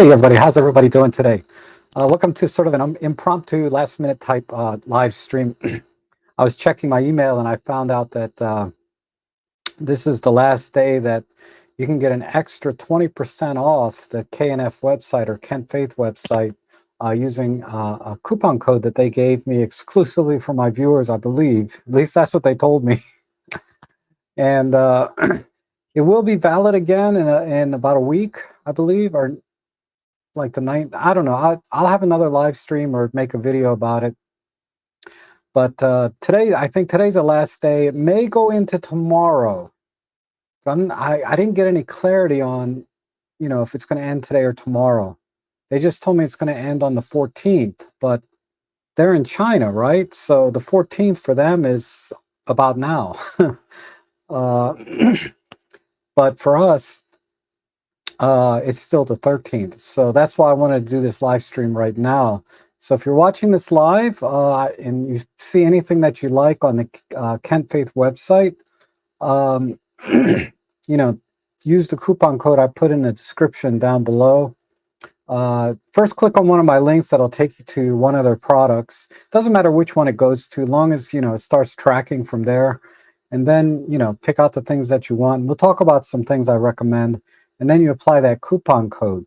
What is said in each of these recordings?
Hey everybody, how's everybody doing today? Welcome to sort of an impromptu last minute type live stream. I was checking my email and I found out that this is the last day that you can get an extra 20% off the K&F website or Kent Faith website using a coupon code that they gave me exclusively for my viewers, I believe. At least that's what they told me. And it will be valid again in about a week, I believe, or like the 9th. I don't know. I'll have another live stream or make a video about it. But today, I think today's the last day. It may go into tomorrow. I didn't get any clarity on, if it's going to end today or tomorrow. They just told me it's going to end on the 14th, but they're in China, right? So the 14th for them is about now. But for us, it's still the 13th. So that's why I want to do this live stream right now. So if you're watching this live and you see anything that you like on the Kent Faith website, use the coupon code I put in the description down below. First, click on one of my links that'll take you to one of their products. Doesn't matter which one it goes to, as long as, it starts tracking from there. And then, pick out the things that you want. We'll talk about some things I recommend. And then you apply that coupon code.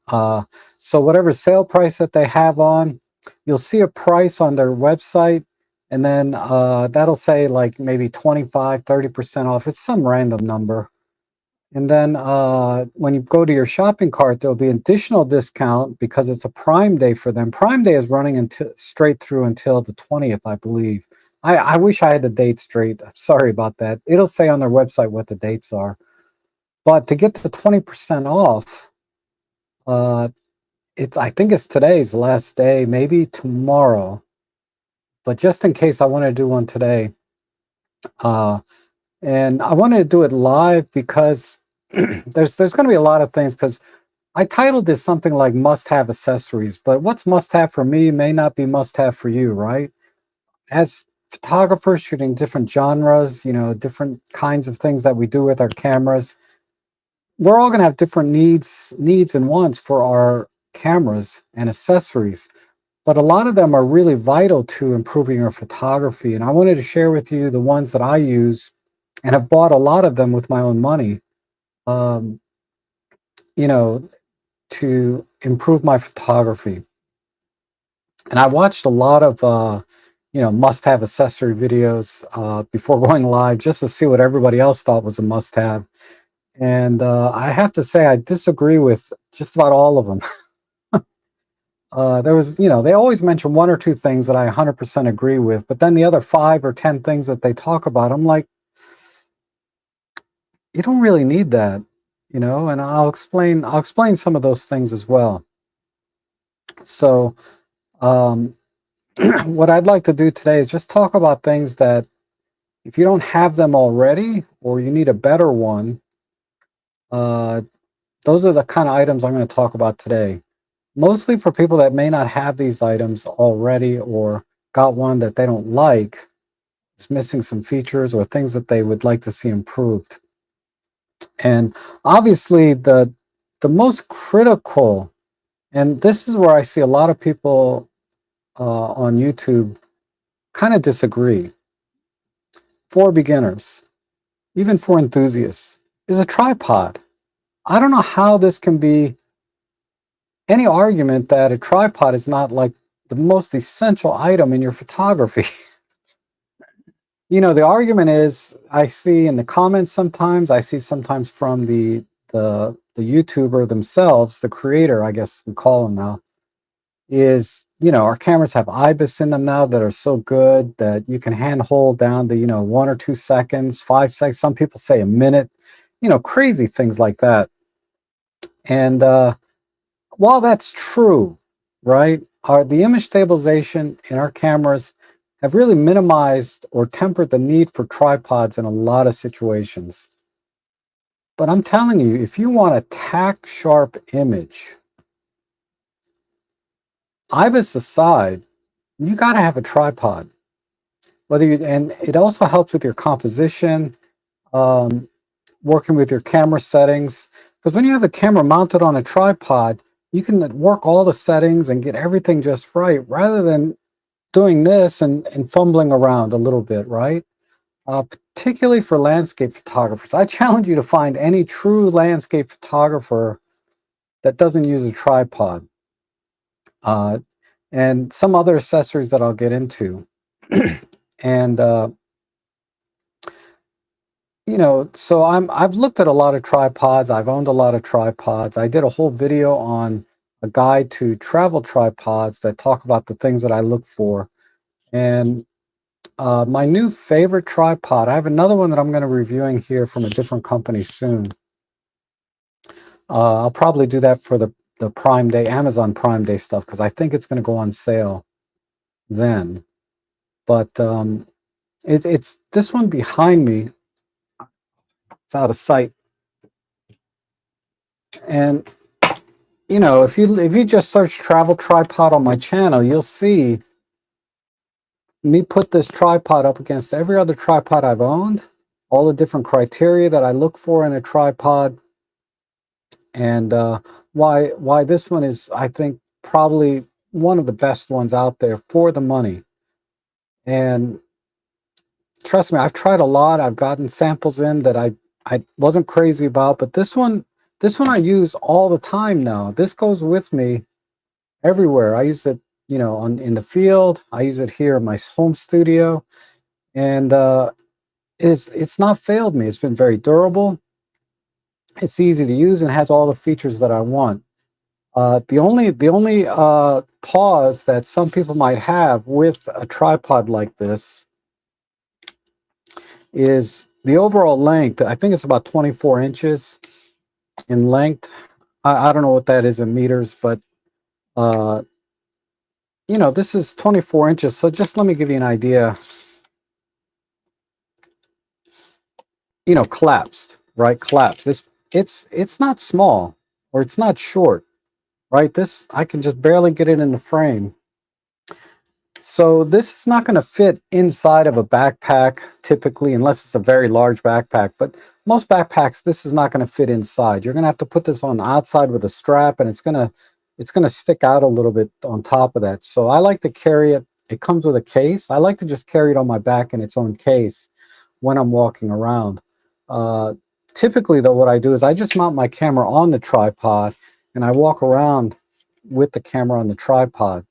So whatever sale price that they have on, you'll see a price on their website, and then that'll say like maybe 25, 30% off. It's some random number. And then when you go to your shopping cart, there'll be an additional discount because it's a Prime Day for them. Prime Day is running straight through until the 20th, I believe. I wish I had the date straight. I'm sorry about that. It'll say on their website what the dates are. But to get the 20% off, I think it's today's last day, maybe tomorrow. But just in case, I want to do one today. And I wanted to do it live because there's going to be a lot of things, because I titled this something like must-have accessories, but what's must-have for me may not be must-have for you, right? As photographers shooting different genres, different kinds of things that we do with our cameras, we're all going to have different needs and wants for our cameras and accessories, but a lot of them are really vital to improving our photography. And I wanted to share with you the ones that I use and have bought a lot of them with my own money, to improve my photography. And I watched a lot of, must-have accessory videos before going live, just to see what everybody else thought was a must-have. And I have to say, I disagree with just about all of them. There was, they always mention one or two things that I 100% agree with, but then the other 5 or 10 things that they talk about, I'm like, you don't really need that, and I'll explain some of those things as well. So what I'd like to do today is just talk about things that, if you don't have them already or you need a better one, those are the kind of items I'm going to talk about today. Mostly for people that may not have these items already, or got one that they don't like, it's missing some features or things that they would like to see improved. And obviously the most critical, and this is where I see a lot of people on YouTube kind of disagree, for beginners, even for enthusiasts, is a tripod. I don't know how this can be any argument that a tripod is not like the most essential item in your photography. The argument is, I see in the comments sometimes, I see sometimes from the YouTuber themselves, the creator, I guess we call him now, is, our cameras have IBIS in them now that are so good that you can hand hold down to, 1 or 2 seconds, 5 seconds, some people say a minute, crazy things like that. And while that's true, right, the image stabilization in our cameras have really minimized or tempered the need for tripods in a lot of situations. But I'm telling you, if you want a tack sharp image, IBIS aside, you got to have a tripod. And it also helps with your composition, working with your camera settings. Because when you have the camera mounted on a tripod, you can work all the settings and get everything just right, rather than doing this and fumbling around a little bit, right? Particularly for landscape photographers. I challenge you to find any true landscape photographer that doesn't use a tripod. And some other accessories that I'll get into. And you know, so I've looked at a lot of tripods. I've owned a lot of tripods. I did a whole video on a guide to travel tripods that talk about the things that I look for. And my new favorite tripod, I have another one that I'm going to be reviewing here from a different company soon. I'll probably do that for the Prime Day, Amazon Prime Day stuff, because I think it's going to go on sale then. But it's this one behind me. It's out of sight. And you know, if you just search travel tripod on my channel, you'll see me put this tripod up against every other tripod I've owned, all the different criteria that I look for in a tripod, and why this one is, I think, probably one of the best ones out there for the money. And trust me, I've tried a lot. I've gotten samples in that I wasn't crazy about, but this one I use all the time now. This goes with me everywhere. I use it, you know, in the field. I use it here in my home studio, and it's not failed me. It's been very durable. It's easy to use and has all the features that I want. The only pause that some people might have with a tripod like this is the overall length. I think it's about 24 inches in length. I don't know what that is in meters, but you know, this is 24 inches. So just let me give you an idea. You know, collapsed, right? Collapsed. It's not small, or it's not short, right? This, I can just barely get it in the frame. So this is not going to fit inside of a backpack typically, unless it's a very large backpack. But most backpacks, this is not going to fit inside. You're going to have to put this on the outside with a strap, and it's going to stick out a little bit on top of that. So I like to carry it. It comes with a case. I like to just carry it on my back in its own case when I'm walking around. Typically, though, what I do is I just mount my camera on the tripod, and I walk around with the camera on the tripod.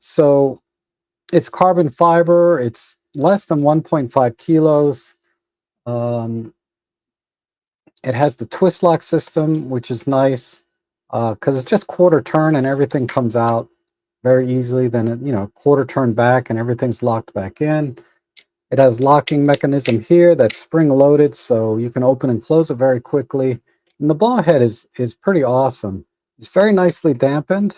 So it's carbon fiber. It's less than 1.5 kilos. It has the twist lock system, which is nice because it's just quarter turn and everything comes out very easily. Then it, you know, quarter turn back and everything's locked back in. It has locking mechanism here that's spring loaded, so you can open and close it very quickly. And the ball head is pretty awesome. It's very nicely dampened.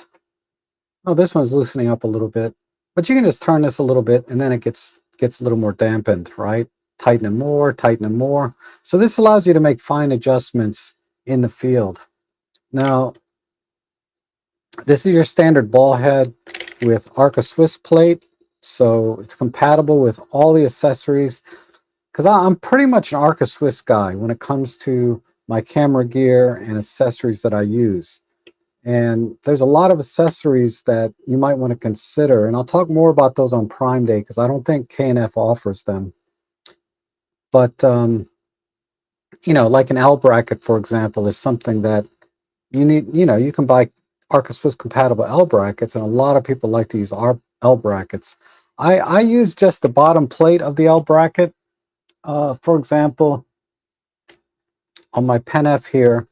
Oh, this one's loosening up a little bit, but you can just turn this a little bit and then it gets a little more dampened, right? Tighten it more, tighten it more. So this allows you to make fine adjustments in the field. Now, this is your standard ball head with Arca Swiss plate. So it's compatible with all the accessories, because I'm pretty much an Arca Swiss guy when it comes to my camera gear and accessories that I use. And there's a lot of accessories that you might want to consider. And I'll talk more about those on Prime Day, because I don't think K&F offers them. But, you know, like an L bracket, for example, is something that you need. You know, you can buy Arca Swiss compatible L brackets, and a lot of people like to use our L brackets. I use just the bottom plate of the L bracket. For example, on my Pen F here,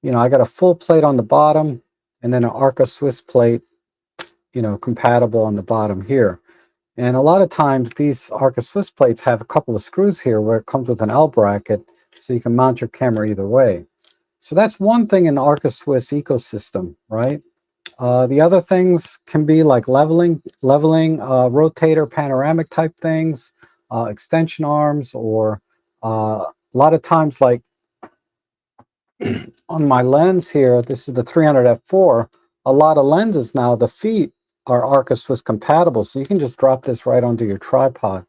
you know, I got a full plate on the bottom and then an Arca Swiss plate, you know, compatible on the bottom here. And a lot of times these Arca Swiss plates have a couple of screws here where it comes with an L bracket, so you can mount your camera either way. So that's one thing in the Arca Swiss ecosystem, right? The other things can be like leveling, rotator, panoramic type things, extension arms, or a lot of times, like on my lens here, this is the 300 f4. A lot of lenses now, the feet are Arca Swiss compatible, so you can just drop this right onto your tripod.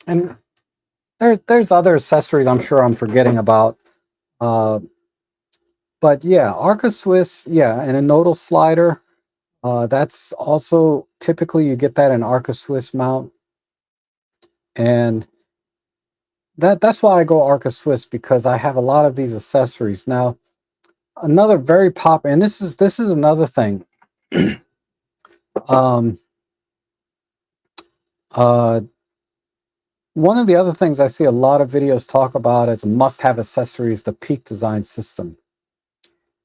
And there's other accessories I'm sure I'm forgetting about. But yeah, Arca Swiss, yeah, and a nodal slider. That's also typically you get that in Arca Swiss mount, and that's why I go Arca Swiss, because I have a lot of these accessories. Now, another very popular, and this is another thing. um, uh, One of the other things I see a lot of videos talk about as a must-have accessory is the Peak Design system.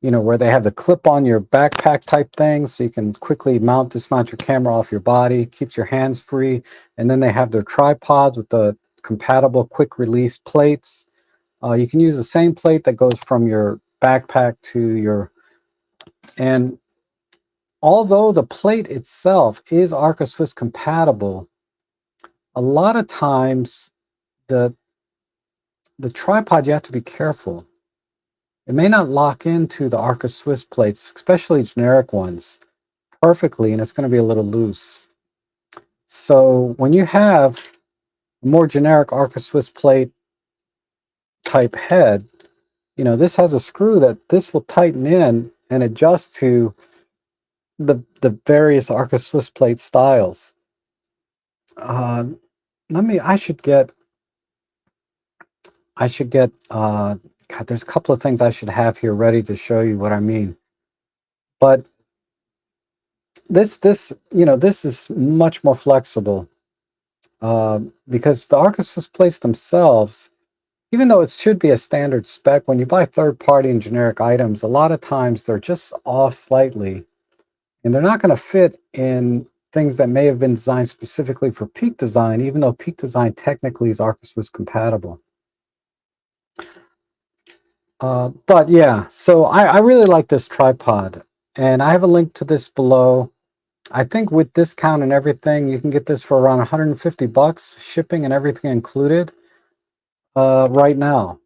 You know, where they have the clip on your backpack type thing, so you can quickly dismount your camera off your body, keeps your hands free. And then they have their tripods with the compatible quick release plates. You can use the same plate that goes from your backpack to your, and although the plate itself is Arca Swiss compatible, a lot of times the tripod, you have to be careful. It may not lock into the Arca Swiss plates, especially generic ones, perfectly, and it's going to be a little loose. So when you have a more generic Arca Swiss plate type head, you know, this has a screw that this will tighten in and adjust to the various Arca Swiss plate styles. Uh, I should get, God, there's a couple of things I should have here ready to show you what I mean. But this is much more flexible, because the Arca Swiss plates themselves, even though it should be a standard spec, when you buy third-party and generic items, a lot of times they're just off slightly, and they're not going to fit in things that may have been designed specifically for Peak Design, even though Peak Design technically is Arca Swiss compatible. But yeah, so I really like this tripod, and I have a link to this below. I think with discount and everything, you can get this for around 150 bucks, shipping and everything included, right now.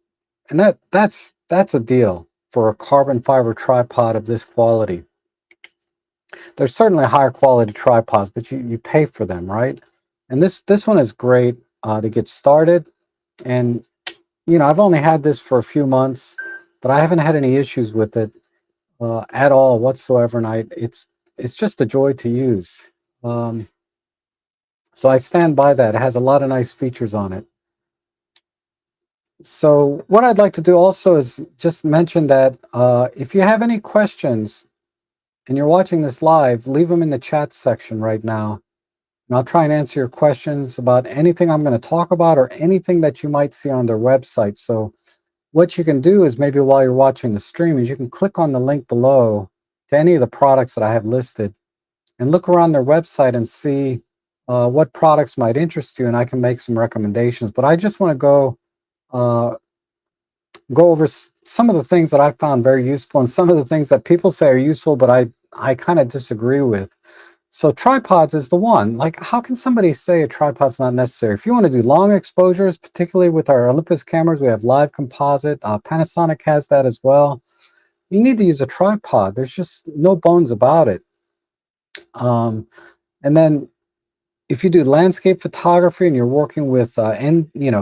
And that's a deal for a carbon fiber tripod of this quality. There's certainly higher quality tripods, but you pay for them, right? And this one is great to get started. And you know, I've only had this for a few months, but I haven't had any issues with it at all whatsoever, and it's just a joy to use. Um, so I stand by that. It has a lot of nice features on it. So what I'd like to do also is just mention that if you have any questions and you're watching this live, leave them in the chat section right now. And I'll try and answer your questions about anything I'm going to talk about or anything that you might see on their website. So what you can do is, maybe while you're watching the stream, is you can click on the link below to any of the products that I have listed and look around their website and see what products might interest you, and I can make some recommendations. But I just want to uh, go over some of the things that I found very useful, and some of the things that people say are useful, but I kind of disagree with. So tripods is the one. Like, how can somebody say a tripod's not necessary? If you want to do long exposures, particularly with our Olympus cameras, we have live composite. Panasonic has that as well. You need to use a tripod. There's just no bones about it. And then if you do landscape photography and you're working with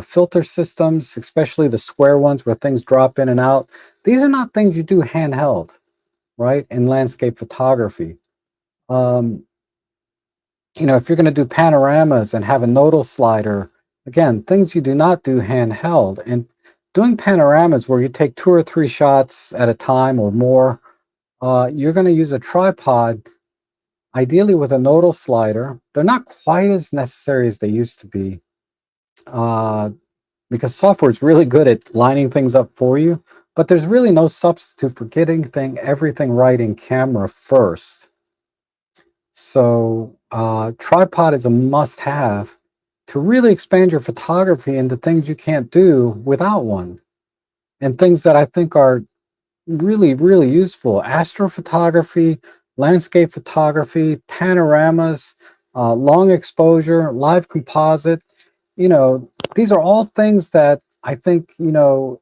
filter systems, especially the square ones where things drop in and out, these are not things you do handheld, right? In landscape photography. If you're going to do panoramas and have a nodal slider, again, things you do not do handheld. And doing panoramas where you take 2 or 3 shots at a time or more, you're going to use a tripod, ideally with a nodal slider. They're not quite as necessary as they used to be, because software is really good at lining things up for you, but there's really no substitute for getting everything right in camera first. So tripod is a must-have to really expand your photography into things you can't do without one, and things that I think are really, really useful: astrophotography, landscape photography, panoramas, long exposure, live composite. These are all things that I think, you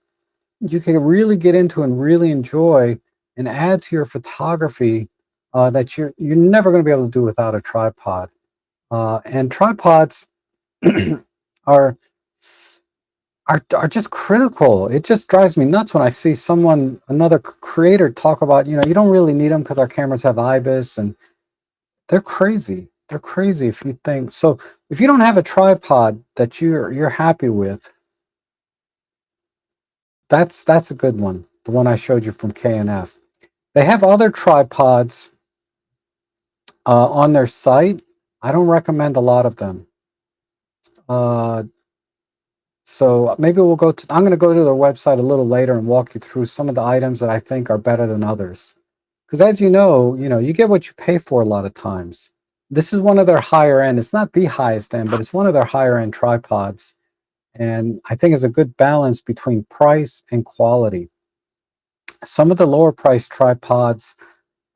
can really get into and really enjoy and add to your photography, that you're never going to be able to do without a tripod. And tripods are are just critical. It just drives me nuts when I see someone, another creator, talk about, you don't really need them because our cameras have IBIS, and they're crazy. They're crazy if you think so. If you don't have a tripod that you're happy with, that's a good one. The one I showed you from K&F. They have other tripods on their site. I don't recommend a lot of them. So maybe we'll go to, I'm going to go to their website a little later and walk you through some of the items that I think are better than others. Because as you know, you get what you pay for a lot of times. This is one of their higher end. It's not the highest end, but it's one of their higher end tripods. And I think it's a good balance between price and quality. Some of the lower price tripods,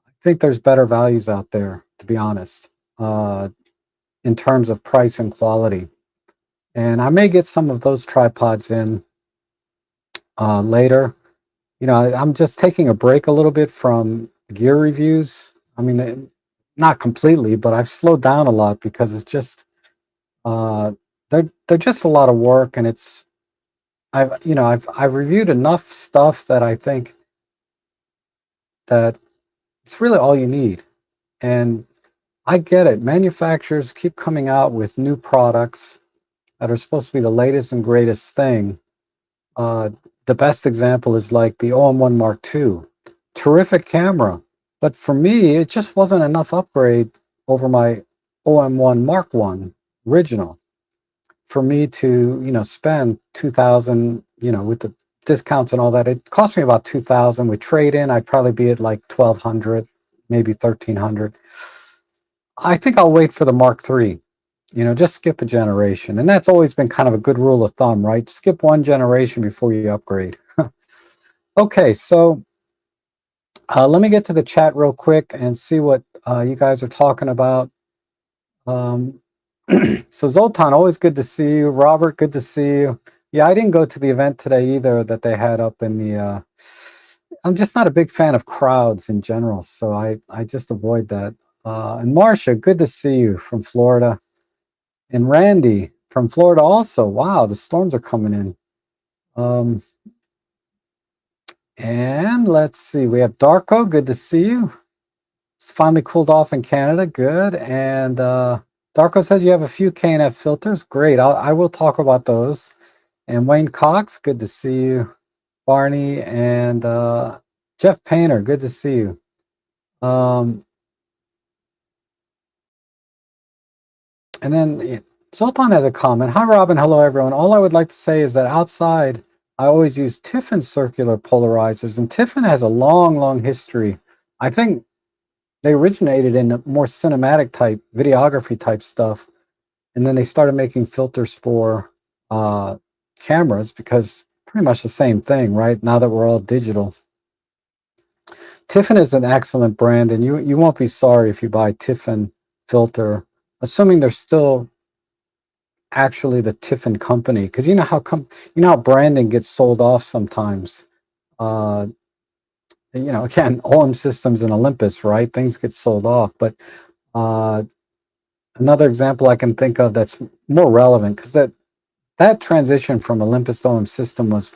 I think there's better values out there, to be honest, in terms of price and quality. And I may get some of those tripods in later. I'm just taking a break a little bit from gear reviews. I mean, not completely, but I've slowed down a lot because it's just they're just a lot of work, and I've reviewed enough stuff that I think that it's really all you need. And I get it. Manufacturers keep coming out with new products that are supposed to be the latest and greatest thing. The best example is like the OM1 Mark II. Terrific camera. But for me, it just wasn't enough upgrade over my OM1 Mark I original for me to, spend 2,000, with the discounts and all that. It cost me about 2,000 with trade-in. I'd probably be at like 1,200, maybe 1,300. I think I'll wait for the Mark III. Just skip a generation. And that's always been kind of a good rule of thumb, right? Skip one generation before you upgrade. Okay, so let me get to the chat real quick and see what you guys are talking about. So Zoltan, always good to see you. Robert, good to see you. Yeah, I didn't go to the event today either that they had up in the... I'm just not a big fan of crowds in general, so I just avoid that. And Marcia, good to see you from Florida. And Randy from Florida also. Wow, the storms are coming in. And let's see, we have Darko, good to see you. It's finally cooled off in Canada, good. And Darko says you have a few K&F filters. Great, I will talk about those. And Wayne Cox, good to see you. Barney and Jeff Painter, good to see you. And then Sultan has a comment. Hi, Robin. Hello, everyone. All I would like to say is that outside, I always use Tiffin circular polarizers, and Tiffin has a long, long history. I think they originated in a more cinematic type, videography type stuff, and then they started making filters for cameras because pretty much the same thing, right? Now that we're all digital. Tiffin is an excellent brand, and you won't be sorry if you buy Tiffin filter, assuming they're still actually the Tiffin company, because you know how branding gets sold off sometimes. Again, OM Systems and Olympus, right? Things get sold off, but another example I can think of that's more relevant, because that transition from Olympus to OM System was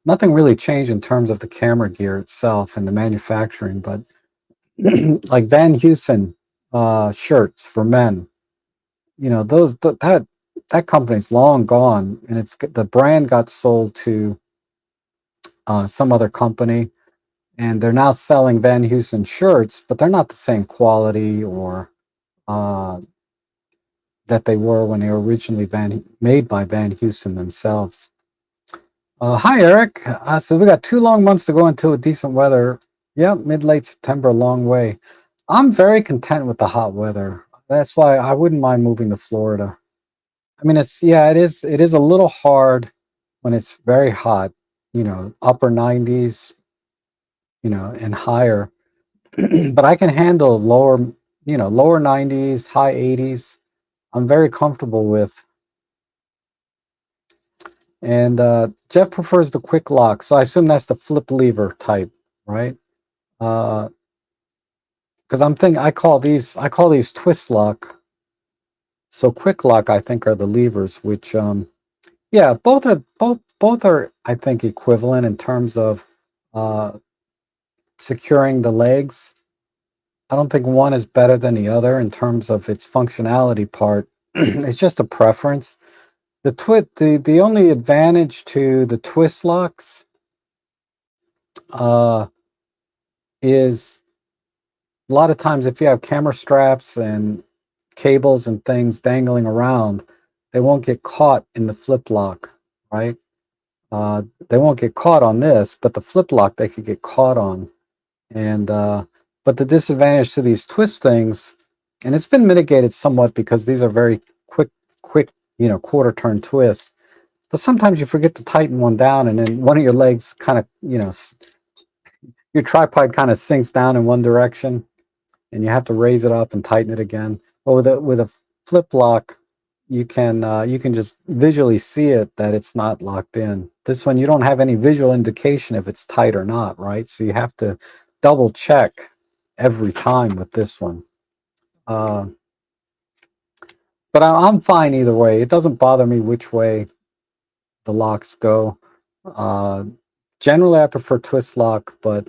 nothing really changed in terms of the camera gear itself and the manufacturing, but like Van Heusen shirts for men, that company's long gone, and the brand got sold to some other company, and they're now selling Van Heusen shirts, but they're not the same quality or that they were when they were originally made by Van Heusen themselves. Hi, Eric. So we got 2 long months to go until decent weather. Yep, mid-late September, a long way. I'm very content with the hot weather. That's why I wouldn't mind moving to Florida. I mean, it is a little hard when it's very hot, upper 90s, and higher. But I can handle lower 90s, high 80s. I'm very comfortable with. And Jeff prefers the quick lock, so I assume that's the flip lever type, right? Because I call these twist lock. So quick lock, I think, are the levers, which Yeah, both are I think equivalent in terms of uh, securing the legs. I don't think one is better than the other in terms of its functionality part. It's just a preference. The only advantage to the twist locks uh, is a lot of times if you have camera straps and cables and things dangling around, they won't get caught in the flip lock, right? They won't get caught on this, but the flip lock they could get caught on. And but the disadvantage to these twist things, and it's been mitigated somewhat because these are very quick, quarter turn twists. But sometimes you forget to tighten one down, and then one of your legs kind of, your tripod kind of sinks down in one direction, and you have to raise it up and tighten it again. But with a flip lock, you can just visually see it that it's not locked in. This one you don't have any visual indication if it's tight or not, right? So you have to double check every time with this one. Uh, but I'm fine either way. It doesn't bother me which way the locks go. Uh, Generally, I prefer twist lock, but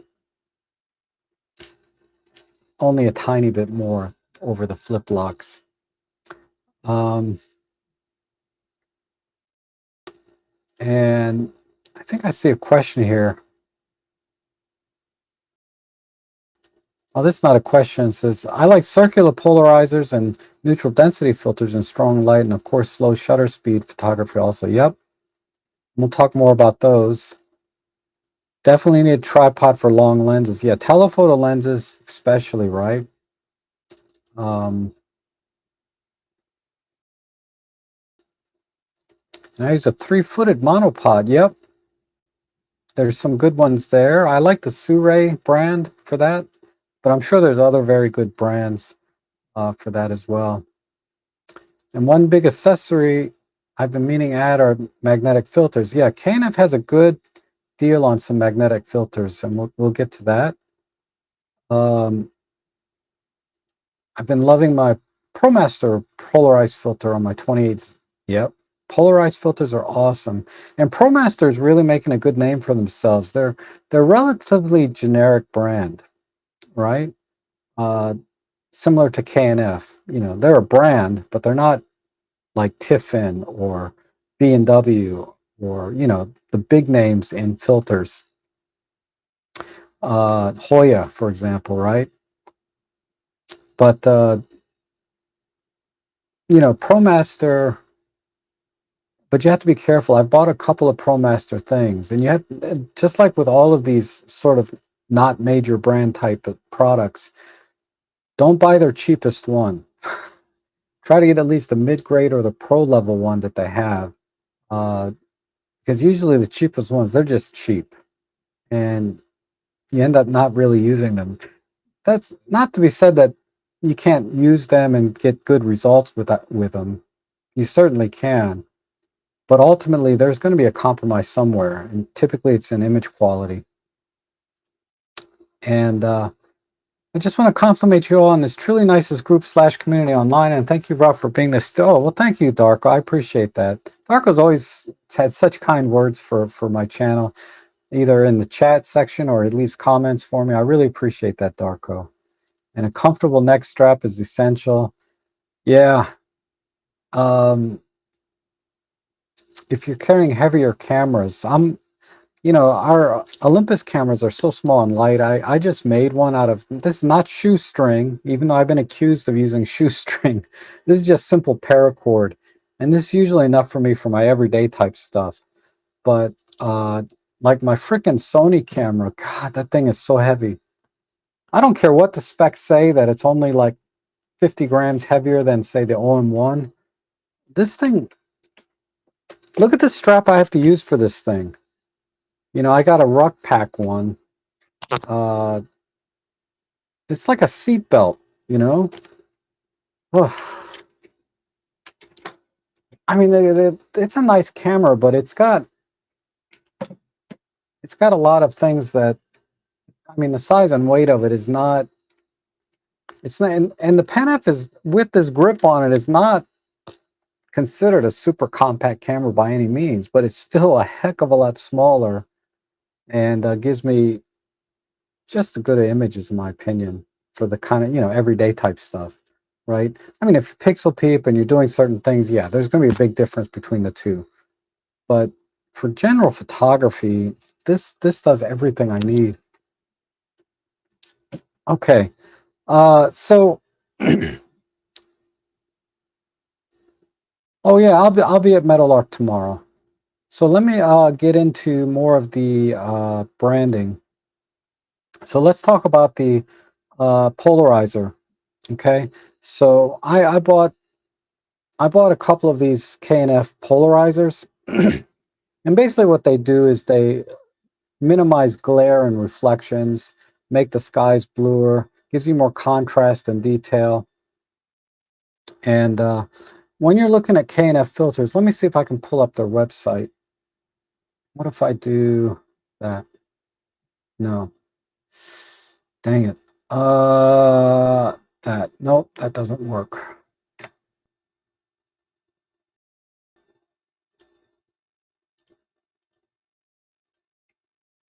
only a tiny bit more over the flip locks. Um, and I think I see a question here. Oh, this is not a question. It says, I like circular polarizers and neutral density filters in strong light, and of course, slow shutter speed photography also. Yep. We'll talk more about those. Definitely need a tripod for long lenses. Yeah, telephoto lenses, especially, right? And I use a 3-footed monopod. Yep. There's some good ones there. I like the Suray brand for that, but I'm sure there's other very good brands for that as well. And one big accessory I've been meaning to add are magnetic filters. Yeah, K&F has a good deal on some magnetic filters, and we'll get to that. I've been loving my ProMaster polarized filter on my 28s. Yep, polarized filters are awesome, and ProMaster is really making a good name for themselves. They're relatively generic brand, right? Uh, Similar to K&F. They're a brand, but they're not like Tiffin or B&W or the big names in filters. Hoya, for example, right? But ProMaster. But you have to be careful. I've bought a couple of ProMaster things, and you have, just like with all of these sort of not major brand type of products, don't buy their cheapest one. Try to get at least a mid-grade or the pro level one that they have, because usually the cheapest ones, they're just cheap, and you end up not really using them. That's not to be said that you can't use them and get good results with them. You certainly can. But ultimately, there's going to be a compromise somewhere, and typically it's in image quality. And I just want to compliment you all on this truly nicest group/community online, and thank you, Rob, for being this. Oh, well, thank you, Darko. I appreciate that. Darko's always had such kind words for my channel, either in the chat section or at least comments for me. I really appreciate that, Darko. And a comfortable neck strap is essential. Yeah. If you're carrying heavier cameras, our Olympus cameras are so small and light. I just made one out of, this is not shoestring, even though I've been accused of using shoestring. This is just simple paracord. And this is usually enough for me for my everyday type stuff. But like my freaking Sony camera, God, that thing is so heavy. I don't care what the specs say that it's only like 50 grams heavier than, say, the OM1. This thing, look at the strap I have to use for this thing. I got a Ruck Pack one. It's like a seat belt, you know? Ugh. I mean, it's a nice camera, but it's got a lot of things that, I mean, the size and weight of it is not, it's not, and the K&F is, with this grip on it, is not considered a super compact camera by any means, but it's still a heck of a lot smaller and gives me just the good images, in my opinion, for the kind of, everyday type stuff, right? I mean, if you pixel peep and you're doing certain things, yeah, there's going to be a big difference between the two. But for general photography, this does everything I need. Okay, so oh yeah, I'll be at Metal Arc tomorrow. So let me get into more of the branding. So let's talk about the polarizer. Okay, so I bought a couple of these K&F polarizers, and basically what they do is they minimize glare and reflections, make the skies bluer, gives you more contrast and detail. And when you're looking at K&F filters, let me see if I can pull up their website. What if I do that? No. Dang it. Nope, that doesn't work.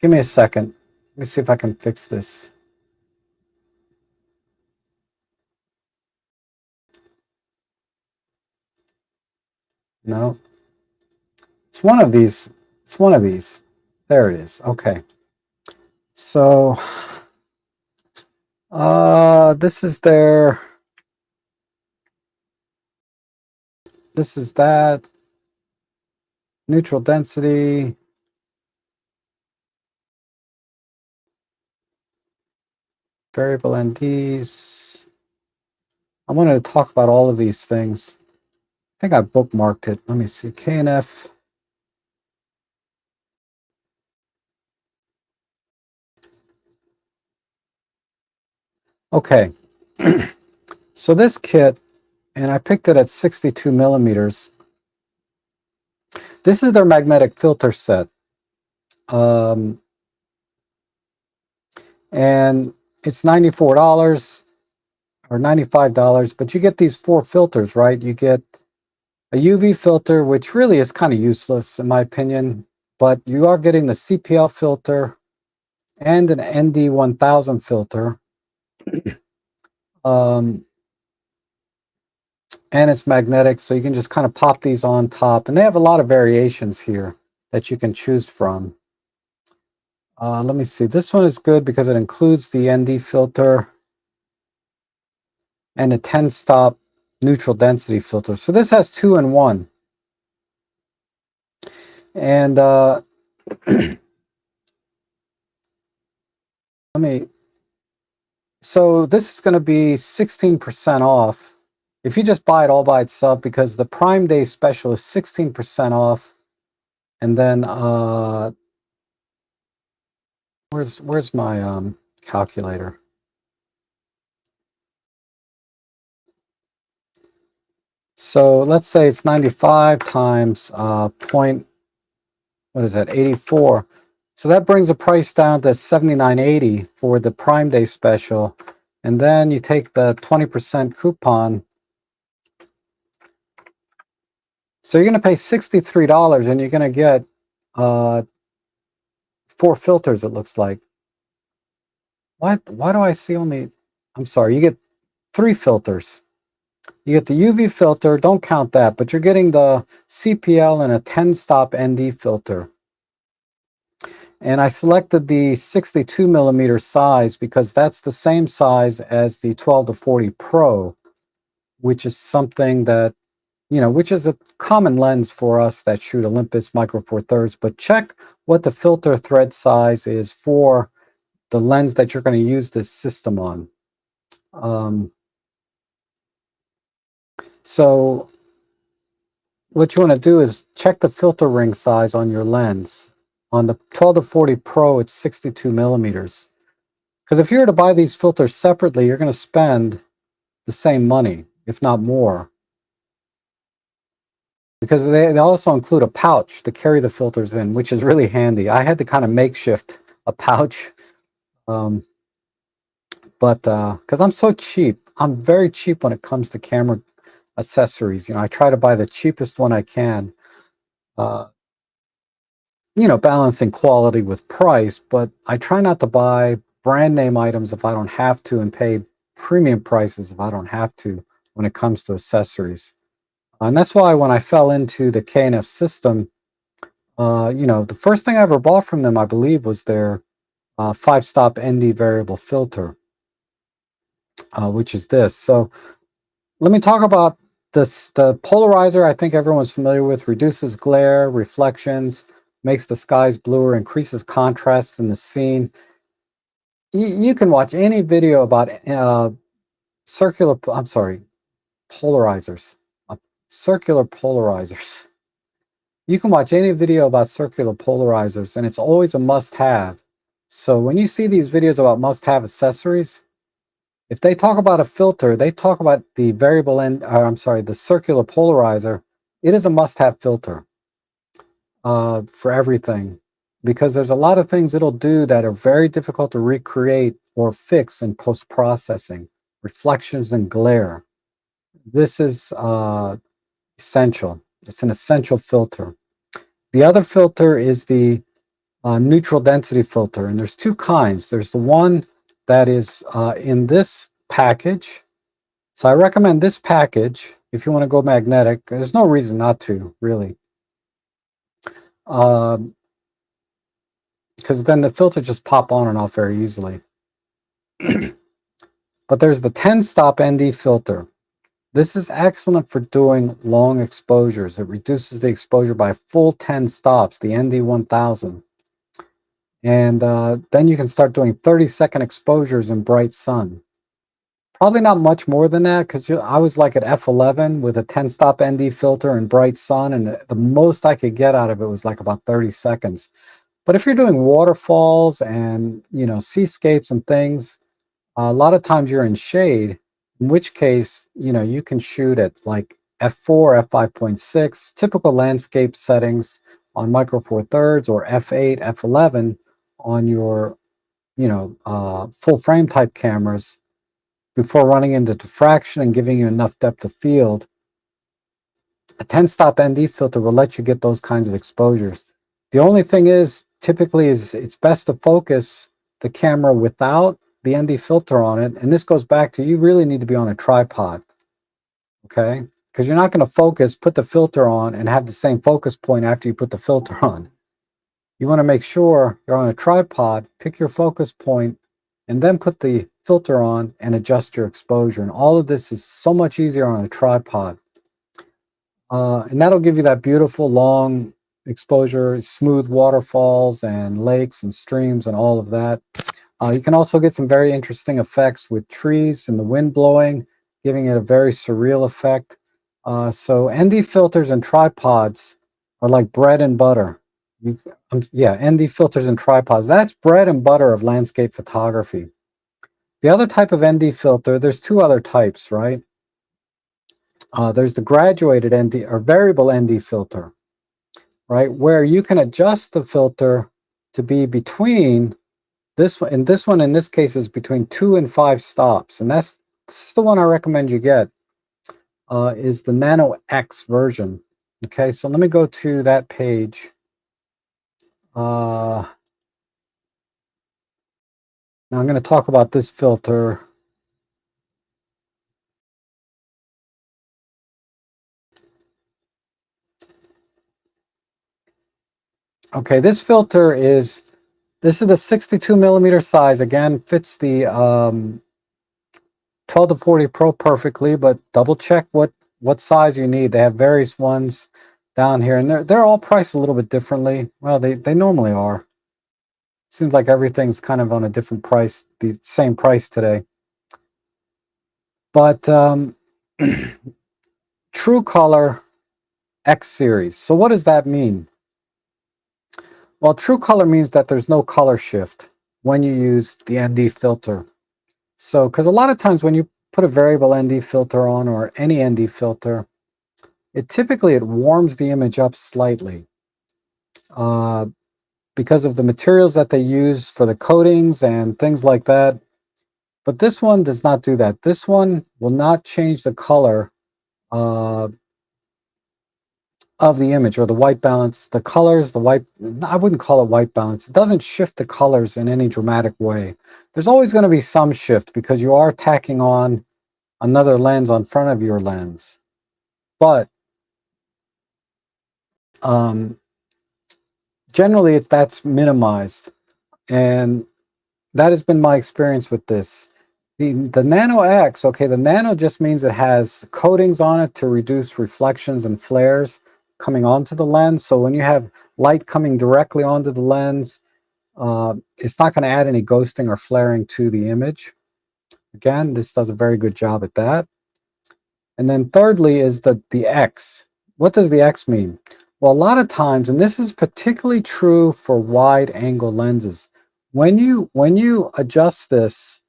Give me a second. Let me see if I can fix this. No. It's one of these. It's one of these. There it is. Okay. So, this is that. Neutral density. Variable NDs. I wanted to talk about all of these things. I think I bookmarked it. Let me see. K&F. Okay. So this kit, and I picked it at 62 millimeters. This is their magnetic filter set. And it's $94 or $95, but you get these 4 filters, right? You get a UV filter, which really is kind of useless in my opinion, but you are getting the CPL filter and an ND1000 filter. And it's magnetic, so you can just kind of pop these on top, and they have a lot of variations here that you can choose from. Let me see. This one is good because it includes the ND filter and a 10-stop neutral density filter. So this has 2 in 1. And so this is going to be 16% off if you just buy it all by itself, because the Prime Day special is 16% off. And then where's my calculator? So let's say it's 95 times what is that, 84. So that brings the price down to $79.80 for the Prime Day special. And then you take the 20% coupon. So you're going to pay $63 and you're going to get 4 filters, it looks like. Why do I see only, I'm sorry, you get 3 filters. You get the UV filter, don't count that, but you're getting the CPL and a 10-stop ND filter. And I selected the 62 millimeter size because that's the same size as the 12 to 40 Pro, which is something that, which is a common lens for us that shoot Olympus Micro Four Thirds. But check what the filter thread size is for the lens that you're going to use this system on. So what you want to do is check the filter ring size on your lens. On the 12 to 40 Pro, it's 62 millimeters. Because if you were to buy these filters separately, you're going to spend the same money, if not more. Because they also include a pouch to carry the filters in, which is really handy. I had to kind of makeshift a pouch. But because I'm so cheap, I'm very cheap when it comes to camera accessories. I try to buy the cheapest one I can, balancing quality with price, but I try not to buy brand name items if I don't have to and pay premium prices if I don't have to when it comes to accessories. And that's why when I fell into the K&F system, the first thing I ever bought from them, I believe, was their 5-stop ND variable filter, which is this. So let me talk about this. The polarizer, I think everyone's familiar with, reduces glare, reflections, makes the skies bluer, increases contrast in the scene. You can watch any video about polarizers, circular polarizers. You can watch any video about circular polarizers, and it's always a must-have. So when you see these videos about must-have accessories, if they talk about a filter, they talk about the the circular polarizer. It is a must-have filter for everything, because there's a lot of things it'll do that are very difficult to recreate or fix in post-processing. Reflections and glare. This is essential. It's an essential filter. The other filter is the neutral density filter, and there's two kinds. There's the one that is in this package. So I recommend this package if you want to go magnetic. There's no reason not to, really, because then the filter just pop on and off very easily. But there's the 10-stop ND filter. This is excellent for doing long exposures. It reduces the exposure by a full 10 stops, the ND 1000. And then you can start doing 30-second exposures in bright sun. Probably not much more than that, because I was like at f11 with a 10-stop ND filter in bright sun, and the most I could get out of it was like about 30 seconds. But if you're doing waterfalls and seascapes and things, a lot of times you're in shade, in which case you can shoot at like f4, f5.6, typical landscape settings on micro four thirds, or f8, f11 on your full frame type cameras, before running into diffraction and giving you enough depth of field. A 10-stop ND filter will let you get those kinds of exposures. The only thing is, typically, it's best to focus the camera without the ND filter on it. And this goes back to, you really need to be on a tripod, okay? Because you're not going to focus, put the filter on, and have the same focus point after you put the filter on. You want to make sure you're on a tripod, pick your focus point, and then put the filter on and adjust your exposure. And all of this is so much easier on a tripod. And that'll give you that beautiful long exposure, smooth waterfalls and lakes and streams and all of that. You can also get some very interesting effects with trees and the wind blowing, giving it a very surreal effect. So ND filters and tripods are like bread and butter. ND filters and tripods, that's bread and butter of landscape photography. The other type of ND filter, there's two other types, right? There's the graduated ND or variable ND filter, right? Where you can adjust the filter to be between this one, and this one in this case is between 2 and 5 stops. And this is the one I recommend you get, is the nano-x version. Okay, so let me go to that page. Now I'm going to talk about this filter. Okay, this filter is the 62 millimeter size. Again, fits the 12 to 40 Pro perfectly, but double check what size you need. They have various ones down here, and they're all priced a little bit differently. Well, they normally are. Seems like everything's kind of on a different price, the same price today. But True Color X series. So what does that mean? Well, true color means that there's no color shift when you use the ND filter. So, because a lot of times when you put a variable ND filter on, or any ND filter, typically it warms the image up slightly because of the materials that they use for the coatings and things like that. But this one does not do that. This one will not change the color uh, of the image, or the white balance, the colors, the white, I wouldn't call it white balance. It doesn't shift the colors in any dramatic way. There's always going to be some shift because you are tacking on another lens on front of your lens. But generally that's minimized. And that has been my experience with this. The nano-x, okay, the nano just means it has coatings on it to reduce reflections and flares coming onto the lens. So when you have light coming directly onto the lens, it's not going to add any ghosting or flaring to the image. Again, this does a very good job at that. And then thirdly is the X. What does the X mean? Well, a lot of times, and this is particularly true for wide angle lenses, when you adjust this,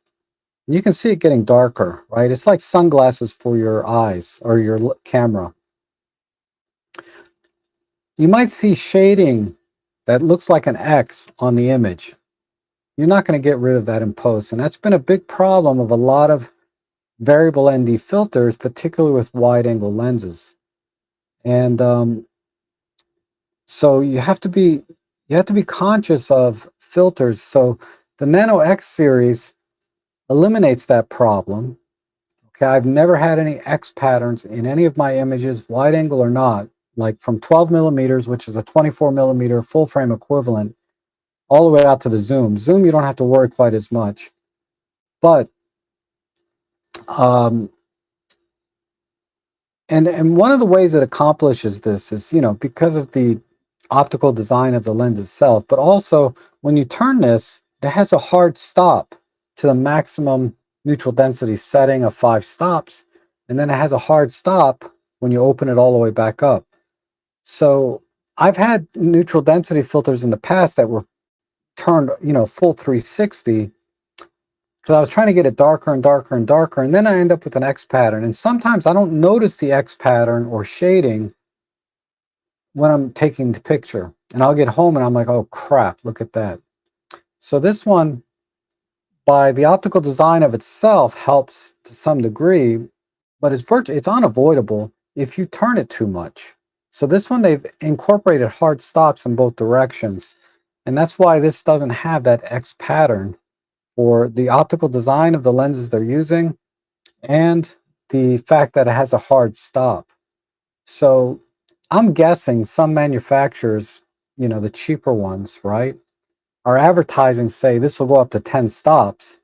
you can see it getting darker, right? It's like sunglasses for your eyes or your camera. You might see shading that looks like an X on the image. You're not going to get rid of that in post, and that's been a big problem of a lot of variable ND filters, particularly with wide angle lenses. And so you have to be conscious of filters. So the nano-x series eliminates that problem. Okay, I've never had any X patterns in any of my images, wide angle or not, like from 12 millimeters, which is a 24 millimeter full frame equivalent, all the way out to the zoom. Zoom, you don't have to worry quite as much. But and one of the ways it accomplishes this is, because of the optical design of the lens itself, but also when you turn this, it has a hard stop to the maximum neutral density setting of 5 stops, and then it has a hard stop when you open it all the way back up. So I've had neutral density filters in the past that were turned, full 360, because I was trying to get it darker and darker and darker, and then I end up with an X pattern. And sometimes I don't notice the X pattern or shading when I'm taking the picture. And I'll get home and I'm like, oh crap, look at that. So this one, by the optical design of itself, helps to some degree, but it's unavoidable if you turn it too much. So this one, they've incorporated hard stops in both directions. And that's why this doesn't have that X pattern, or the optical design of the lenses they're using, and the fact that it has a hard stop. So I'm guessing some manufacturers, the cheaper ones, right, are advertising, say, this will go up to 10 stops,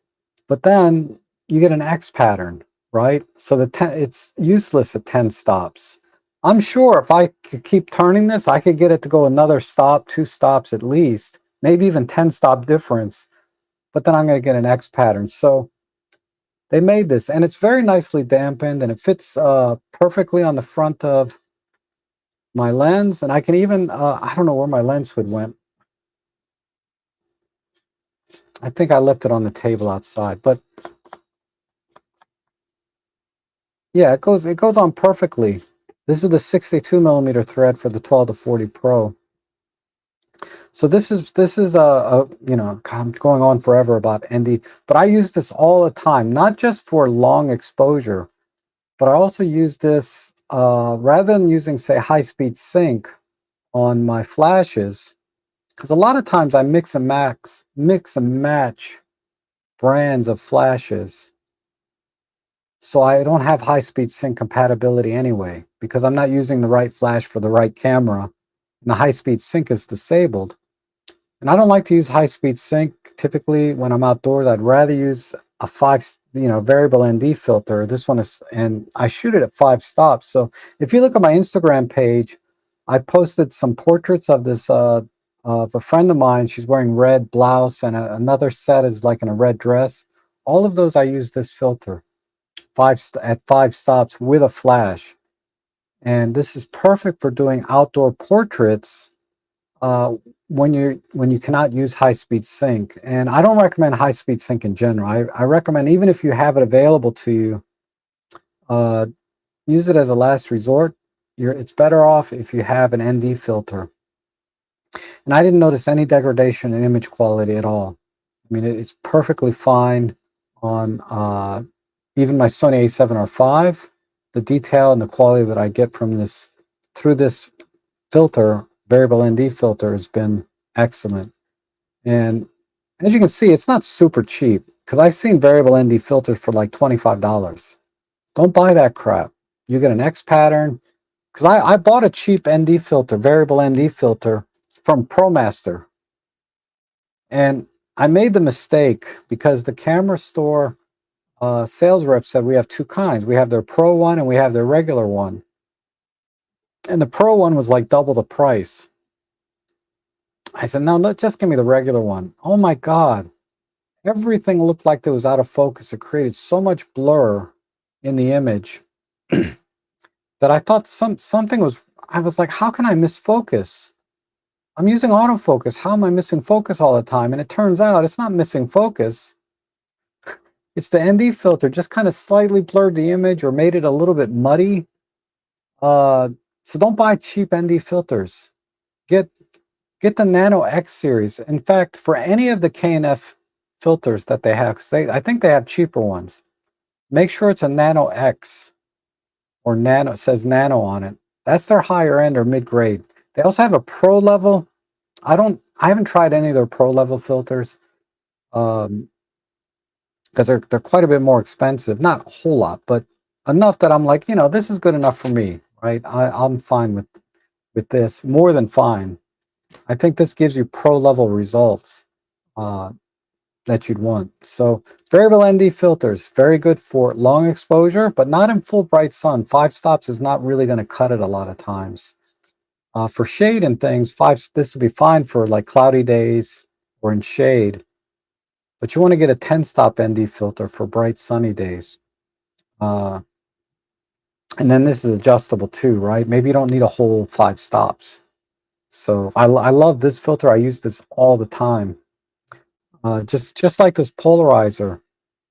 but then you get an X pattern, right? So it's useless at 10 stops. I'm sure if I could keep turning this, I could get it to go another stop, 2 stops at least, maybe even 10 stop difference, but then I'm going to get an X pattern. So they made this, and it's very nicely dampened, and it fits perfectly on the front of my lens. And I can even, I don't know where my lens hood went. I think I left it on the table outside, but yeah, it goes on perfectly. This is the 62 millimeter thread for the 12 to 40 Pro. So this is I'm going on forever about ND, but I use this all the time, not just for long exposure, but I also use this rather than using, say, high-speed sync on my flashes, because a lot of times I mix and match brands of flashes. So I don't have high-speed sync compatibility anyway, because I'm not using the right flash for the right camera, and the high-speed sync is disabled. And I don't like to use high-speed sync typically when I'm outdoors. I'd rather use a variable ND filter. This one is, and I shoot it at 5 stops. So if you look at my Instagram page, I posted some portraits of this of a friend of mine. She's wearing red blouse, and another set is like in a red dress. All of those I use this filter at 5 stops with a flash, and this is perfect for doing outdoor portraits when you cannot use high-speed sync. And I don't recommend high-speed sync in general. I recommend, even if you have it available to you, use it as a last resort. It's better off if you have an ND filter. And I didn't notice any degradation in image quality at all. I mean, it's perfectly fine on even my Sony A7R V. the detail and the quality that I get from this through this filter, variable ND filter, has been excellent. And as you can see, it's not super cheap, because I've seen variable ND filters for like $25. Don't buy that crap. You get an X pattern, because I bought a cheap ND filter, variable ND filter from ProMaster. And I made the mistake because the camera store sales rep said we have two kinds. We have their Pro one and we have their regular one. And the Pro one was like double the price. I said, no, just give me the regular one. Oh my God. Everything looked like it was out of focus. It created so much blur in the image that I thought something was, I was like, how can I miss focus? I'm using autofocus. How am I missing focus all the time? And it turns out it's not missing focus. It's the ND filter just kind of slightly blurred the image or made it a little bit muddy. So don't buy cheap ND filters. Get the nano-x series. In fact, for any of the K&F filters that they have, because I think they have cheaper ones, make sure it's a nano-x or nano, it says nano on it. That's their higher end or mid-grade. They also have a pro level. I haven't tried any of their pro level filters, because they're quite a bit more expensive. Not a whole lot, but enough that I'm like, this is good enough for me, right? I'm fine with this, more than fine. I think this gives you pro level results that you'd want. So variable ND filters, very good for long exposure, but not in full bright sun. 5 stops is not really going to cut it a lot of times. For shade and things, this would be fine for like cloudy days or in shade. But you want to get a 10-stop ND filter for bright sunny days. And then this is adjustable too, right? Maybe you don't need a whole 5 stops. So I love this filter. I use this all the time. Just like this polarizer.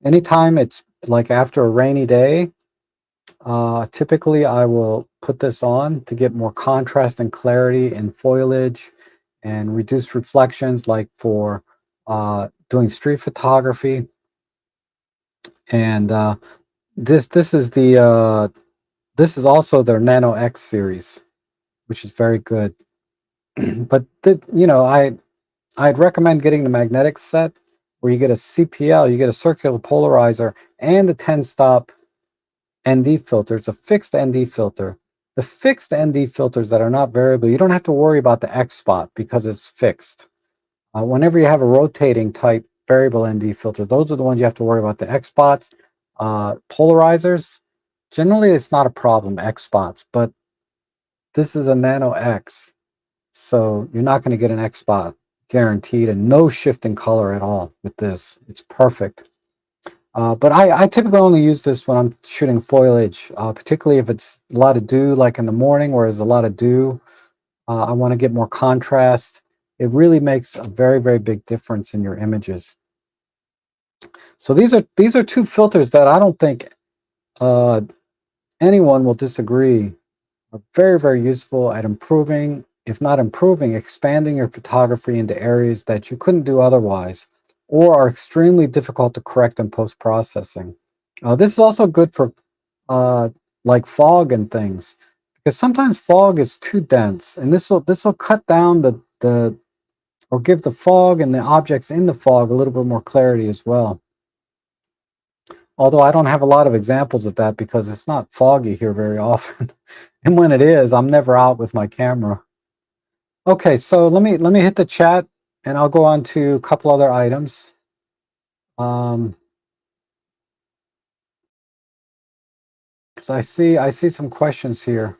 Anytime it's like after a rainy day, typically I will put this on to get more contrast and clarity in foliage and reduce reflections, like for doing street photography. And this is also their nano-x series, which is very good. But I'd recommend getting the magnetic set, where you get a CPL, you get a circular polarizer, and the 10-stop ND filter. It's a fixed ND filter. The fixed ND filters that are not variable, you don't have to worry about the X spot because it's fixed. Whenever you have a rotating type variable ND filter, those are the ones you have to worry about. The X spots, polarizers, generally it's not a problem, X spots, but this is a nano-X, so you're not going to get an X spot guaranteed, and no shift in color at all with this. It's perfect. But I typically only use this when I'm shooting foliage, particularly if it's a lot of dew, like in the morning where there's a lot of dew. I want to get more contrast. It really makes a very, very big difference in your images. So these are two filters that I don't think anyone will disagree are very, very useful at improving, if not improving, expanding your photography into areas that you couldn't do otherwise, or are extremely difficult to correct in post-processing. This is also good for like fog and things, because sometimes fog is too dense, and this will cut down or give the fog and the objects in the fog a little bit more clarity as well. Although I don't have a lot of examples of that because it's not foggy here very often. And when it is, I'm never out with my camera. Okay, so let me hit the chat and I'll go on to a couple other items. So I see some questions here.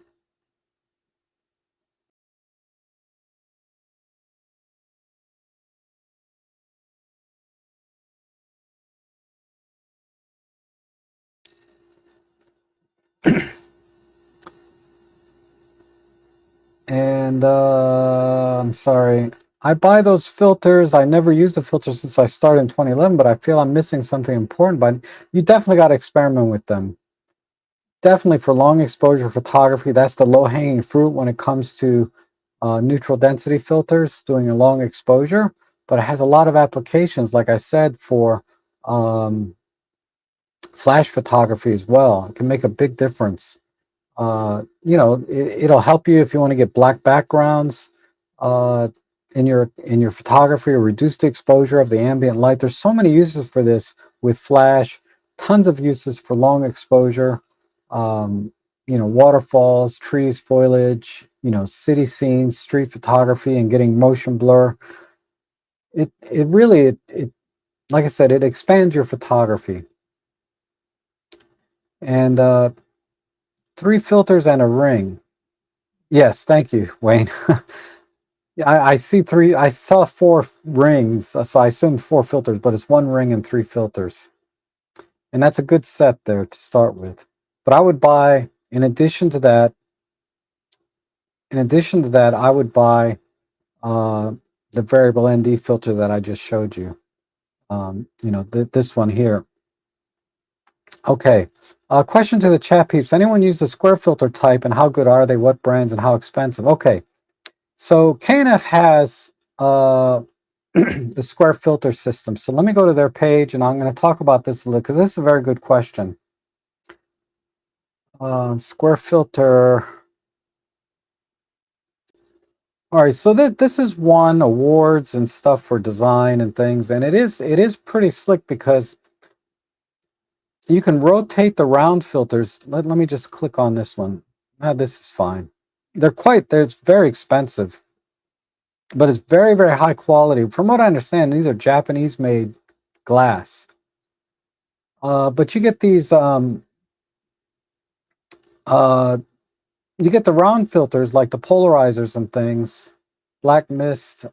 And I'm sorry. I buy those filters. I never used a filter since I started in 2011, but I feel I'm missing something important. But you definitely got to experiment with them. Definitely for long exposure photography, that's the low-hanging fruit when it comes to neutral density filters, doing a long exposure. But it has a lot of applications, like I said, for flash photography as well. It can make a big difference. You know, it'll help you if you want to get black backgrounds in your photography, or reduce the exposure of the ambient light. There's so many uses for this with flash. Tons of uses for long exposure. You know, waterfalls, trees, foliage. You know, city scenes, street photography, and getting motion blur. It really like I said, it expands your photography. And 3 filters and a ring. Yes, thank you, Wayne. Yeah, I see 3. I saw 4 rings, so I assumed 4 filters, but it's 1 ring and 3 filters, and that's a good set there to start with. But I would buy, in addition to that, I would buy the variable ND filter that I just showed you. You know, this one here. Okay. Question to the chat peeps. Anyone use the square filter type, and how good are they? What brands and how expensive? Okay. So K&F has the square filter system. So let me go to their page, and I'm going to talk about this a little, because this is a very good question. Square filter. All right, so this is won awards and stuff for design and things, and it is pretty slick because you can rotate the round filters. Let me just click on this one. This is fine. They're very expensive, but it's very, very high quality. From what I understand, these are Japanese made glass. But you get these you get the round filters like the polarizers and things, black mist,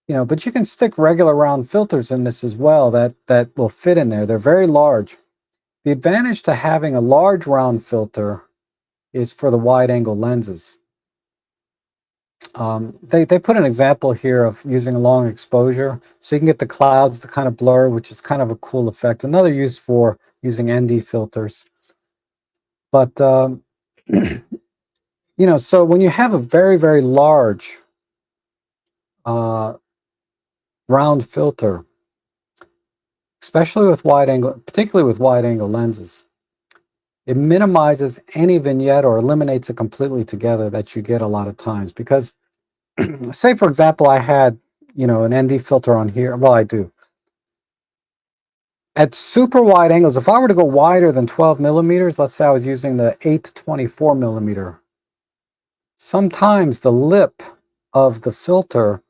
you know, but you can stick regular round filters in this as well that will fit in there. They're very large. The advantage to having a large round filter is for the wide angle lenses. They put an example here of using a long exposure, so you can get the clouds to kind of blur, which is kind of a cool effect. Another use for using ND filters. But you know, so when you have a very, very large round filter, especially with wide angle, particularly with wide angle lenses, it minimizes any vignette or eliminates it completely together that you get a lot of times. Because say, for example, I had, you know, an ND filter on here. Well, I do. At super wide angles, if I were to go wider than 12 millimeters, let's say I was using the 8 to 24 millimeter, sometimes the lip of the filter,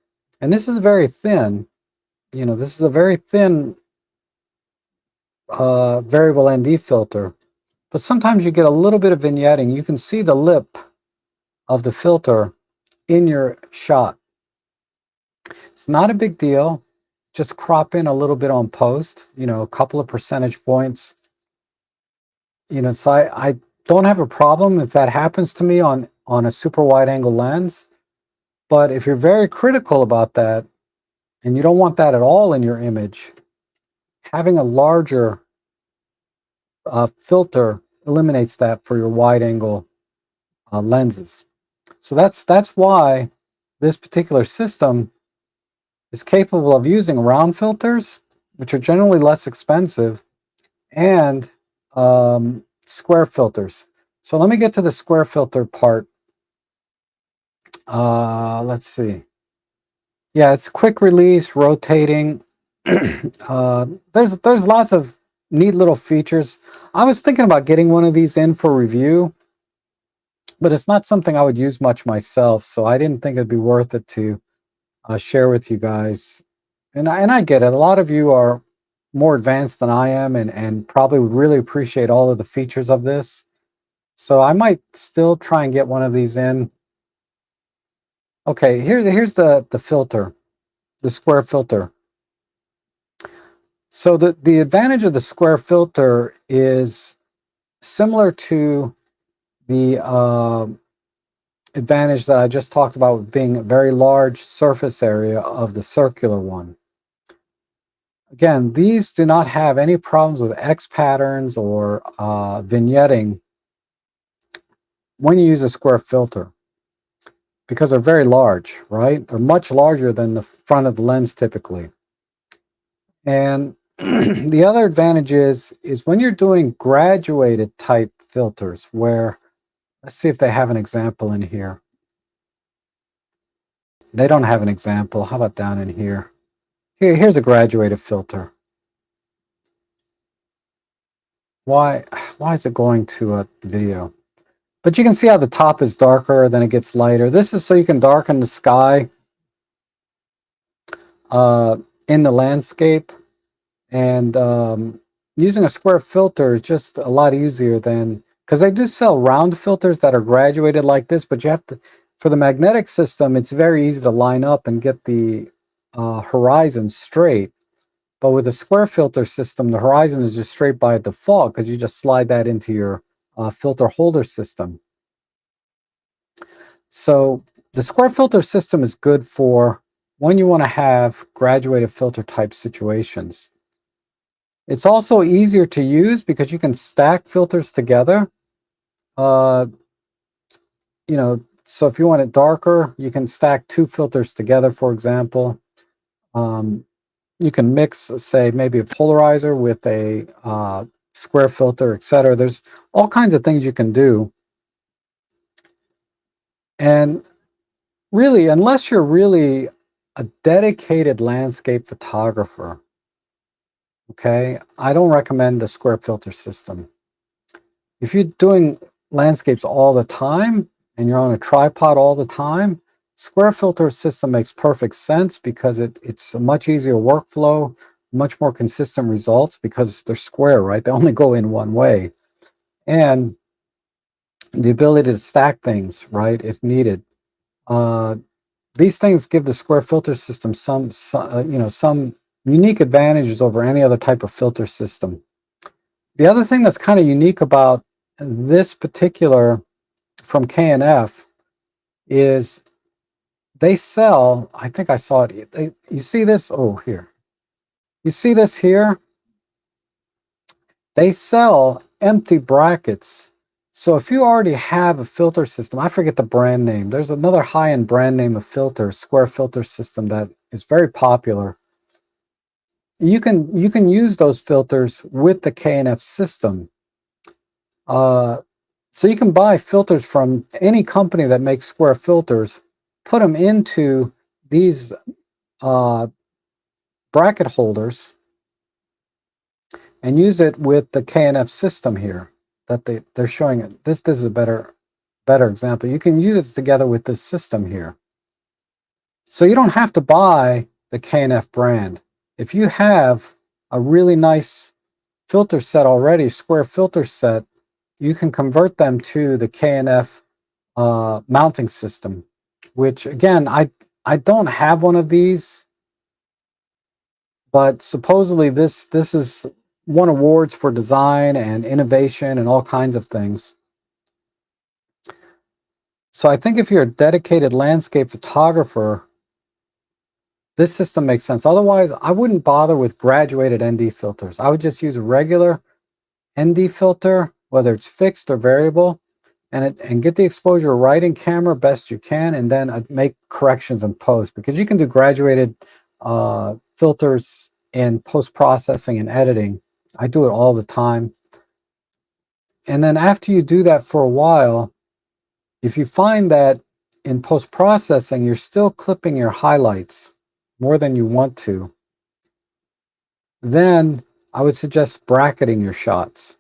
and this is very thin, you know, this is a very thin variable ND filter, but sometimes you get a little bit of vignetting. You can see the lip of the filter in your shot. It's not a big deal. Just crop in a little bit on post, you know, a couple of percentage points. You know, so I don't have a problem if that happens to me on a super wide angle lens. But if you're very critical about that, and you don't want that at all in your image, having a larger filter eliminates that for your wide angle lenses. So that's why this particular system is capable of using round filters, which are generally less expensive, and square filters. So let me get to the square filter part. Let's see. Yeah, it's quick release, rotating. There's lots of neat little features. I was thinking about getting one of these in for review, but it's not something I would use much myself, so I didn't think it'd be worth it to share with you guys. And I get it. A lot of you are more advanced than I am, and probably would really appreciate all of the features of this. So I might still try and get one of these in. Okay, here's the filter, the square filter. So the advantage of the square filter is similar to the advantage that I just talked about with being a very large surface area of the circular one. Again, these do not have any problems with X patterns or vignetting when you use a square filter, because they're very large, right? They're much larger than the front of the lens typically. And the other advantage is when you're doing graduated type filters where, let's see if they have an example in here. They don't have an example. How about down in here? Here's a graduated filter. Why is it going to a video? But you can see how the top is darker, then it gets lighter. This is so you can darken the sky in the landscape. And using a square filter is just a lot easier than, because they do sell round filters that are graduated like this, but you have to, for the magnetic system, it's very easy to line up and get the horizon straight. But with a square filter system, the horizon is just straight by default because you just slide that into your filter holder system. So the square filter system is good for when you want to have graduated filter type situations. It's also easier to use because you can stack filters together. You know, so if you want it darker, you can stack two filters together, for example. You can mix, say, maybe a polarizer with a square filter, etc. There's all kinds of things you can do. And really, unless you're really a dedicated landscape photographer, okay, I don't recommend the square filter system. If you're doing landscapes all the time and you're on a tripod all the time, square filter system makes perfect sense because it's a much easier workflow, much more consistent results because they're square, right? They only go in one way. And the ability to stack things, right, if needed. These things give the square filter system some unique advantages over any other type of filter system. The other thing that's kind of unique about this particular from K&F is they sell, I think I saw it, you see this? Oh, here. You see this here? They sell empty brackets. So if you already have a filter system, I forget the brand name. There's another high-end brand name of filter, square filter system that is very popular. You can use those filters with the K&F system. So you can buy filters from any company that makes square filters, put them into these bracket holders, and use it with the K&F system here that they're showing it. This is a better example. You can use it together with this system here. So you don't have to buy the K&F brand. If you have a really nice filter set already, square filter set, you can convert them to the K&F mounting system, which again, I don't have one of these, but supposedly this is won awards for design and innovation and all kinds of things. So I think if you're a dedicated landscape photographer, this system makes sense. Otherwise, I wouldn't bother with graduated ND filters. I would just use a regular ND filter, whether it's fixed or variable, and get the exposure right in camera best you can, and then make corrections in post, because you can do graduated filters in post-processing and editing. I do it all the time. And then after you do that for a while, if you find that in post-processing you're still clipping your highlights more than you want to, then I would suggest bracketing your shots.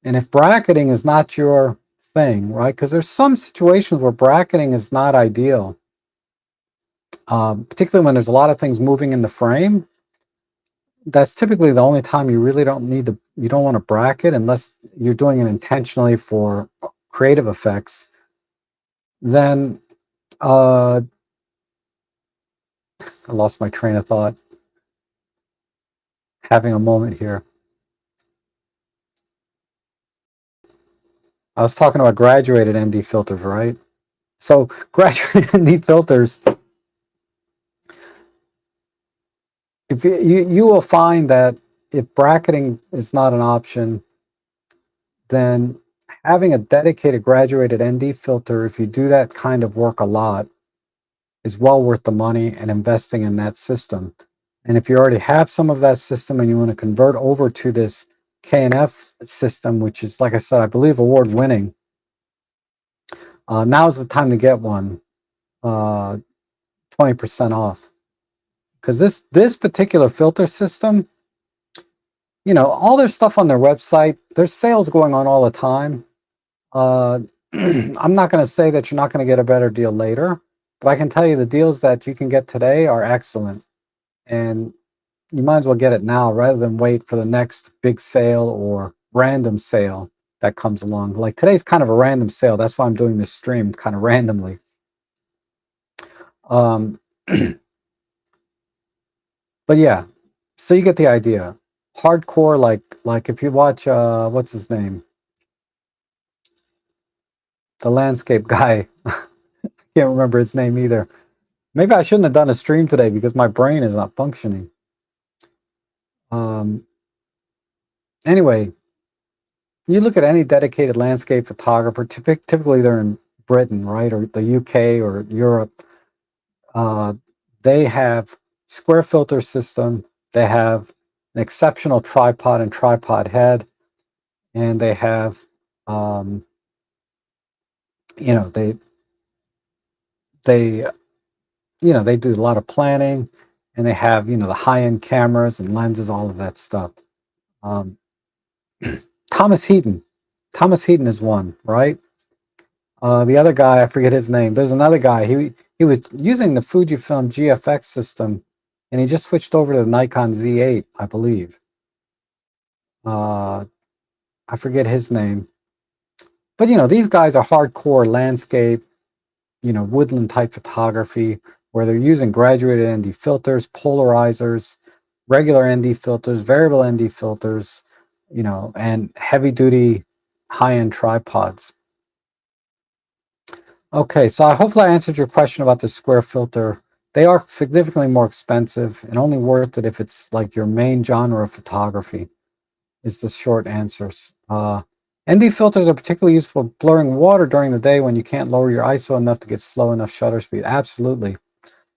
And if bracketing is not your thing, right, because there's some situations where bracketing is not ideal, particularly when there's a lot of things moving in the frame. That's typically the only time you really don't need to, you don't want to bracket unless you're doing it intentionally for creative effects. Then I lost my train of thought. Having a moment here. I was talking about graduated ND filters, right? So graduated ND filters, if you will find that if bracketing is not an option, then having a dedicated graduated ND filter, if you do that kind of work a lot, is well worth the money and investing in that system. And if you already have some of that system and you want to convert over to this K&F system, which is, like I said, I believe award-winning, now's the time to get one, 20% off. Because this particular filter system, you know, all their stuff on their website, there's sales going on all the time. I'm not going to say that you're not going to get a better deal later, but I can tell you the deals that you can get today are excellent. And you might as well get it now rather than wait for the next big sale or random sale that comes along. Like today's kind of a random sale. That's why I'm doing this stream kind of randomly. But yeah, so you get the idea. Hardcore, like if you watch what's his name? The landscape guy. Can't remember his name either. Maybe I shouldn't have done a stream today because my brain is not functioning. Anyway, you look at any dedicated landscape photographer, typically they're in Britain, right, or the UK or Europe. They have square filter system. They have an exceptional tripod and tripod head, and they have, you know, they you know, they do a lot of planning, and they have, you know, the high-end cameras and lenses, all of that stuff. Um, Thomas Heaton. Thomas Heaton is one, right? The other guy, I forget his name. There's another guy. He was using the Fujifilm GFX system, and he just switched over to the Nikon Z8, I believe. I forget his name. But, you know, these guys are hardcore landscape, you know, woodland type photography, where they're using graduated ND filters, polarizers, regular ND filters, variable ND filters, you know, and heavy duty high-end tripods. Okay, so hopefully I answered your question about the square filter. They are significantly more expensive and only worth it if it's like your main genre of photography, is the short answers. ND filters are particularly useful for blurring water during the day when you can't lower your ISO enough to get slow enough shutter speed. Absolutely.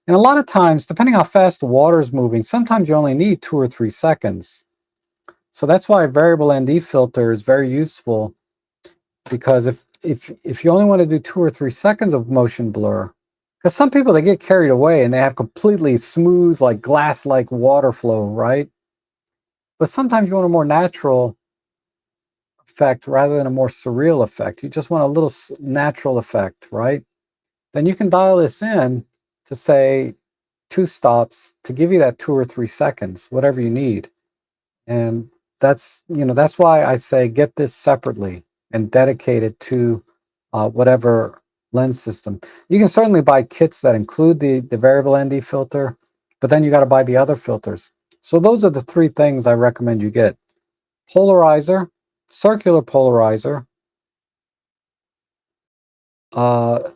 And a lot of times, depending how fast the water is moving, sometimes you only need 2 or 3 seconds. So that's why a variable ND filter is very useful, because if you only want to do 2 or 3 seconds of motion blur, because some people, they get carried away and they have completely smooth, like glass-like water flow, right? But sometimes you want a more natural effect rather than a more surreal effect. You just want a little natural effect, right? Then you can dial this in to say 2 stops to give you that 2 or 3 seconds, whatever you need. And that's, you know, that's why I say get this separately and dedicate it to whatever lens system. You can certainly buy kits that include the variable ND filter, but then you got to buy the other filters. So those are the 3 things I recommend you get: polarizer, circular polarizer,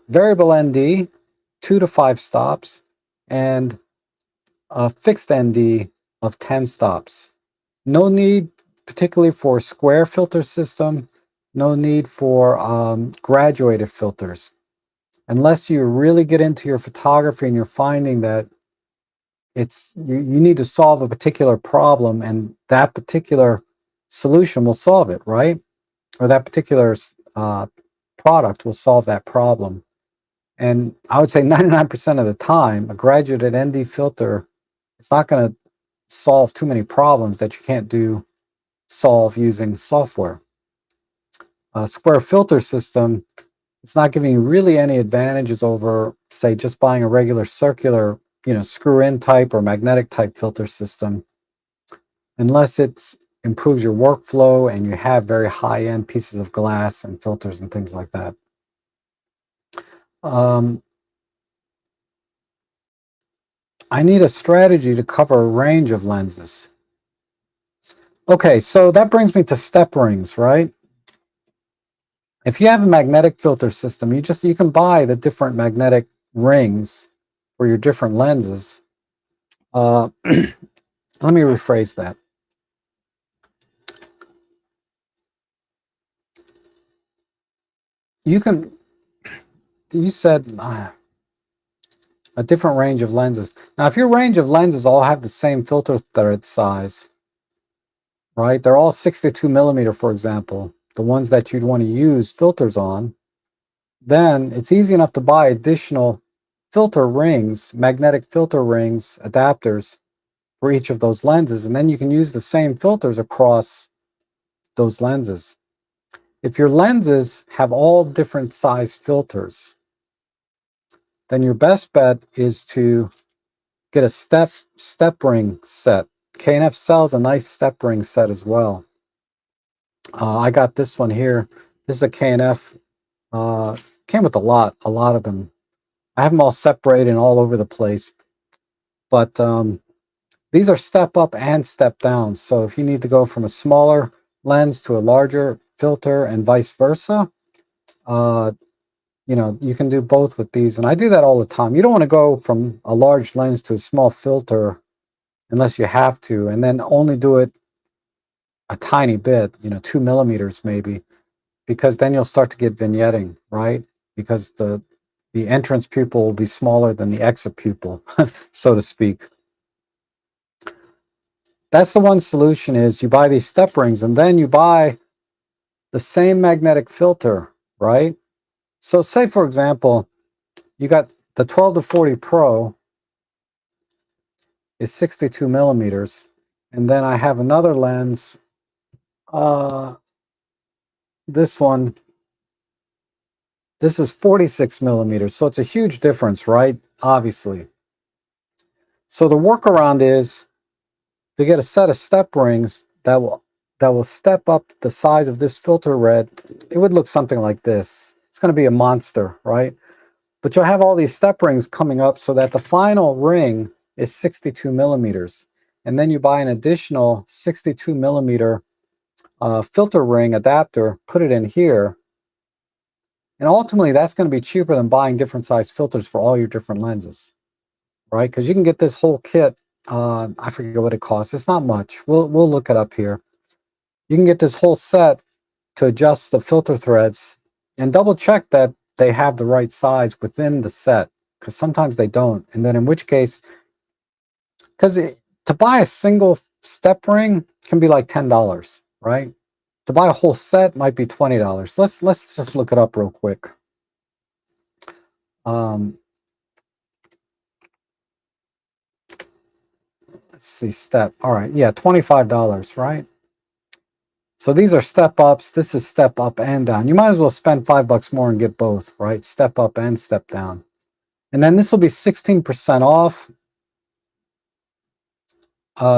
variable ND, 2 to 5 stops, and a fixed ND of 10 stops. No need particularly for square filter system, no need for graduated filters. Unless you really get into your photography and you're finding that you need to solve a particular problem, and that particular solution will solve it, right? Or that particular product will solve that problem. And I would say 99% of the time, a graduated ND filter, it's not going to solve too many problems that you can't solve using software. A square filter system, it's not giving you really any advantages over, say, just buying a regular circular, you know, screw-in type or magnetic type filter system, unless it improves your workflow and you have very high-end pieces of glass and filters and things like that. I need a strategy to cover a range of lenses. Okay, so that brings me to step rings, right? If you have a magnetic filter system, you can buy the different magnetic rings for your different lenses. Let me rephrase that. You said, a different range of lenses. Now, if your range of lenses all have the same filter thread size, right? They're all 62 millimeter, for example, the ones that you'd want to use filters on, then it's easy enough to buy additional filter rings, magnetic filter rings, adapters for each of those lenses, and then you can use the same filters across those lenses. If your lenses have all different size filters, then your best bet is to get a step ring set. K&F sells a nice step ring set as well. I got this one here. This is a K&F. Came with a lot of them. I have them all separated and all over the place. But these are step up and step down. So if you need to go from a smaller lens to a larger filter and vice versa, you know, you can do both with these. And I do that all the time. You don't want to go from a large lens to a small filter unless you have to, and then only do it a tiny bit, you know, 2 millimeters maybe, because then you'll start to get vignetting, right? Because the entrance pupil will be smaller than the exit pupil, so to speak. That's the one solution, is you buy these step rings and then you buy the same magnetic filter, right? So say, for example, you got the 12 to 40 Pro is 62 millimeters. And then I have another lens, this one, this is 46 millimeters. So it's a huge difference, right? Obviously. So the workaround is to get a set of step rings that will step up the size of this filter red. It would look something like this. It's going to be a monster, right? But you'll have all these step rings coming up so that the final ring is 62 millimeters. And then you buy an additional 62 millimeter filter ring adapter, put it in here. And ultimately, that's going to be cheaper than buying different size filters for all your different lenses, right? Because you can get this whole kit. I forget what it costs. It's not much. We'll look it up here. You can get this whole set to adjust the filter threads and double check that they have the right size within the set, because sometimes they don't. And then in which case, because to buy a single step ring can be like $10, right? To buy a whole set might be $20. Let's just look it up real quick. Let's see, step. All right, yeah, $25, right? So these are step ups. This is step up and down. You might as well spend $5 more and get both, right? Step up and step down. And then this will be 16% off.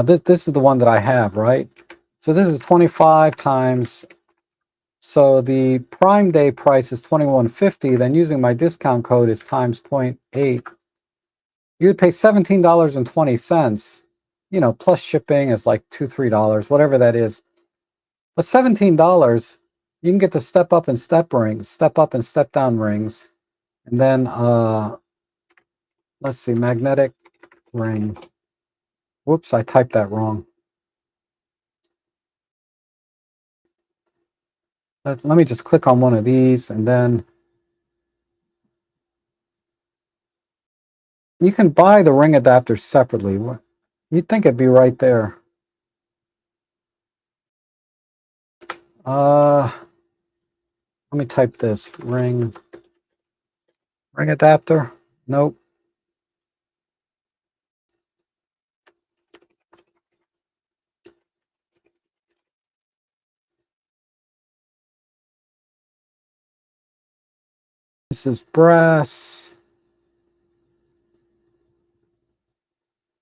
This is the one that I have, right? So this is 25 times. So the Prime Day price is $21.50. Then using my discount code is times 0.8. You would pay $17.20. You know, plus shipping is like $2, $3, whatever that is. But $17, you can get the step up and step rings, step up and step down rings. And then let's see, magnetic ring. Whoops, I typed that wrong. Let me just click on one of these, and then you can buy the ring adapters separately. You'd think it'd be right there. Let me type this, ring adapter. Nope. This is brass.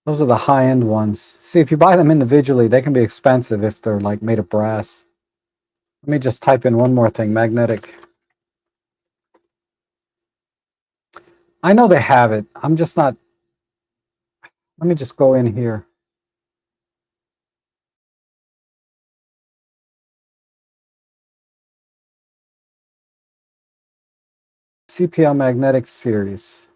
Those are the high-end ones. See, if you buy them individually, they can be expensive if they're like made of brass. Let me just type in one more thing, magnetic. I know they have it. I'm just not. Let me just go in here. CPL Magnetic Series.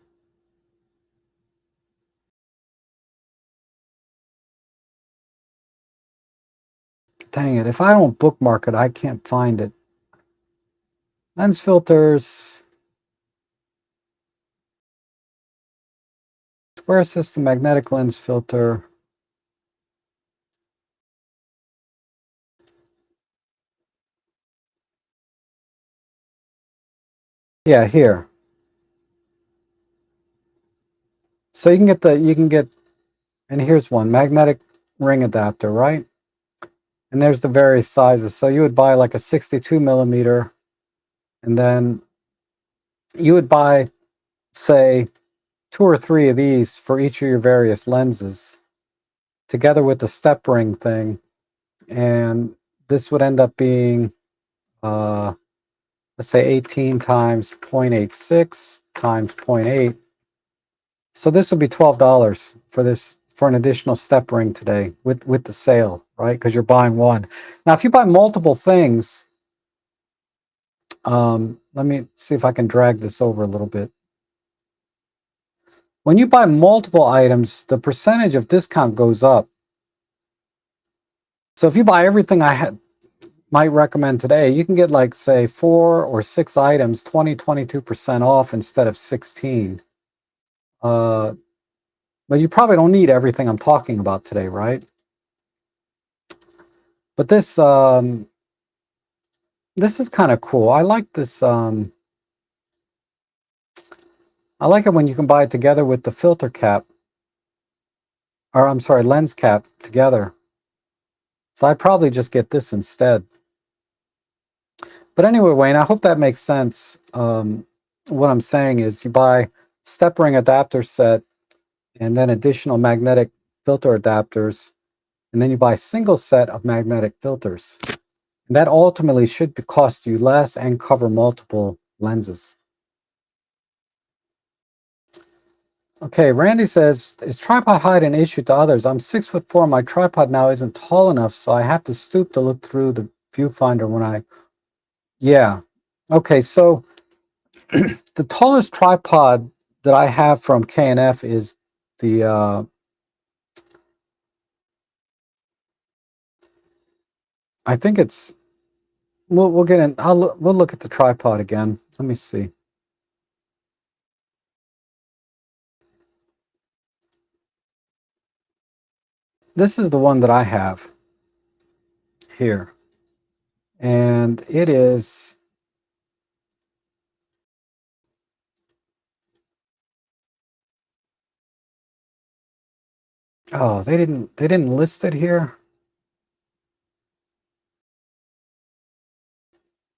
Dang it, if I don't bookmark it, I can't find it. Lens filters. Square system magnetic lens filter. Yeah, here. So you can get, and here's one, magnetic ring adapter, right? And there's the various sizes. So you would buy like a 62 millimeter, and then you would buy, say, 2 or 3 of these for each of your various lenses, together with the step ring thing. And this would end up being, let's say 18 times 0.86 times 0.8. So this would be $12 for this, for an additional step ring today with the sale, right? Because you're buying one. Now, if you buy multiple things, let me see if I can drag this over a little bit. When you buy multiple items, the percentage of discount goes up. So if you buy everything I might recommend today, you can get like, say, 4 or 6 items, 22% off instead of 16. But you probably don't need everything I'm talking about today, right? But this is kind of cool. I like this. I like it when you can buy it together with the filter cap, or I'm sorry, lens cap together. So I'd probably just get this instead. But anyway, Wayne, I hope that makes sense. What I'm saying is you buy step ring adapter set and then additional magnetic filter adapters, and then you buy a single set of magnetic filters. And that ultimately should cost you less and cover multiple lenses. Okay, Randy says, is tripod height an issue to others? I'm 6'4". My tripod now isn't tall enough, so I have to stoop to look through the viewfinder when I... Yeah. Okay, so the tallest tripod that I have from K&F is the... I think it's... We'll get in... we'll look at the tripod again. Let me see. This is the one that I have here. And it is... Oh, they didn't list it here.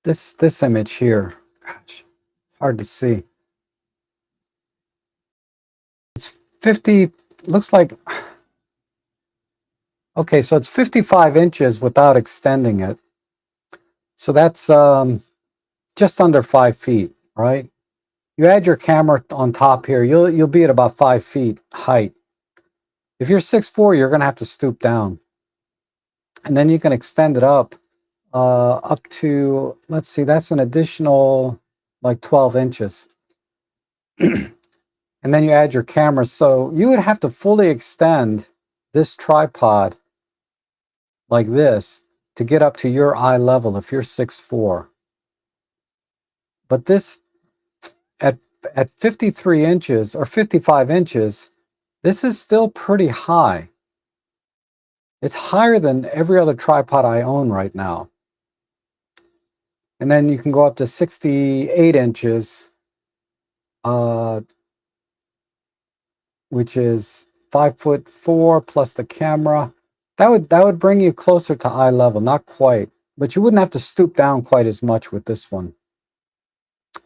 This image here. Gosh, it's hard to see. It's 50, looks like, okay, so it's 55 inches without extending it. So that's just under 5 feet, right? You add your camera on top here, you'll be at about 5 feet height. If you're 6'4", you're gonna have to stoop down. And then you can extend it up to, let's see, that's an additional like 12 inches. And then you add your camera. So you would have to fully extend this tripod like this to get up to your eye level if you're 6'4". But this, at 53 inches or 55 inches, this is still pretty high. It's higher than every other tripod I own right now. And then you can go up to 68 inches, which is 5'4" plus the camera. That would bring you closer to eye level, not quite, but you wouldn't have to stoop down quite as much with this one.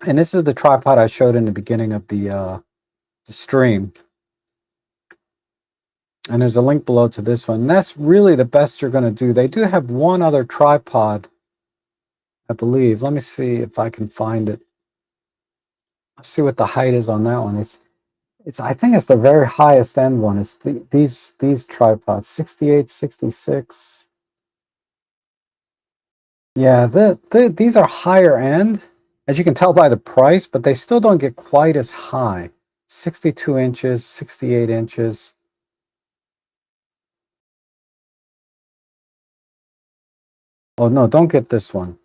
And this is the tripod I showed in the beginning of the stream. And there's a link below to this one. And that's really the best you're going to do. They do have one other tripod, I believe. Let me see if I can find it. Let's see what the height is on that one. It's I think it's the very highest end one. It's these tripods, 68, 66. Yeah, these are higher end, as you can tell by the price, but they still don't get quite as high. 62 inches, 68 inches. Oh no, don't get this one.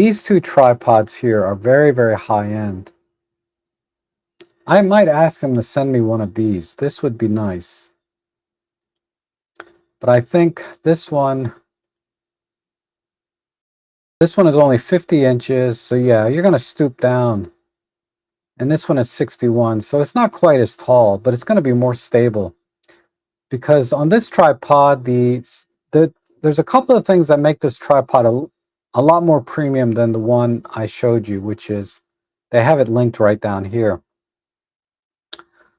These two tripods here are very, very high end. I might ask him to send me one of these. This would be nice. But I think this one is only 50 inches. So yeah, you're going to stoop down. And this one is 61. So it's not quite as tall, but it's going to be more stable. Because on this tripod, there's a couple of things that make this tripod a lot more premium than the one I showed you, which is they have it linked right down here.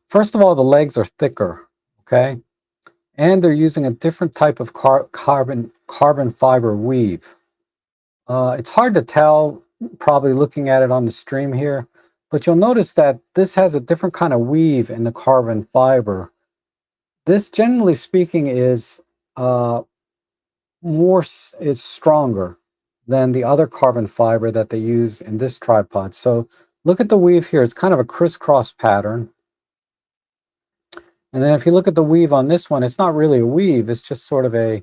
First of all, the legs are thicker, okay? And they're using a different type of carbon fiber weave. It's hard to tell, probably looking at it on the stream here, but you'll notice that this has a different kind of weave in the carbon fiber. This, generally speaking, is stronger than the other carbon fiber that they use in this tripod. So look at the weave here. It's kind of a crisscross pattern. And then if you look at the weave on this one, it's not really a weave. It's just sort of a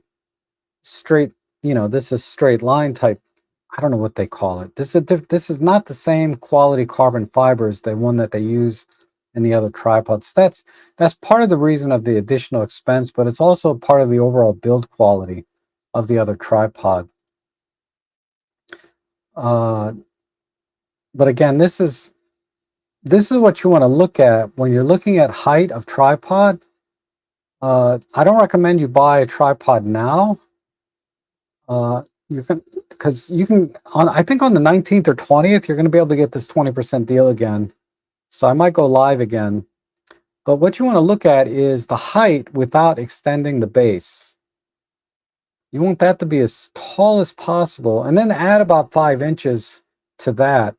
straight, this is straight line type. I don't know what they call it. This is not the same quality carbon fiber as the one that they use in the other tripods. That's part of the reason of the additional expense, but it's also part of the overall build quality of the other tripod. But again, this is what you want to look at when you're looking at height of tripod. I don't recommend you buy a tripod now. Because you can, I think on the 19th or 20th, you're going to be able to get this 20% deal again. So I might go live again. But what you want to look at is the height without extending the base. You want that to be as tall as possible, and then add about 5 inches to that,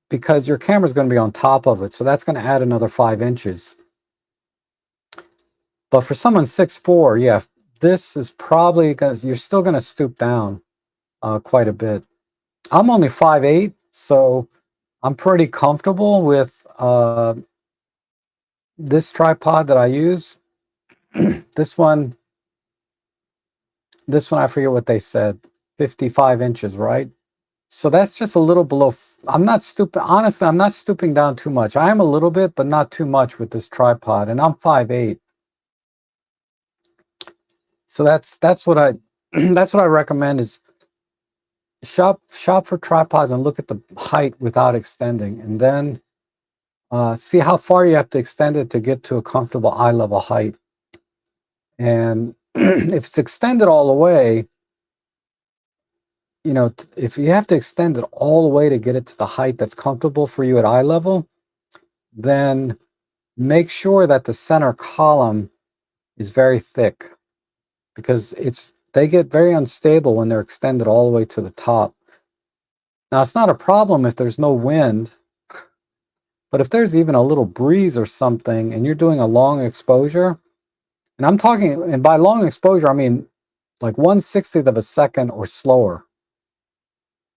because your camera is going to be on top of it. So that's going to add another 5 inches. But for someone 6'4", yeah, this is probably because you're still going to stoop down quite a bit. I'm only 5'8", so I'm pretty comfortable with this tripod that I use. This one, I forget what they said, 55 inches, right? So that's just a little below. I'm not stooping, honestly, I'm not stooping down too much. I am a little bit, but not too much with this tripod, and I'm 5'8". So that's what I that's what I recommend is shop for tripods and look at the height without extending, and then see how far you have to extend it to get to a comfortable eye level height. And if it's extended all the way, if you have to extend it all the way to get it to the height that's comfortable for you at eye level, then make sure that the center column is very thick, because they get very unstable when they're extended all the way to the top. Now, it's not a problem if there's no wind, but if there's even a little breeze or something and you're doing a long exposure, and I'm talking, and by long exposure, I mean like 1/60th of a second or slower.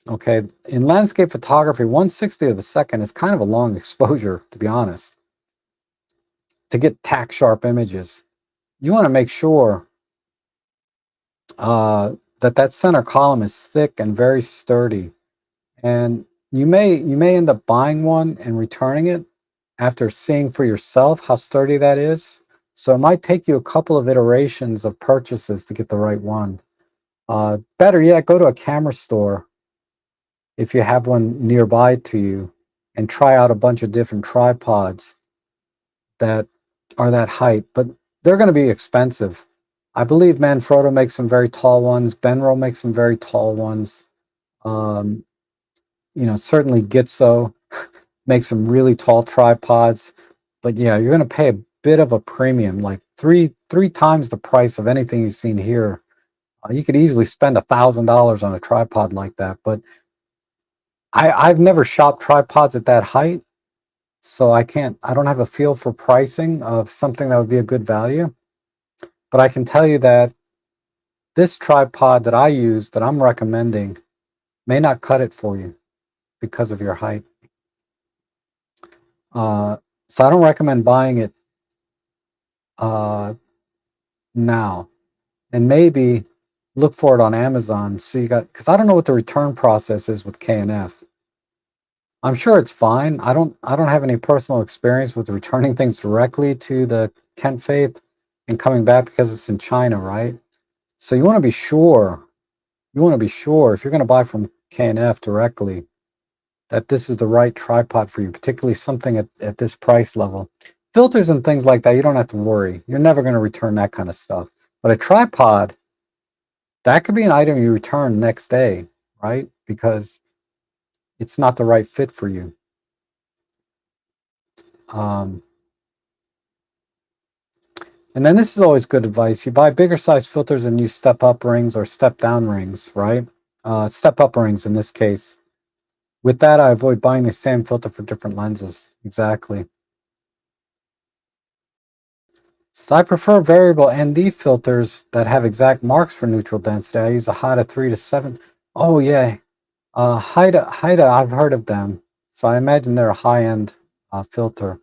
Okay, in landscape photography, 1/60th of a second is kind of a long exposure, to be honest, to get tack sharp images. You want to make sure that center column is thick and very sturdy. And you may end up buying one and returning it after seeing for yourself how sturdy that is. So it might take you a couple of iterations of purchases to get the right one. Better yet, go to a camera store if you have one nearby to you and try out a bunch of different tripods that are that height, but they're going to be expensive. I believe Manfrotto makes some very tall ones. Benro makes some very tall ones. Certainly Gitzo makes some really tall tripods. But yeah, you're going to pay a bit of a premium, like three times the price of anything you've seen here. You could easily spend $1,000 on a tripod like that. But I've never shopped tripods at that height, so I don't have a feel for pricing of something that would be a good value. But I can tell you that this tripod that I use, that I'm recommending, may not cut it for you because of your height. So I don't recommend buying it now. And maybe look for it on Amazon. So you got, because I don't know what the return process is with K&F. I'm sure it's fine. I don't have any personal experience with returning things directly to the Kent Faith and coming back because it's in China, right? So you want to be sure. You want to be sure if you're going to buy from K&F directly that this is the right tripod for you, particularly something at this price level. Filters and things like that, you don't have to worry. You're never going to return that kind of stuff. But a tripod, that could be an item you return next day, right? Because it's not the right fit for you. And then this is always good advice. You buy bigger size filters and use step up rings or step down rings, right? Step up rings in this case. With that, I avoid buying the same filter for different lenses. Exactly. So I prefer variable ND filters that have exact marks for neutral density. I use a Haida 3 to 7. Oh yeah, Haida, I've heard of them. So I imagine they're a high-end filter.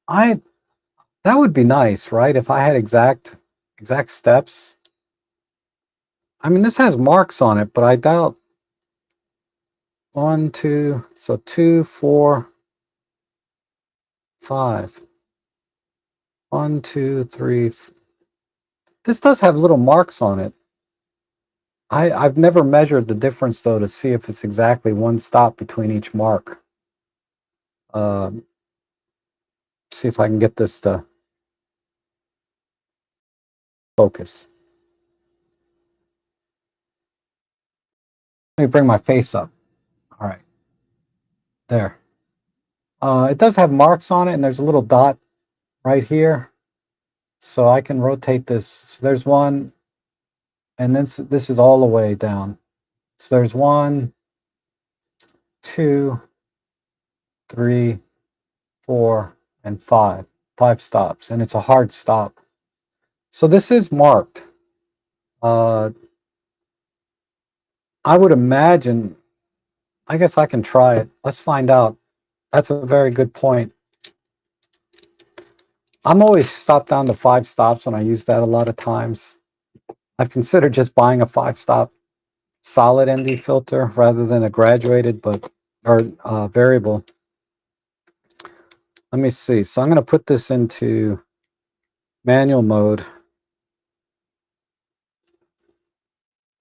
That would be nice, right? If I had exact steps. I mean, this has marks on it, but I doubt 1, 2, so 2, 4, 5. 1, 2, 3. This does have little marks on it. I've never measured the difference though to see if it's exactly one stop between each mark. See if I can get this to focus. Let me bring my face up. All right, there. It does have marks on it, and there's a little dot right here. So I can rotate this. So there's one, and then this is all the way down. So there's 1, 2, 3, 4, and 5. 5 stops, and it's a hard stop. So this is marked. I would imagine, I guess I can try it. Let's find out. That's a very good point. I'm always stopped down to 5 stops, and I use that a lot of times. I've considered just buying a 5-stop solid ND filter rather than a graduated or variable. Let me see. So I'm going to put this into manual mode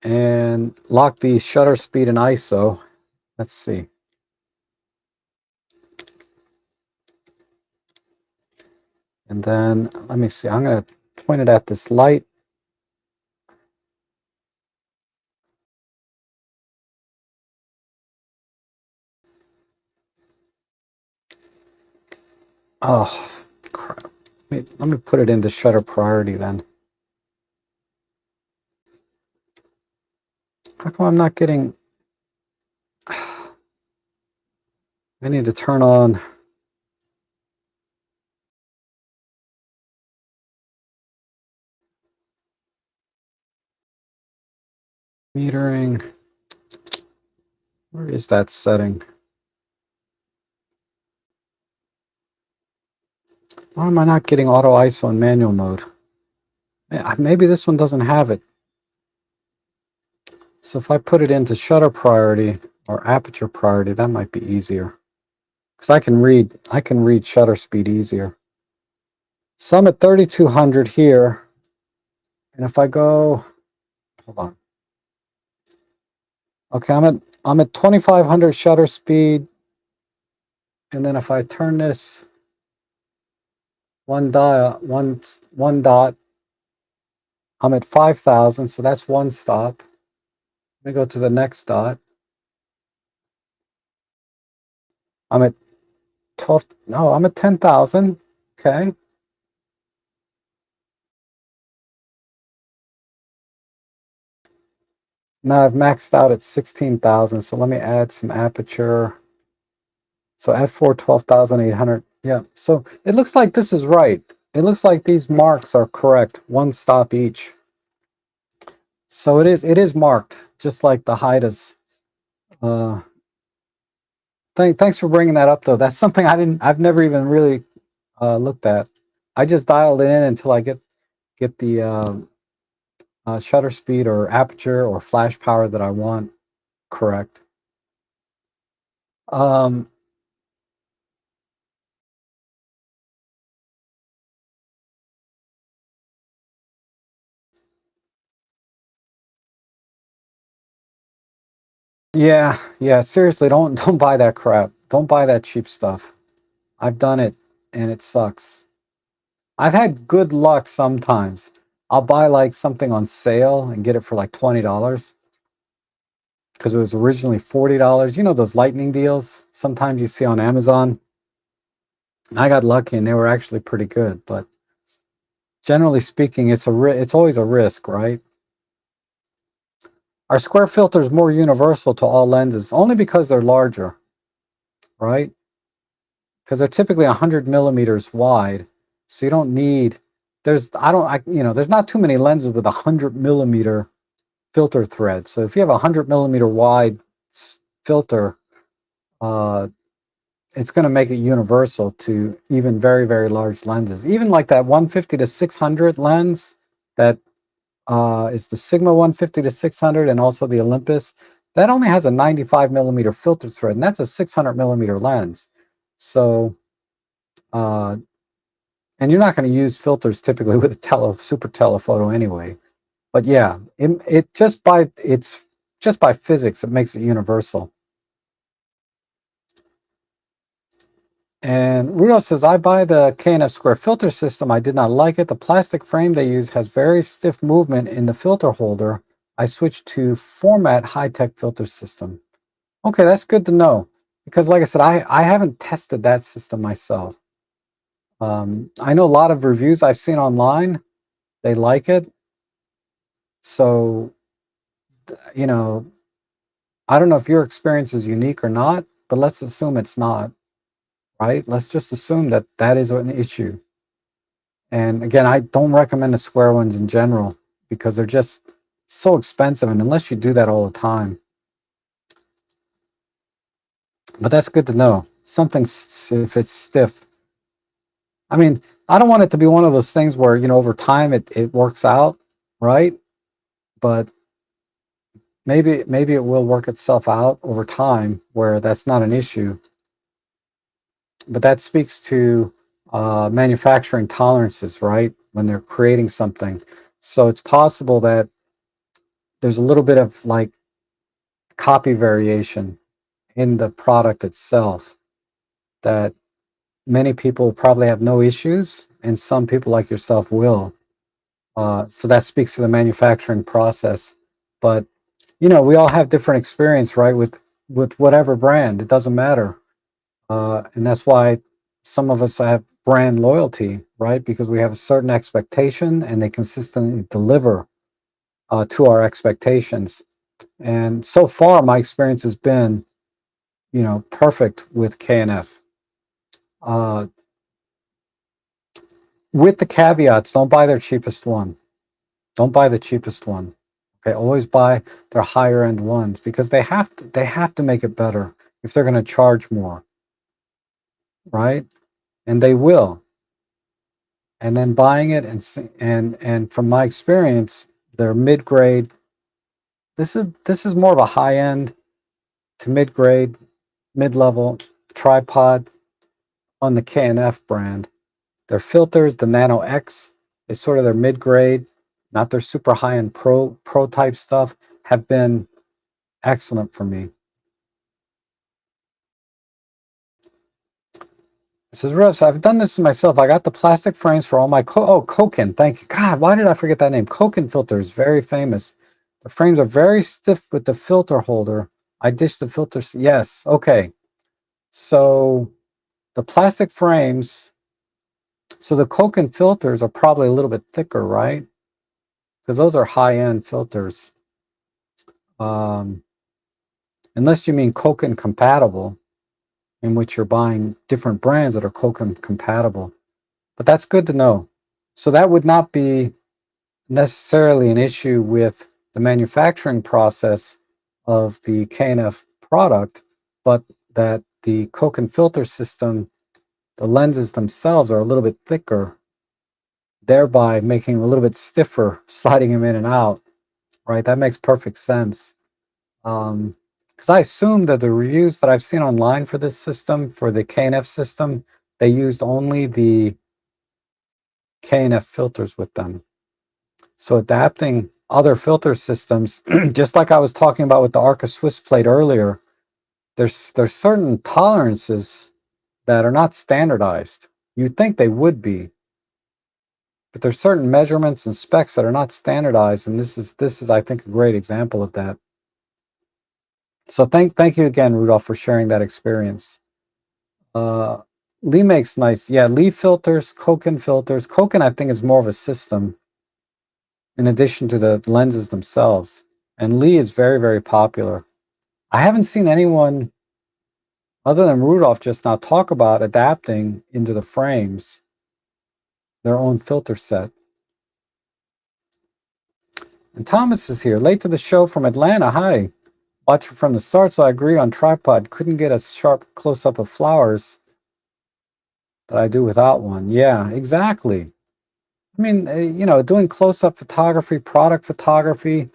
and lock the shutter speed and ISO. Let's see. And then let me see. I'm going to point it at this light. Oh, crap. Let me put it into shutter priority then. How come I'm not getting... I need to turn on... metering. Where is that setting? Why am I not getting auto ISO in manual mode? Maybe this one doesn't have it. So if I put it into shutter priority or aperture priority, that might be easier. Because I can read shutter speed easier. So I'm at 3200 here. And if I go, hold on. Okay, I'm at 2500 shutter speed. And then if I turn this one dot, I'm at 5000, so that's one stop. Let me go to the next dot. I'm at 12, no, I'm at 10,000. Okay. Now I've maxed out at 16,000, so let me add some aperture. So f4 12,800. Yeah, so it looks like this is right. It looks like these marks are correct, one stop each. So it is marked, just like the Haidas. Thanks for bringing that up, though. That's something I've never even really looked at. I just dialed it in until I get the shutter speed or aperture or flash power that I want correct. Yeah, seriously, don't buy that crap. Don't buy that cheap stuff. I've done it and it sucks. I've had good luck sometimes. I'll buy like something on sale and get it for like $20 because it was originally $40. You know those lightning deals sometimes you see on Amazon? I got lucky and they were actually pretty good, but generally speaking, it's always a risk, right? Our square filter is more universal to all lenses only because they're larger, right? Because they're typically 100 millimeters wide, so you don't need. There's there's not too many lenses with 100 millimeter filter thread. So if you have a 100 millimeter wide filter, uh, it's going to make it universal to even very, very large lenses. Even like that 150 to 600 lens that is the Sigma 150 to 600 and also the Olympus, that only has a 95 millimeter filter thread, and that's a 600 millimeter lens. So, and you're not going to use filters typically with a super telephoto anyway. But yeah, it's just by physics it makes it universal. And Rudolph says, I buy the K&F square filter system. I did not like it. The plastic frame they use has very stiff movement in the filter holder. I switched to format high-tech filter system. Okay, that's good to know. Because like I said, I haven't tested that system myself. I know a lot of reviews I've seen online, they like it. So, you know, I don't know if your experience is unique or not, but let's assume it's not, right? Let's just assume that that is an issue. And again, I don't recommend the square ones in general because they're just so expensive. And unless you do that all the time, but that's good to know. Something, if it's stiff. I mean, I don't want it to be one of those things where, over time it works out, right? But maybe it will work itself out over time where that's not an issue. But that speaks to manufacturing tolerances, right? When they're creating something. So it's possible that there's a little bit of like copy variation in the product itself that many people probably have no issues, and some people like yourself will. So that speaks to the manufacturing process. But we all have different experience, right? With whatever brand, it doesn't matter, and that's why some of us have brand loyalty, right? Because we have a certain expectation, and they consistently deliver to our expectations. And so far, my experience has been, perfect with K&F. With the caveats, don't buy their cheapest one. Don't buy the cheapest one. Okay, always buy their higher end ones because they have to make it better if they're going to charge more, right? And they will. And then buying it and from my experience, they're mid grade. This is more of a high end to mid grade, mid level tripod on the K&F brand. Their filters, the nano-x, is sort of their mid-grade, not their super high-end pro type stuff, have been excellent for me. It says, Russ, I've done this myself. I got the plastic frames for all my Koken. Thank you. God, why did I forget that name? Koken filters, very famous. The frames are very stiff with the filter holder. I dished the filters. Yes, okay. So the plastic frames, so the Koken filters are probably a little bit thicker, right? Because those are high-end filters. Unless you mean Koken compatible, in which you're buying different brands that are Koken compatible. But that's good to know. So that would not be necessarily an issue with the manufacturing process of the K&F product, but that the Koken filter system, the lenses themselves are a little bit thicker thereby making them a little bit stiffer, sliding them in and out, right? That makes perfect sense. Because I assume that the reviews that I've seen online for this system, for the K&F system, they used only the K&F filters with them. So adapting other filter systems, just like I was talking about with the Arca Swiss plate earlier, there's certain tolerances that are not standardized. You'd think they would be, but there's certain measurements and specs that are not standardized, and this is I think a great example of that. So thank you again, Rudolph, for sharing that experience. Lee makes nice, yeah, Lee filters, Koken filters. Koken, I think, is more of a system in addition to the lenses themselves. And Lee is very, very popular. I haven't seen anyone other than Rudolph just now talk about adapting into the frames their own filter set. And Thomas is here, late to the show from Atlanta. Hi. Watching from the start, so I agree on tripod. Couldn't get a sharp close-up of flowers that I do without one. Yeah, exactly. I mean, you know, doing close-up photography, product photography,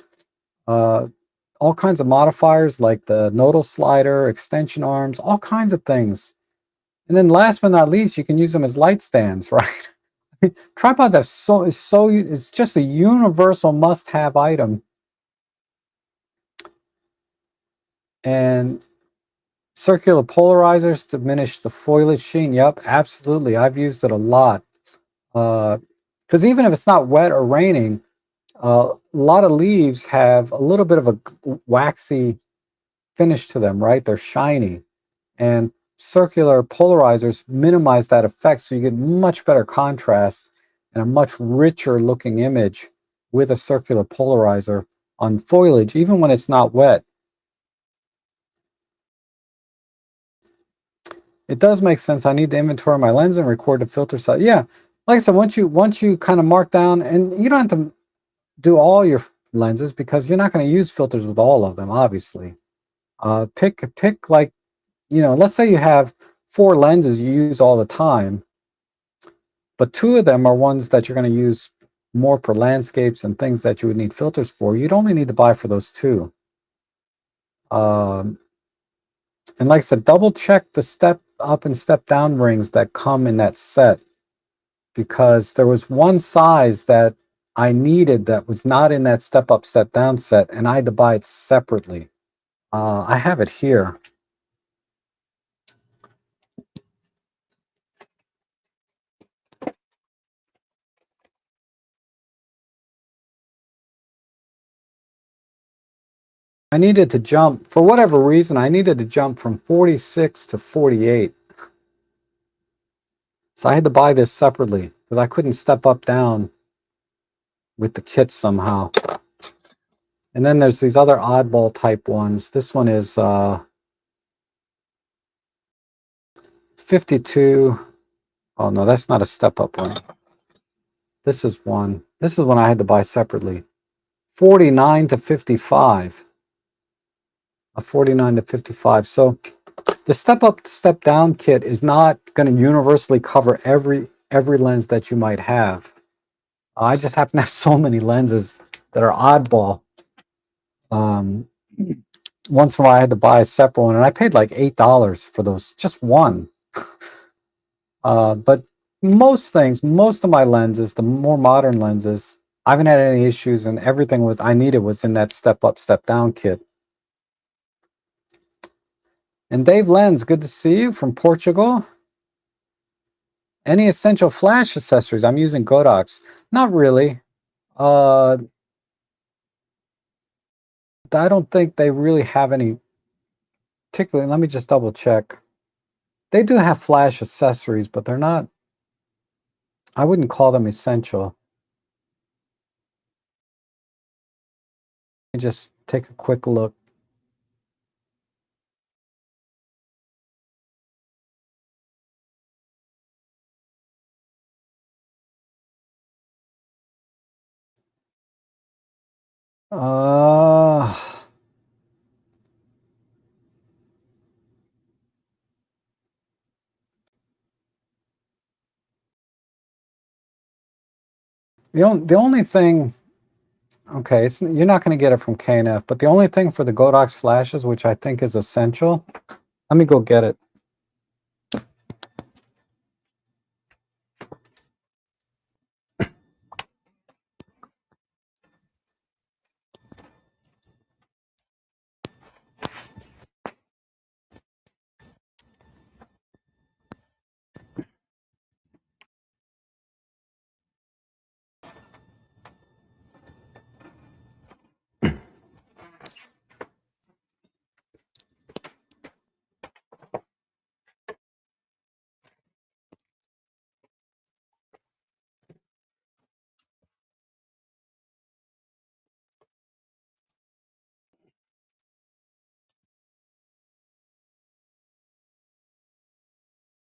all kinds of modifiers like the nodal slider, extension arms, all kinds of things. And then last but not least, you can use them as light stands, right? Tripods have it's just a universal must-have item. And circular polarizers diminish the foliage sheen. Yep, absolutely. I've used it a lot. Because even if it's not wet or raining, a lot of leaves have a little bit of a waxy finish to them, right? They're shiny. And circular polarizers minimize that effect, so you get much better contrast and a much richer looking image with a circular polarizer on foliage, even when it's not wet. It does make sense. I need to inventory my lens and record the filter size. Yeah, like I said, once you kind of mark down, and you don't have to do all your lenses because you're not going to use filters with all of them, obviously. Pick like, you know, let's say you have 4 lenses you use all the time, but 2 of them are ones that you're going to use more for landscapes and things that you would need filters for. You'd only need to buy for those 2. And like I said, double check the step up and step down rings that come in that set, because there was one size that I needed that was not in that step up, step down set, and I had to buy it separately. I have it here. I needed to jump, for whatever reason, I needed to jump from 46 to 48. So I had to buy this separately because I couldn't step up down with the kit somehow. And then there's these other oddball type ones. This one is 52. Oh no, that's not a step up one. This is one. This is one I had to buy separately. 49 to 55. A 49 to 55. So the step up, step down kit is not going to universally cover every lens that you might have. I just happen to have so many lenses that are oddball. Once in a while I had to buy a separate one, and I paid like $8 for those, just one. But most of my lenses, the more modern lenses, I haven't had any issues, and everything I needed was in that step up, step down kit. And Dave Lenz, good to see you from Portugal. Any essential flash accessories? I'm using Godox. Not really. I don't think they really have any particularly. Let me just double check. They do have flash accessories, but they're not, I wouldn't call them essential. Let me just take a quick look. Uh, The only thing, okay, you're not going to get it from K&F, but the only thing for the Godox flashes, which I think is essential, let me go get it.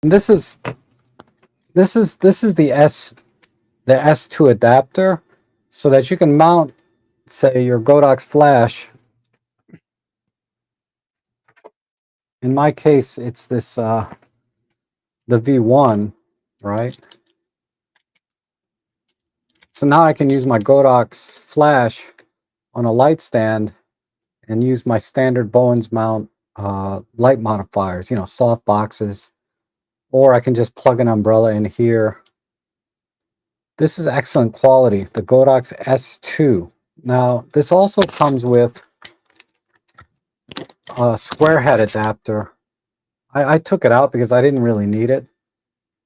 And this is the S2 adapter, so that you can mount, say, your Godox flash. In my case, it's this the V1, right? So now I can use my Godox flash on a light stand and use my standard Bowens mount light modifiers, soft boxes, or I can just plug an umbrella in here. This is excellent quality, the Godox S2. Now, this also comes with a square head adapter. I took it out because I didn't really need it,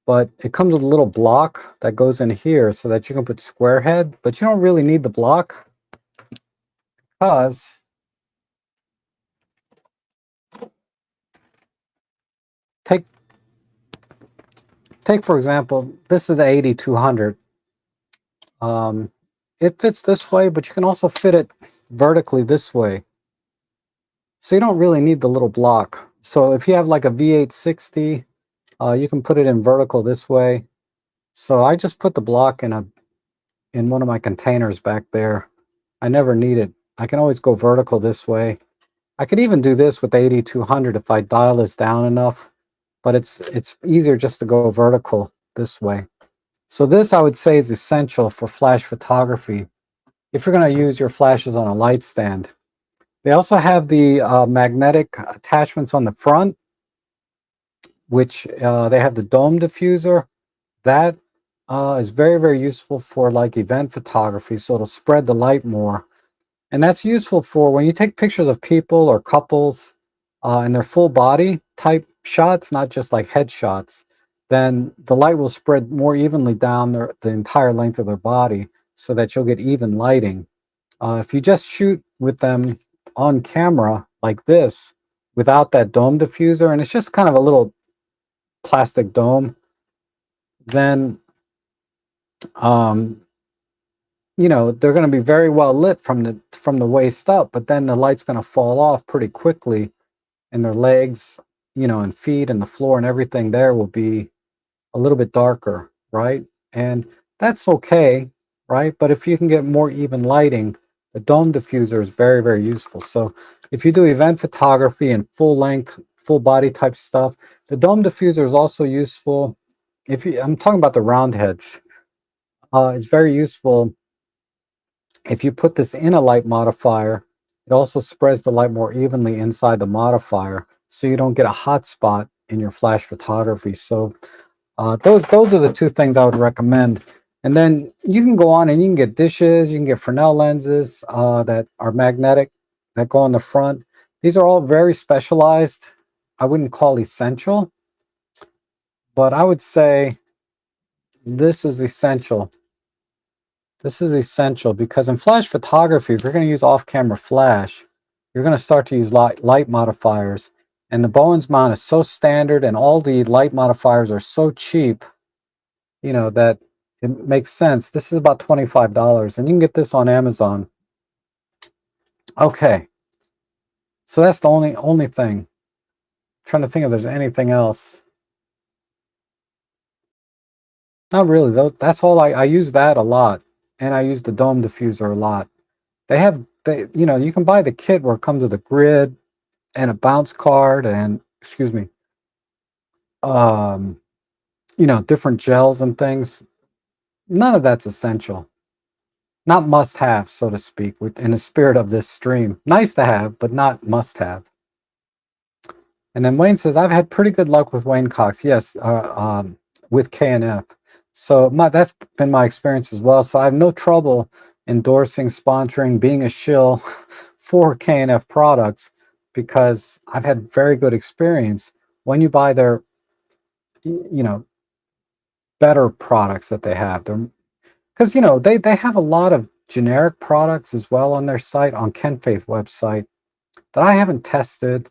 but it comes with a little block that goes in here so that you can put square head, but you don't really need the block because take for example, this is the 8200. It fits this way, but you can also fit it vertically this way. So you don't really need the little block. So if you have like a V860, you can put it in vertical this way. So I just put the block in one of my containers back there. I never need it. I can always go vertical this way. I could even do this with the 8200 if I dial this down enough, but it's easier just to go vertical this way. So this, I would say, is essential for flash photography if you're going to use your flashes on a light stand. They also have the magnetic attachments on the front, which they have the dome diffuser. That is very, very useful for like event photography, so it'll spread the light more. And that's useful for when you take pictures of people or couples and their full body type shots, not just like headshots, then the light will spread more evenly down the entire length of their body so that you'll get even lighting. If you just shoot with them on camera like this without that dome diffuser, and it's just kind of a little plastic dome, then they're going to be very well lit from the waist up, but then the light's going to fall off pretty quickly, and their legs, and feet and the floor and everything there will be a little bit darker, right? And that's okay, right? But if you can get more even lighting, the dome diffuser is very, very useful. So if you do event photography and full length, full body type stuff, the dome diffuser is also useful. I'm talking about the round heads. It's very useful if you put this in a light modifier. It also spreads the light more evenly inside the modifier, so you don't get a hot spot in your flash photography. So those are the two things I would recommend. And then you can go on and you can get dishes, you can get Fresnel lenses that are magnetic, that go on the front. These are all very specialized. I wouldn't call essential, but I would say this is essential. This is essential because in flash photography, if you're going to use off-camera flash, you're going to start to use light modifiers. And the Bowens mount is so standard and all the light modifiers are so cheap, that it makes sense. This is about $25 and you can get this on Amazon. Okay. So that's the only thing. I'm trying to think if there's anything else. Not really though. That's all. I use that a lot, and I use the dome diffuser a lot. You can buy the kit where it comes with a grid and a bounce card and, excuse me, different gels and things. None of that's essential. not must have, so to speak, in the spirit of this stream. Nice to have, but not must have. And then Wayne says, I've had pretty good luck with Wayne Cox. Yes, with K&F. So that's been my experience as well. So I have no trouble endorsing, sponsoring, being a shill for K&F products because I've had very good experience when you buy their, better products that they have. Because, they have a lot of generic products as well on their site, on KenFaith website, that I haven't tested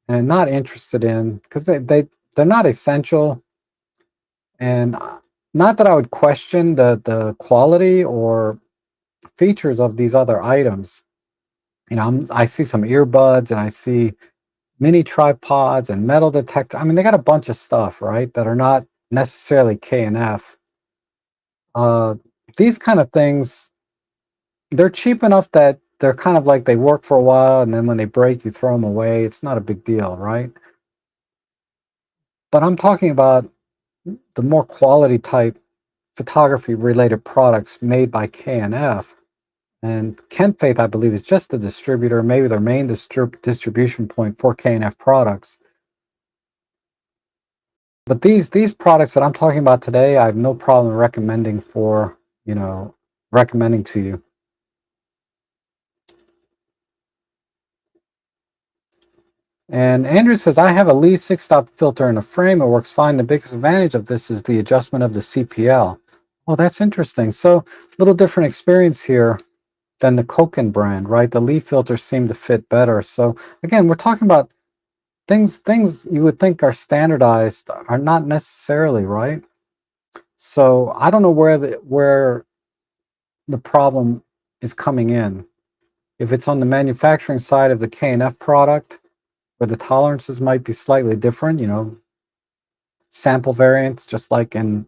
and I'm not interested in because they're not essential. And not that I would question the quality or features of these other items. I see some earbuds and I see mini tripods and metal detector. I mean, they got a bunch of stuff, right, that are not necessarily K&F. These kind of things, they're cheap enough that they're kind of like they work for a while and then when they break, you throw them away. It's not a big deal, right? But I'm talking about the more quality type photography related products made by K&F. And KenFaith, I believe, is just the distributor, maybe their main distribution point for K&F products. But these products that I'm talking about today, I have no problem recommending recommending to you. And Andrew says, I have a Lee 6-stop filter in a frame. It works fine. The biggest advantage of this is the adjustment of the CPL. Well, that's interesting. So a little different experience here than the Koken brand, right? The Lee filters seem to fit better. So again, we're talking about things you would think are standardized are not necessarily, right? So I don't know where the problem is coming in. If it's on the manufacturing side of the K&F product, where the tolerances might be slightly different, sample variants, just like in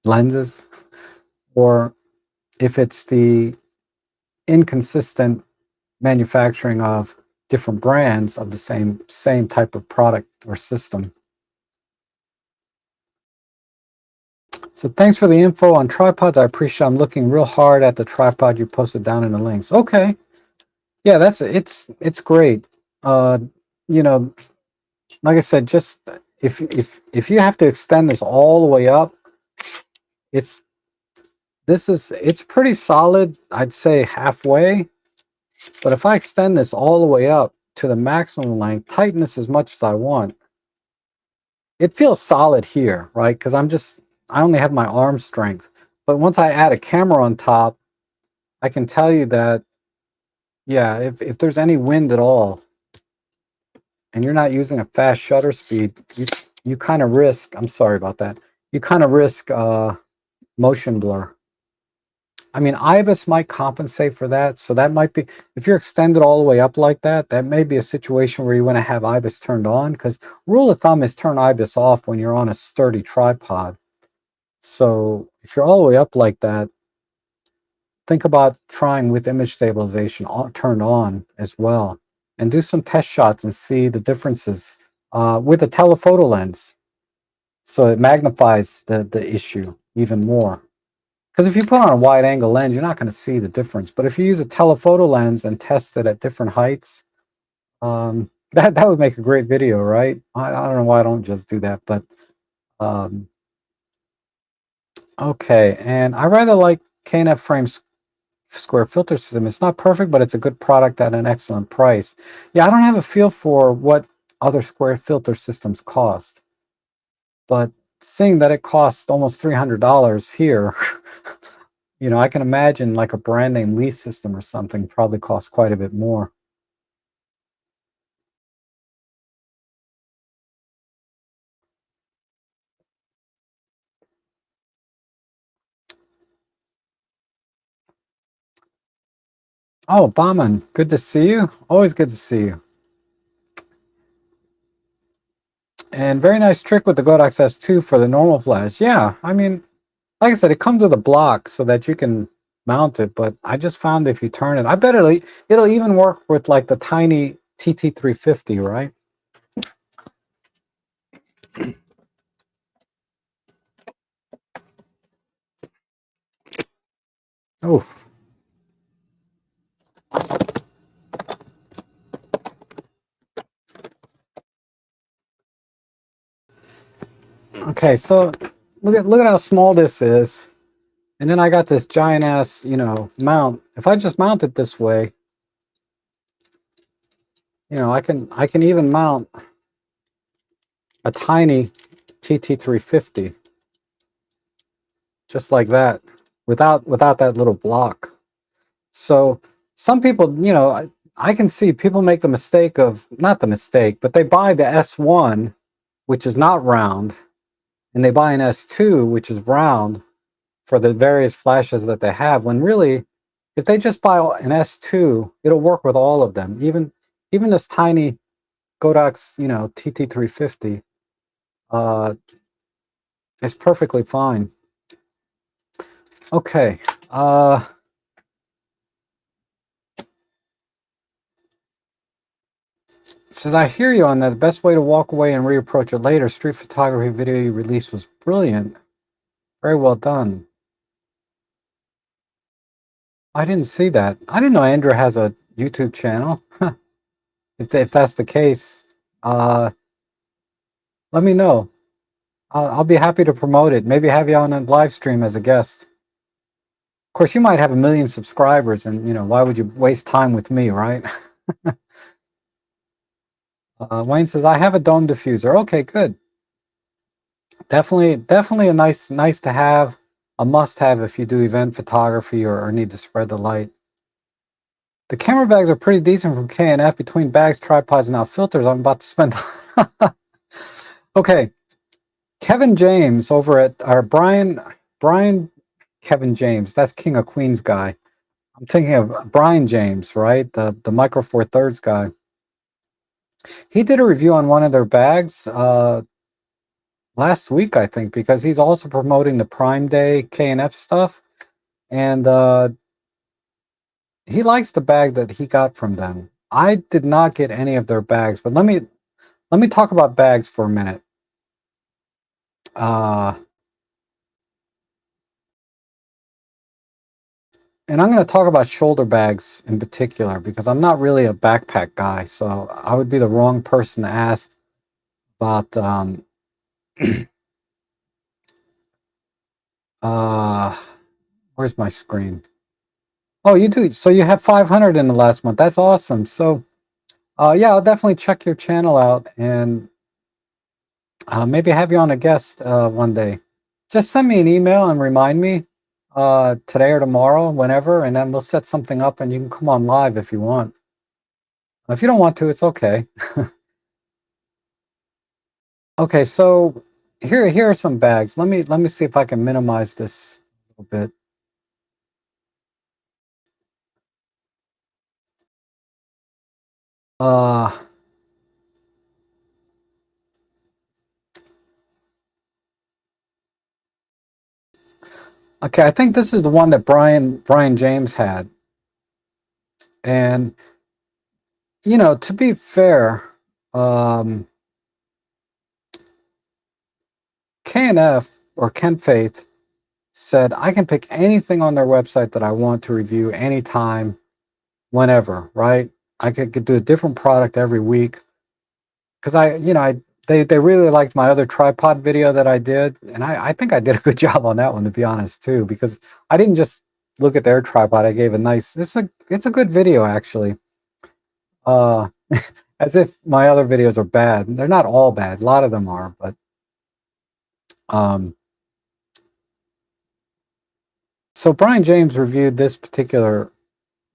lenses, or if it's the inconsistent manufacturing of different brands of the same type of product or system. So thanks for the info on tripods. I appreciate. I'm looking real hard at the tripod you posted down in the links. Okay, yeah, it's great. You know, like I said, just if you have to extend this all the way up, it's pretty solid. I'd say halfway. But if I extend this all the way up to the maximum length, tighten this as much as I want, it feels solid here, right? Because I only have my arm strength. But once I add a camera on top, I can tell you that, yeah, if there's any wind at all, and you're not using a fast shutter speed, you kind of risk, I'm sorry about that, you kind of risk motion blur. I mean, IBIS might compensate for that. So that might be, if you're extended all the way up like that, that may be a situation where you want to have IBIS turned on, because rule of thumb is turn IBIS off when you're on a sturdy tripod. So if you're all the way up like that, think about trying with image stabilization turned on as well, and do some test shots and see the differences with a telephoto lens. So it magnifies the issue even more. Because if you put on a wide angle lens, you're not going to see the difference. But if you use a telephoto lens and test it at different heights, that would make a great video, right? I don't know why I don't just do that, but okay. And I rather like K&F Frames Square filter system. It's not perfect, but it's a good product at an excellent price. Yeah, I don't have a feel for what other square filter systems cost, but seeing that it costs almost $300 here, I can imagine like a brand name Lee system or something probably costs quite a bit more. Oh, Bauman, good to see you. Always good to see you. And very nice trick with the Godox S2 for the normal flash. Yeah, I mean, like I said, it comes with a block so that you can mount it, but I just found if you turn it, I bet it'll even work with like the tiny TT350, right? Oh, Okay, so look at how small this is. And then I got this giant ass, you know, mount. If I just mount it this way, you know, I can even mount a tiny TT350 just like that without that little block. So some people, you know, I can see people make the mistake of, not the mistake, but they buy the S1, which is not round, and they buy an S2, which is round, for the various flashes that they have, when really, if they just buy an S2, it'll work with all of them. Even this tiny Godox, you know, TT350 is perfectly fine. Okay. Says, I hear you on that. The best way to walk away and reapproach it later. Street photography video you released was brilliant. Very well done. I didn't see that. I didn't know Andrew has a YouTube channel. If that's the case, let me know. I'll be happy to promote it. Maybe have you on a live stream as a guest. Of course, you might have 1 million subscribers, and you know, why would you waste time with me, right? Wayne says, I have a dome diffuser. Okay, good. Definitely a nice to have, a must have if you do event photography or need to spread the light. The camera bags are pretty decent from K&F. Between bags, tripods, and now filters, I'm about to spend. Okay, Kevin James over at our Brian Kevin James. That's King of Queens guy. I'm thinking of Brian James, right? The Micro Four Thirds guy. He did a review on one of their bags last week, I think, because he's also promoting the Prime Day K&F stuff, and he likes the bag that he got from them. I did not get any of their bags, but let me talk about bags for a minute. And I'm going to talk about shoulder bags in particular because I'm not really a backpack guy, so I would be the wrong person to ask about where's my screen? Oh, you do. So you have 500 in the last month. That's awesome. So yeah, I'll definitely check your channel out and maybe have you on a guest one day. Just send me an email and remind me today or tomorrow, whenever, and then we'll set something up and you can come on live if you want. If you don't want to, it's okay. Okay, so here are some bags. Let me see if I can minimize this a little bit. Okay, I think this is the one that Brian James had. And you know, to be fair, K&F or Ken Faith said I can pick anything on their website that I want to review anytime, whenever, right? I could do a different product every week because they really liked my other tripod video that I did, and I think I did a good job on that one, to be honest, too, because I didn't just look at their tripod. I gave a nice. It's a good video actually. As if my other videos are bad. They're not all bad. A lot of them are, but so Brian James reviewed this particular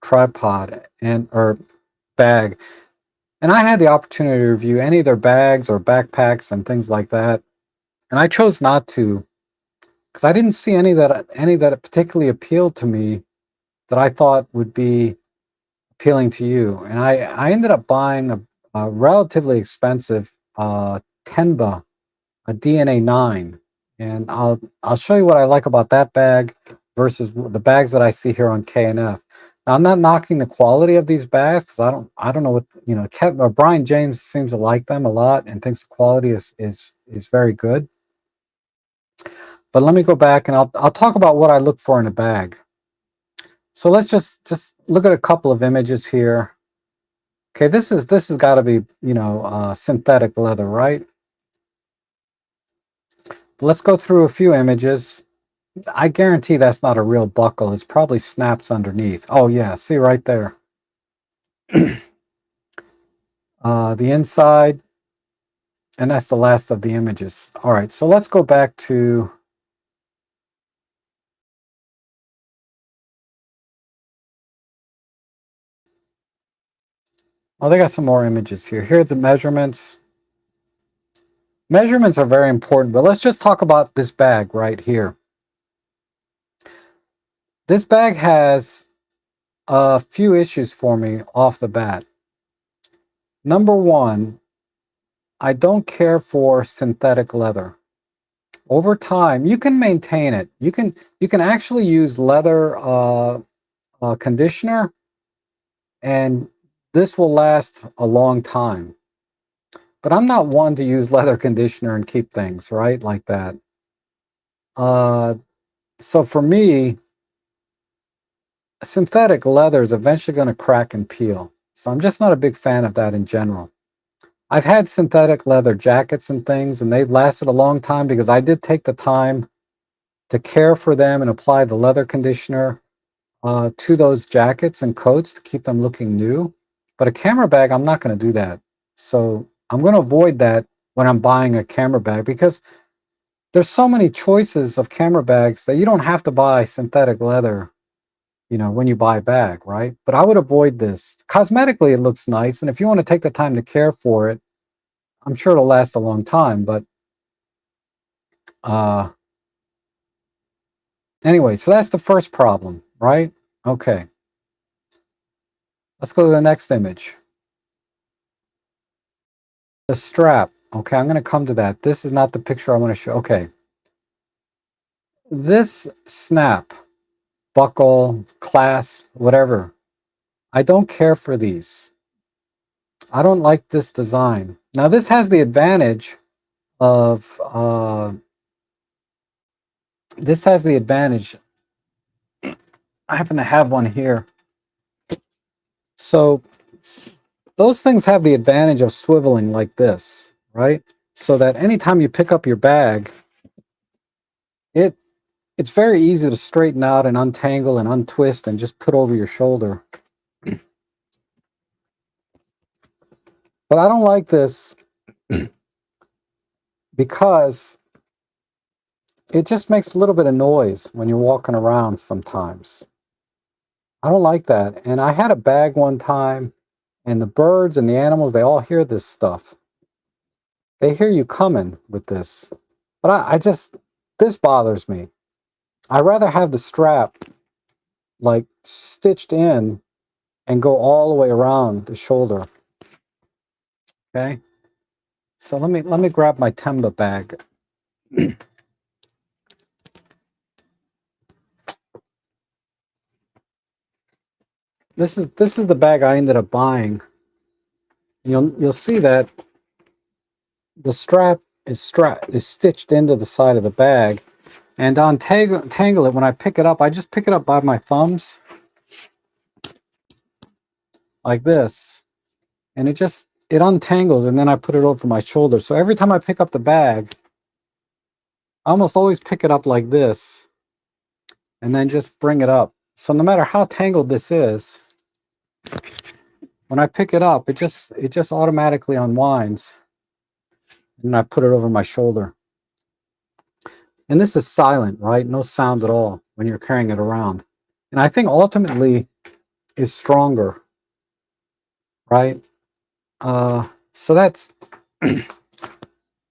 tripod or bag, and I had the opportunity to review any of their bags or backpacks and things like that, and I chose not to because I didn't see any that particularly appealed to me that I thought would be appealing to you, and I ended up buying a relatively expensive Tenba, a DNA 9, and I'll show you what I like about that bag versus the bags that I see here on K&F. Now, I'm not knocking the quality of these bags because I don't know what, you know, Brian James seems to like them a lot and thinks the quality is very good. But let me go back and I'll talk about what I look for in a bag. So let's just look at a couple of images here. Okay, this has got to be, you know, synthetic leather, right? Let's go through a few images. I guarantee that's not a real buckle. It's probably snaps underneath. Oh yeah, see right there. The inside, and that's the last of the images. All right, so let's go back to, oh, they got some more images here. Here's the measurements. Measurements are very important, but let's just talk about this bag right here. This bag has a few issues for me off the bat. Number one, I don't care for synthetic leather. Over time, you can maintain it. You can actually use leather conditioner, and this will last a long time. But I'm not one to use leather conditioner and keep things right like that. So for me, synthetic leather is eventually going to crack and peel. So I'm just not a big fan of that in general. I've had synthetic leather jackets and things, and they've lasted a long time because I did take the time to care for them and apply the leather conditioner to those jackets and coats to keep them looking new. But a camera bag, I'm not going to do that. So I'm going to avoid that when I'm buying a camera bag, because there's so many choices of camera bags that you don't have to buy synthetic leather, you know, when you buy a bag, right? But I would avoid this. Cosmetically, it looks nice, and if you want to take the time to care for it, I'm sure it'll last a long time. But uh, anyway, so that's the first problem, right? Okay, let's go to the next image. The strap. Okay, I'm going to come to that. This is not the picture I want to show. Okay, this snap, buckle, clasp, whatever, I don't care for these. I don't like this design. Now, this has the advantage of, this has the advantage, I happen to have one here. So those things have the advantage of swiveling like this, right? So that anytime you pick up your bag, it's very easy to straighten out and untangle and untwist and just put over your shoulder. But I don't like this because it just makes a little bit of noise when you're walking around sometimes. I don't like that. And I had a bag one time, and the birds and the animals, they all hear this stuff. They hear you coming with this. But I just, this bothers me. I'd rather have the strap like stitched in and go all the way around the shoulder. Okay. So let me grab my Temba bag. This is the bag I ended up buying. You'll see that the strap is stitched into the side of the bag, and to untangle it, when I pick it up, I just pick it up by my thumbs like this, and it untangles, and then I put it over my shoulder. So every time I pick up the bag, I almost always pick it up like this and then just bring it up. So no matter how tangled this is, when I pick it up, it just automatically unwinds, and I put it over my shoulder. And this is silent, right? No sound at all when you're carrying it around. And I think ultimately is stronger, right? So that's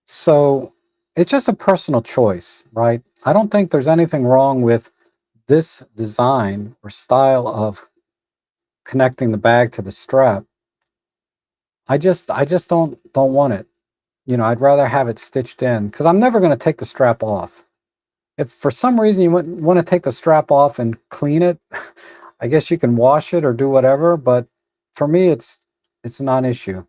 so it's just a personal choice, right? I don't think there's anything wrong with this design or style of connecting the bag to the strap. I just don't want it. You know, I'd rather have it stitched in, because I'm never going to take the strap off. If for some reason you want to take the strap off and clean it, I guess you can wash it or do whatever, but for me it's a non-issue.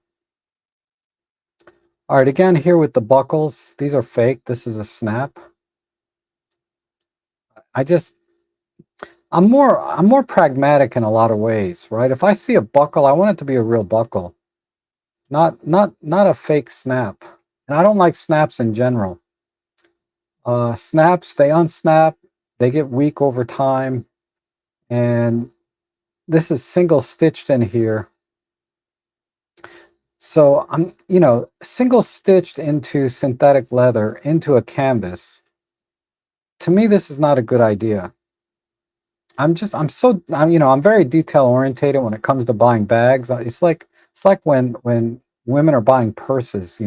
All right, again here with the buckles, these are fake. This is a snap. I just, I'm more pragmatic in a lot of ways, right? If I see a buckle, I want it to be a real buckle, not a fake snap. And I don't like snaps in general. Snaps, they unsnap, they get weak over time, and this is single stitched in here. So I'm, single stitched into synthetic leather into a canvas. To me, this is not a good idea. I'm very detail orientated when it comes to buying bags. It's like when women are buying purses,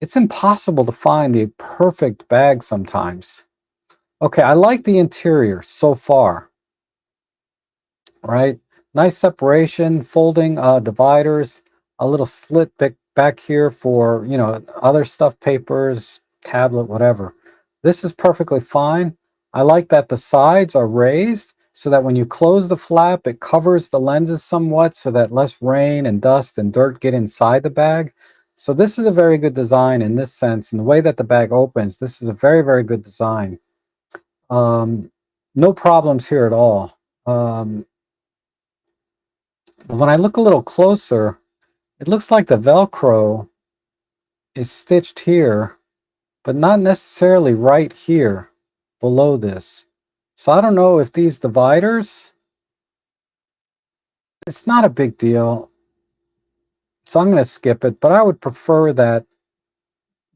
it's impossible to find the perfect bag sometimes. Okay, I like the interior so far, right? Nice separation, folding dividers, a little slit back here for, other stuff, papers, tablet, whatever. This is perfectly fine. I like that the sides are raised so that when you close the flap, it covers the lenses somewhat so that less rain and dust and dirt get inside the bag. So this is a very good design in this sense. And the way that the bag opens, this is a very, very good design. No problems here at all. But when I look a little closer, it looks like the Velcro is stitched here, but not necessarily right here below this. So I don't know if these dividers, it's not a big deal. So I'm going to skip it, but I would prefer that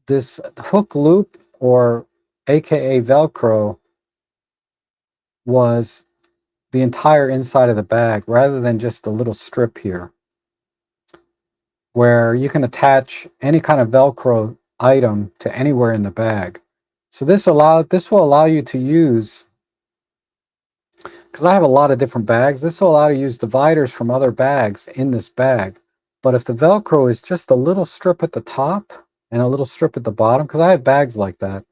this hook loop, or AKA Velcro, was the entire inside of the bag rather than just a little strip here, where you can attach any kind of Velcro item to anywhere in the bag. So this will allow you to use, because I have a lot of different bags, this will allow you to use dividers from other bags in this bag. But if the Velcro is just a little strip at the top and a little strip at the bottom, because I have bags like that,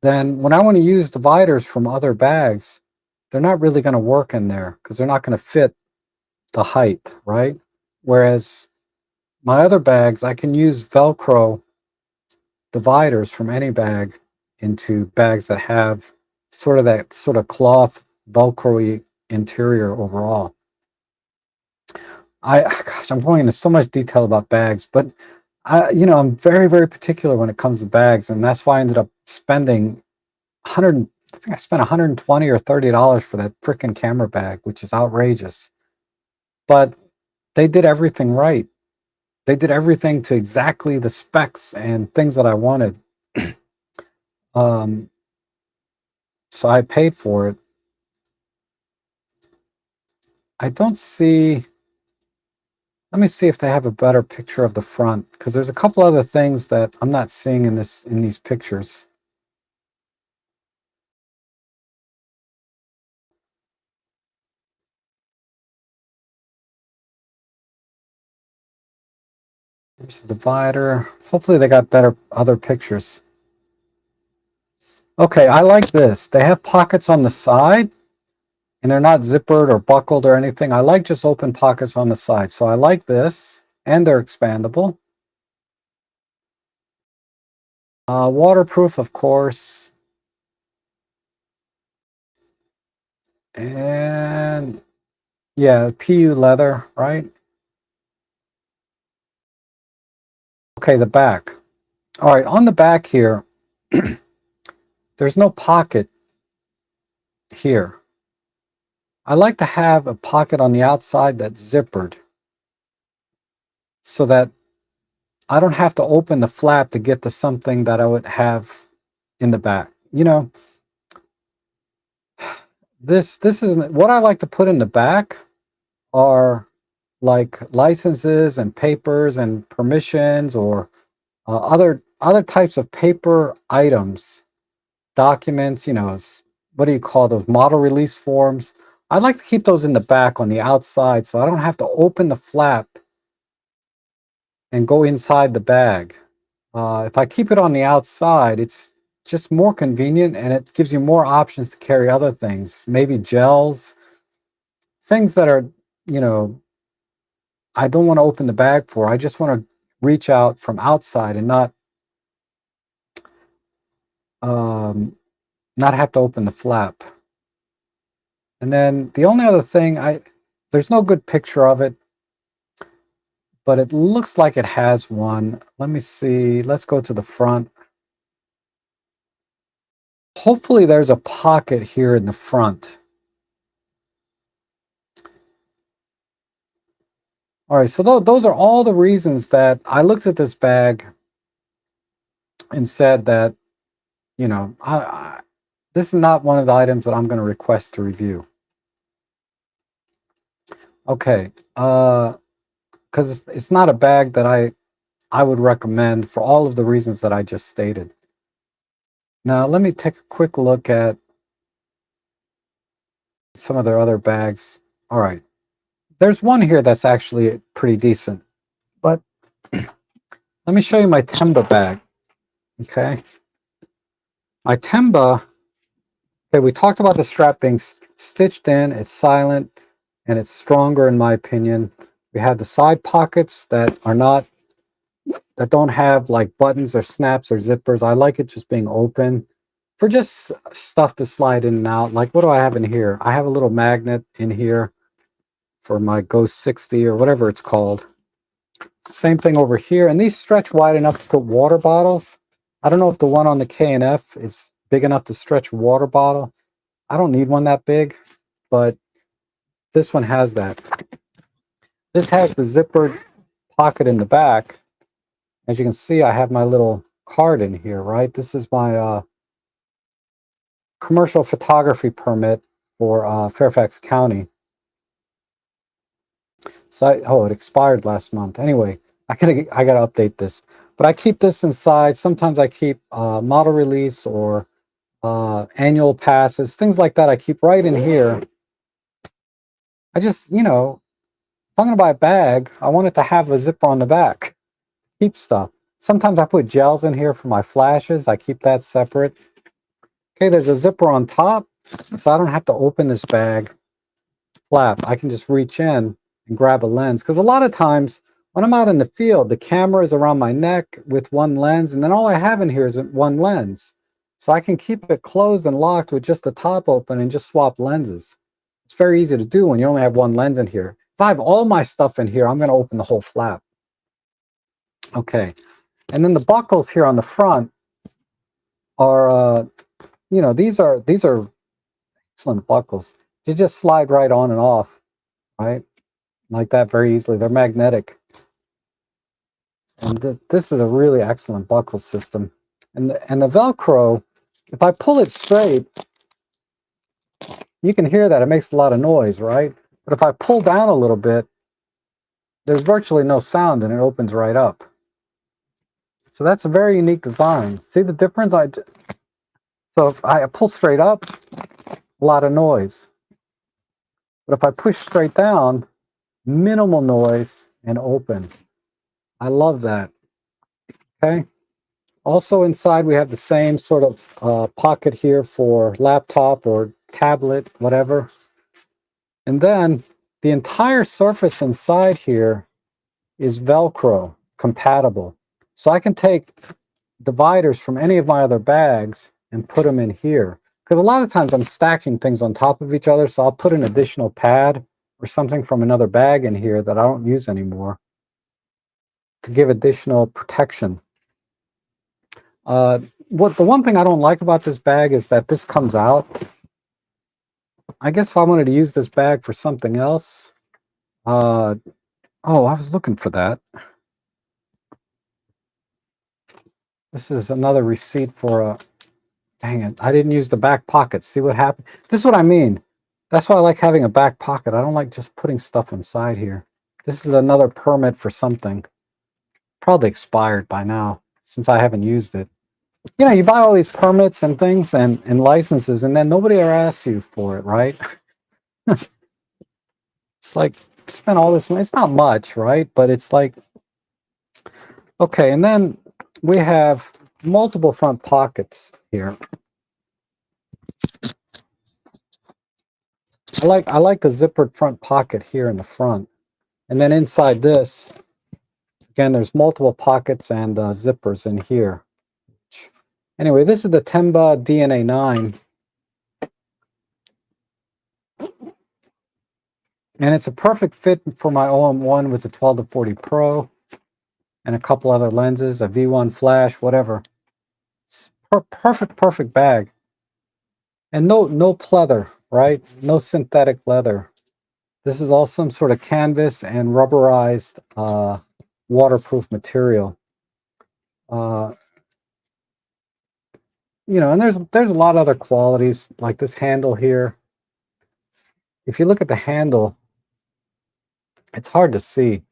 then when I want to use dividers from other bags, they're not really going to work in there because they're not going to fit the height, right? Whereas my other bags, I can use Velcro dividers from any bag into bags that have that sort of cloth Velcro-y interior overall. Gosh, I'm going into so much detail about bags, but I'm very, very particular when it comes to bags, and that's why I ended up spending 100. I think I spent 120 or $30 for that freaking camera bag, which is outrageous. But they did everything right. They did everything to exactly the specs and things that I wanted. Um, so I paid for it. I don't see. Let me see if they have a better picture of the front, because there's a couple other things that I'm not seeing in these pictures. There's a divider. Hopefully they got better other pictures. Okay, I like this. They have pockets on the side, and they're not zippered or buckled or anything. I like just open pockets on the side. So I like this, and they're expandable. Waterproof, of course. And yeah, PU leather, right? Okay, the back. All right, on the back here, there's no pocket here. I like to have a pocket on the outside that's zippered so that I don't have to open the flap to get to something that I would have in the back. This is what I like to put in the back are like licenses and papers and permissions, or other types of paper items, documents, what do you call those, model release forms. I'd like to keep those in the back on the outside so I don't have to open the flap and go inside the bag. If I keep it on the outside, it's just more convenient, and it gives you more options to carry other things, maybe gels, things that are, you know, I don't want to open the bag for. I just want to reach out from outside and um, not have to open the flap. And then the only other thing, there's no good picture of it, but it looks like it has one. Let me see. Let's go to the front. Hopefully there's a pocket here in the front. All right, so those are all the reasons that I looked at this bag and said that, you know, this is not one of the items that I'm going to request to review. Okay, because it's not a bag that I would recommend for all of the reasons that I just stated. Now, let me take a quick look at some of their other bags. All right, there's one here that's actually pretty decent, but let me show you my Temba bag. Okay, my Temba. Okay, we talked about the strap being stitched in. It's silent and it's stronger, in my opinion. We have the side pockets that don't have like buttons or snaps or zippers. I like it just being open for just stuff to slide in and out. Like, what do I have in here? I have a little magnet in here for my Ghost 60 or whatever it's called. Same thing over here. And these stretch wide enough to put water bottles. I don't know if the one on the K&F is big enough to stretch a water bottle. I don't need one that big, but this one has that. This has the zippered pocket in the back. As you can see, I have my little card in here, right? This is my commercial photography permit for Fairfax County. So, oh, it expired last month. Anyway, I gotta update this. But I keep this inside. Sometimes I keep model release or annual passes, things like that. I keep right in here. I just, you know, if I'm gonna buy a bag, I want it to have a zipper on the back. Keep stuff. Sometimes I put gels in here for my flashes. I keep that separate. Okay, there's a zipper on top, so I don't have to open this bag flap. I can just reach in and grab a lens. Because a lot of times when I'm out in the field, the camera is around my neck with one lens, and then all I have in here is one lens. So I can keep it closed and locked with just the top open and just swap lenses. It's very easy to do when you only have one lens in here. If I have all my stuff in here, I'm going to open the whole flap. Okay, and then the buckles here on the front are, you know, these are excellent buckles. They just slide right on and off, right? Like that very easily. They're magnetic. And this is a really excellent buckle system. And the Velcro, if I pull it straight, you can hear that it makes a lot of noise, right? But if I pull down a little bit, there's virtually no sound and it opens right up. So that's a very unique design. See the difference? So if I pull straight up, a lot of noise. But if I push straight down, minimal noise and open. I love that. Okay. Also inside, we have the same sort of pocket here for laptop or tablet, whatever. And then the entire surface inside here is Velcro compatible. So I can take dividers from any of my other bags and put them in here. Because a lot of times I'm stacking things on top of each other, so I'll put an additional pad or something from another bag in here that I don't use anymore to give additional protection. The one thing I don't like about this bag is that this comes out. I guess if I wanted to use this bag for something else, oh, I was looking for that. This is another receipt for a, dang it, I didn't use the back pocket. See what happened? This is what I mean. That's why I like having a back pocket. I don't like just putting stuff inside here. This is another permit for something. Probably expired by now, since I haven't used it. You know, you buy all these permits and things and licenses, and then nobody ever asks you for it, right? It's like, spend all this money. It's not much, right? But it's like, okay, and then we have multiple front pockets here. I like the zippered front pocket here in the front. And then inside this, again, there's multiple pockets and zippers in here. Anyway, this is the Temba DNA 9. And it's a perfect fit for my OM1 with the 12-40 Pro and a couple other lenses, a V1 flash, whatever. It's perfect bag. And no pleather, right? No synthetic leather. This is all some sort of canvas and rubberized waterproof material. You know, and there's a lot of other qualities like this handle here. If you look at the handle, it's hard to see,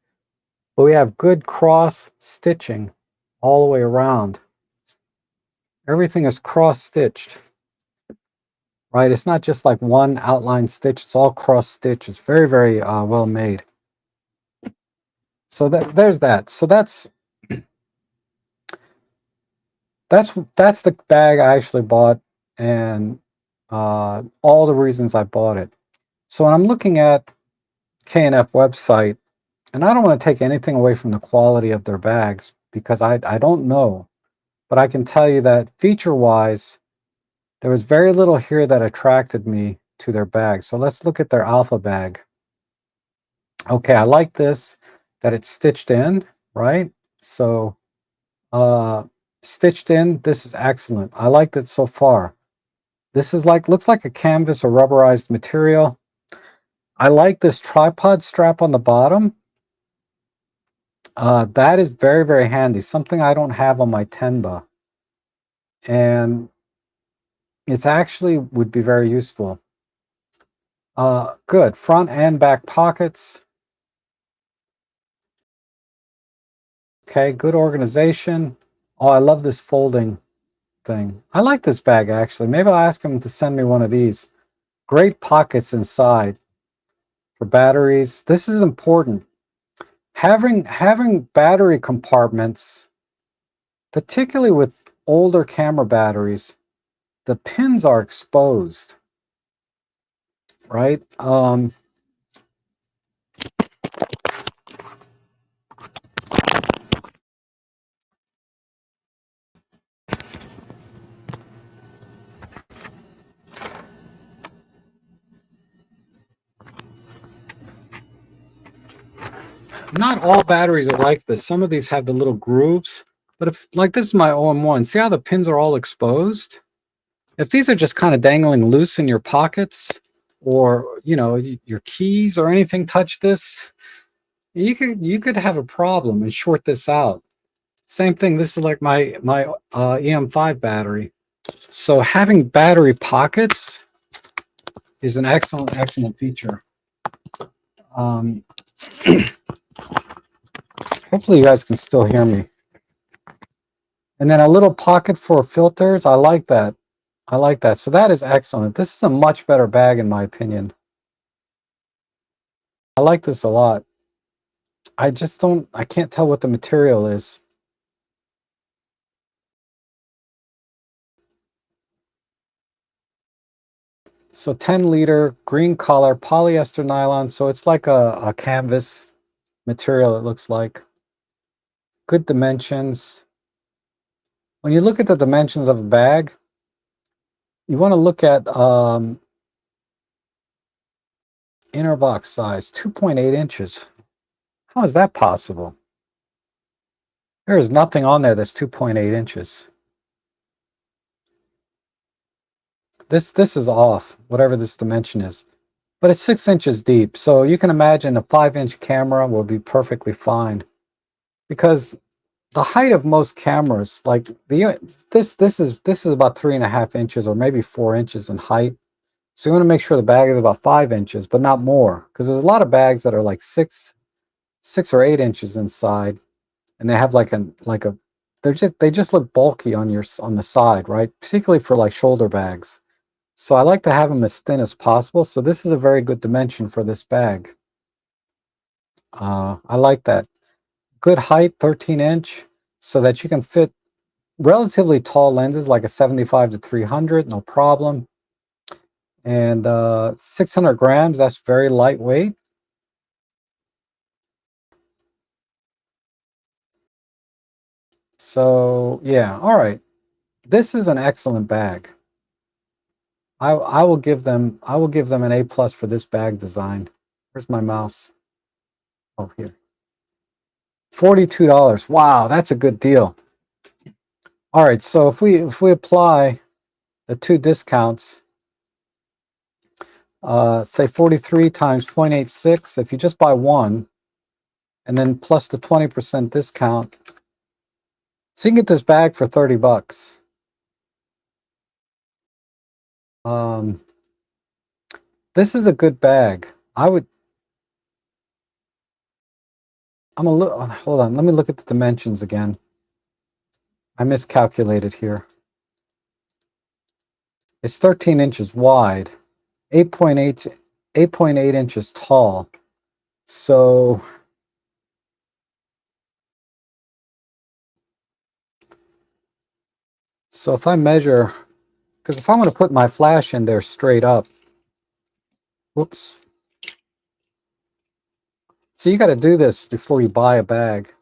but we have good cross stitching all the way around. Everything is cross stitched, right? It's not just like one outline stitch, it's all cross stitch. It's very well made. So there's that. So that's the bag I actually bought, and all the reasons I bought it. So when I'm looking at K&F website, and I don't want to take anything away from the quality of their bags because I don't know, but I can tell you that feature-wise, there was very little here that attracted me to their bag. So let's look at their Alpha bag. Okay, I like this, that it's stitched in, right? So stitched in, this is excellent. I liked it so far. This is looks like a canvas or rubberized material. I like this tripod strap on the bottom. That is very handy, something I don't have on my Tenba. And it's actually would be very useful. Good, front and back pockets. Okay, good organization. Oh, I love this folding thing. I like this bag actually. Maybe I'll ask him to send me one of these. Great pockets inside for batteries. This is important. Having battery compartments, particularly with older camera batteries, the pins are exposed, right? Not all batteries are like this. Some of these have the little grooves, but if like this is my OM1, see how the pins are all exposed? If these are just kind of dangling loose in your pockets, or you know, your keys or anything touch this, you could have a problem and short this out. Same thing, this is like my EM5 battery. So having battery pockets is an excellent feature. Hopefully you guys can still hear me. And then a little pocket for filters. I like that. I like that. So that is excellent. This is a much better bag in my opinion. I like this a lot. I can't tell what the material is. So 10-liter green color polyester nylon. So it's like a canvas material, it looks like. Good dimensions. When you look at the dimensions of a bag, you want to look at inner box size, 2.8 inches. How is that possible? There is nothing on there that's 2.8 inches. This is off, whatever this dimension is. But it's 6 inches deep, so you can imagine a 5-inch camera will be perfectly fine. Because the height of most cameras, like this is about 3.5 inches or maybe 4 inches in height. So you want to make sure the bag is about 5 inches, but not more, because there's a lot of bags that are like 6 or 8 inches inside, and they have they just look bulky on the side, right? Particularly for like shoulder bags. So I like to have them as thin as possible. So this is a very good dimension for this bag. I like that. Good height, 13-inch, so that you can fit relatively tall lenses like a 75 to 300, no problem. And 600 grams, that's very lightweight. So yeah, all right. This is an excellent bag. I will give them an A+ for this bag design. Where's my mouse? Oh, here. $42. Wow, that's a good deal. All right, so if we apply the two discounts, say 43 times 0.86, if you just buy one, and then plus the 20% discount, so you can get this bag for 30 bucks. This is a good bag. I'm a little, hold on, let me look at the dimensions again. I miscalculated here. It's 13 inches wide, 8.8 inches tall. So if I measure, because if I want to put my flash in there straight up, whoops. So you got to do this before you buy a bag.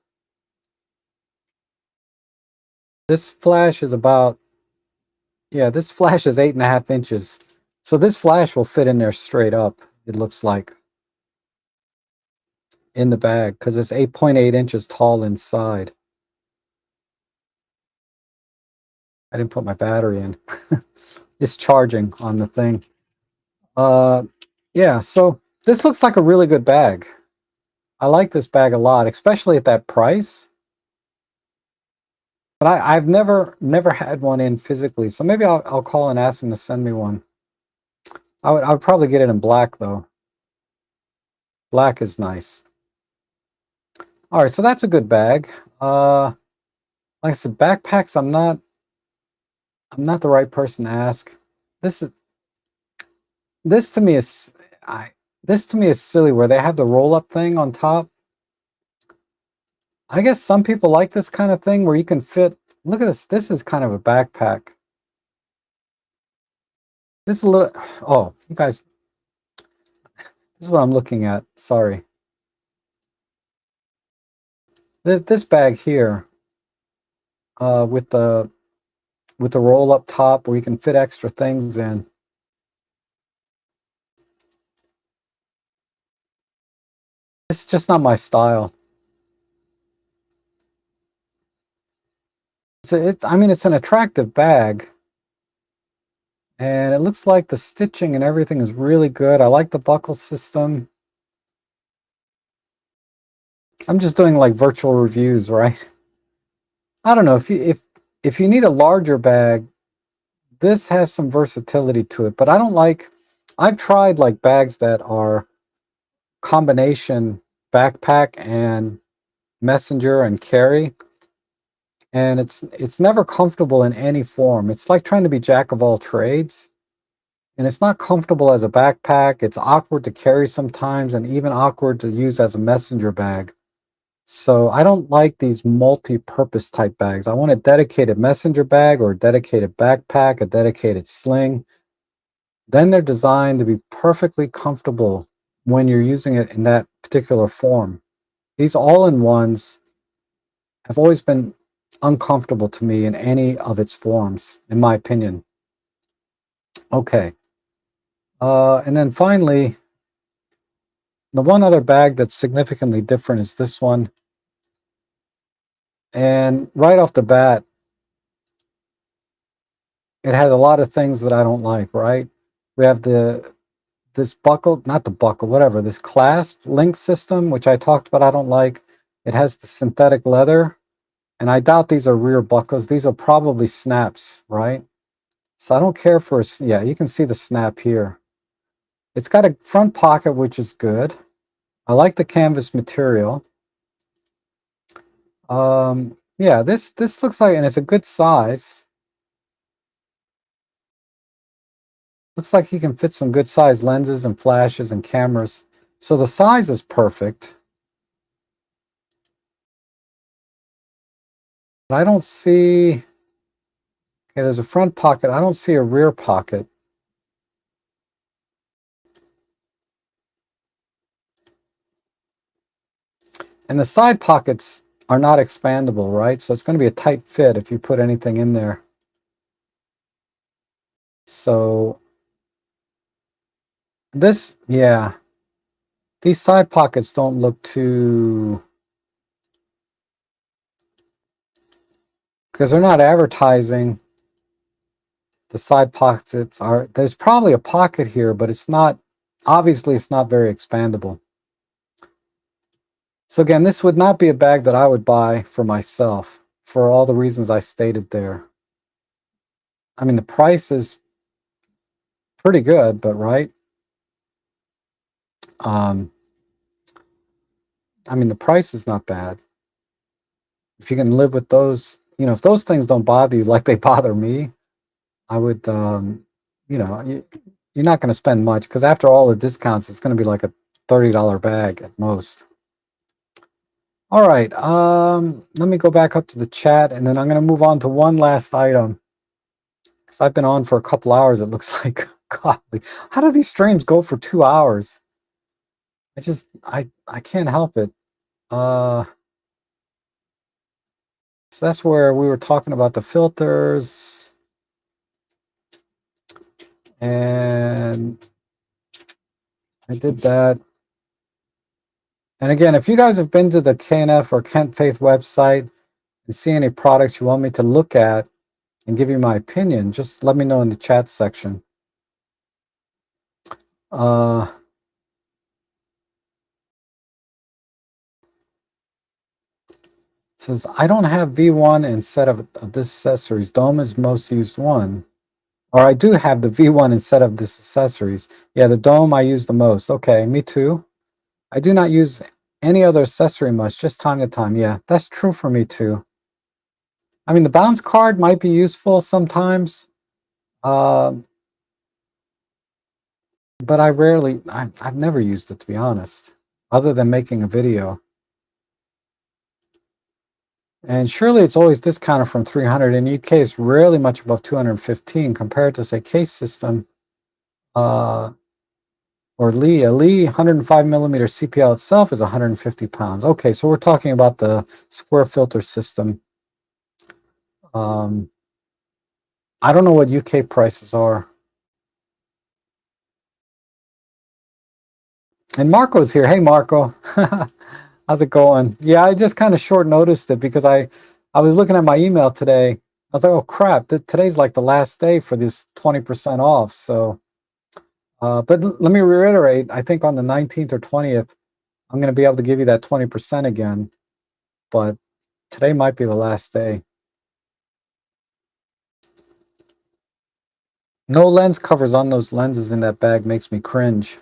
This flash is about, yeah, this flash is 8.5 inches. So this flash will fit in there straight up, it looks like, in the bag, because it's 8.8 inches tall inside. I didn't put my battery in. It's charging on the thing. Yeah, so this looks like a really good bag. I like this bag a lot, especially at that price. But I've never had one in physically, so maybe I'll call and ask them to send me one. I would probably get it in black though. Black is nice. All right, so that's a good bag. Like I said, backpacks, I'm not the right person to ask. This to me is silly where they have the roll-up thing on top. I guess some people like this kind of thing where you can fit. Look at this. This is kind of a backpack. This is a little. Oh, you guys. This is what I'm looking at. Sorry. This bag here, with the roll-up top where you can fit extra things in. It's just not my style. I mean, it's an attractive bag. And it looks like the stitching and everything is really good. I like the buckle system. I'm just doing like virtual reviews, right? I don't know if you need a larger bag, this has some versatility to it, but I don't like, I've tried like bags that are combination backpack and messenger and carry, and it's never comfortable in any form. It's like trying to be jack of all trades, and it's not comfortable as a backpack. It's awkward to carry sometimes, and even awkward to use as a messenger bag. So I don't like these multi-purpose type bags. I want a dedicated messenger bag or a dedicated backpack, a dedicated sling. Then they're designed to be perfectly comfortable when you're using it in that particular form. These all-in-ones have always been uncomfortable to me in any of its forms, in my opinion. Okay. And then finally, the one other bag that's significantly different is this one. And right off the bat, it has a lot of things that I don't like, right? We have this buckle, not the buckle, whatever, this clasp link system, which I talked about, I don't like. It has the synthetic leather, and I doubt these are rear buckles. These are probably snaps, right? So I don't care for, yeah, you can see the snap here. It's got a front pocket, which is good. I like the canvas material. Yeah, this looks like, and it's a good size. Looks like you can fit some good size lenses and flashes and cameras. So the size is perfect. But I don't see, okay, there's a front pocket. I don't see a rear pocket. And the side pockets are not expandable, right? So it's going to be a tight fit if you put anything in there. So this, yeah, These side pockets don't look too, because they're not advertising. The side pockets are, there's probably a pocket here, but it's not, obviously it's not very expandable. So again, this would not be a bag that I would buy for myself for all the reasons I stated there. I mean, the price is pretty good, but right? I mean, the price is not bad. If you can live with those, you know, if those things don't bother you like they bother me, I would, you know, you're not going to spend much, because after all the discounts, it's going to be like a $30 bag at most. All right, let me go back up to the chat, and then I'm going to move on to one last item, because I've been on for a couple hours, it looks like. Godly. How do these streams go for 2 hours? I can't help it. So that's where we were talking about the filters, and I did that. And again, if you guys have been to the K&F or Kent Faith website and see any products you want me to look at and give you my opinion, just let me know in the chat section. Says, I don't have V1 instead of this accessories. Dome is most used one. Or I do have the V1 instead of this accessories. Yeah, the dome I use the most. Okay, me too. I do not use any other accessory much, just time to time. Yeah, that's true for me too. I mean, the bounce card might be useful sometimes. But I've never used it, to be honest, other than making a video. And surely it's always discounted from 300. In UK, it's rarely much above 215 compared to, say, Case System or Lee. A Lee 105 millimeter CPL itself is 150 pounds. Okay, so we're talking about the square filter system. I don't know what UK prices are. And Marco's here. Hey, Marco. How's it going? Yeah, I just kind of short noticed it because I was looking at my email today. I was like, oh, crap. Today's like the last day for this 20% off. So, but let me reiterate. I think on the 19th or 20th, I'm going to be able to give you that 20% again. But today might be the last day. No lens covers on those lenses in that bag makes me cringe.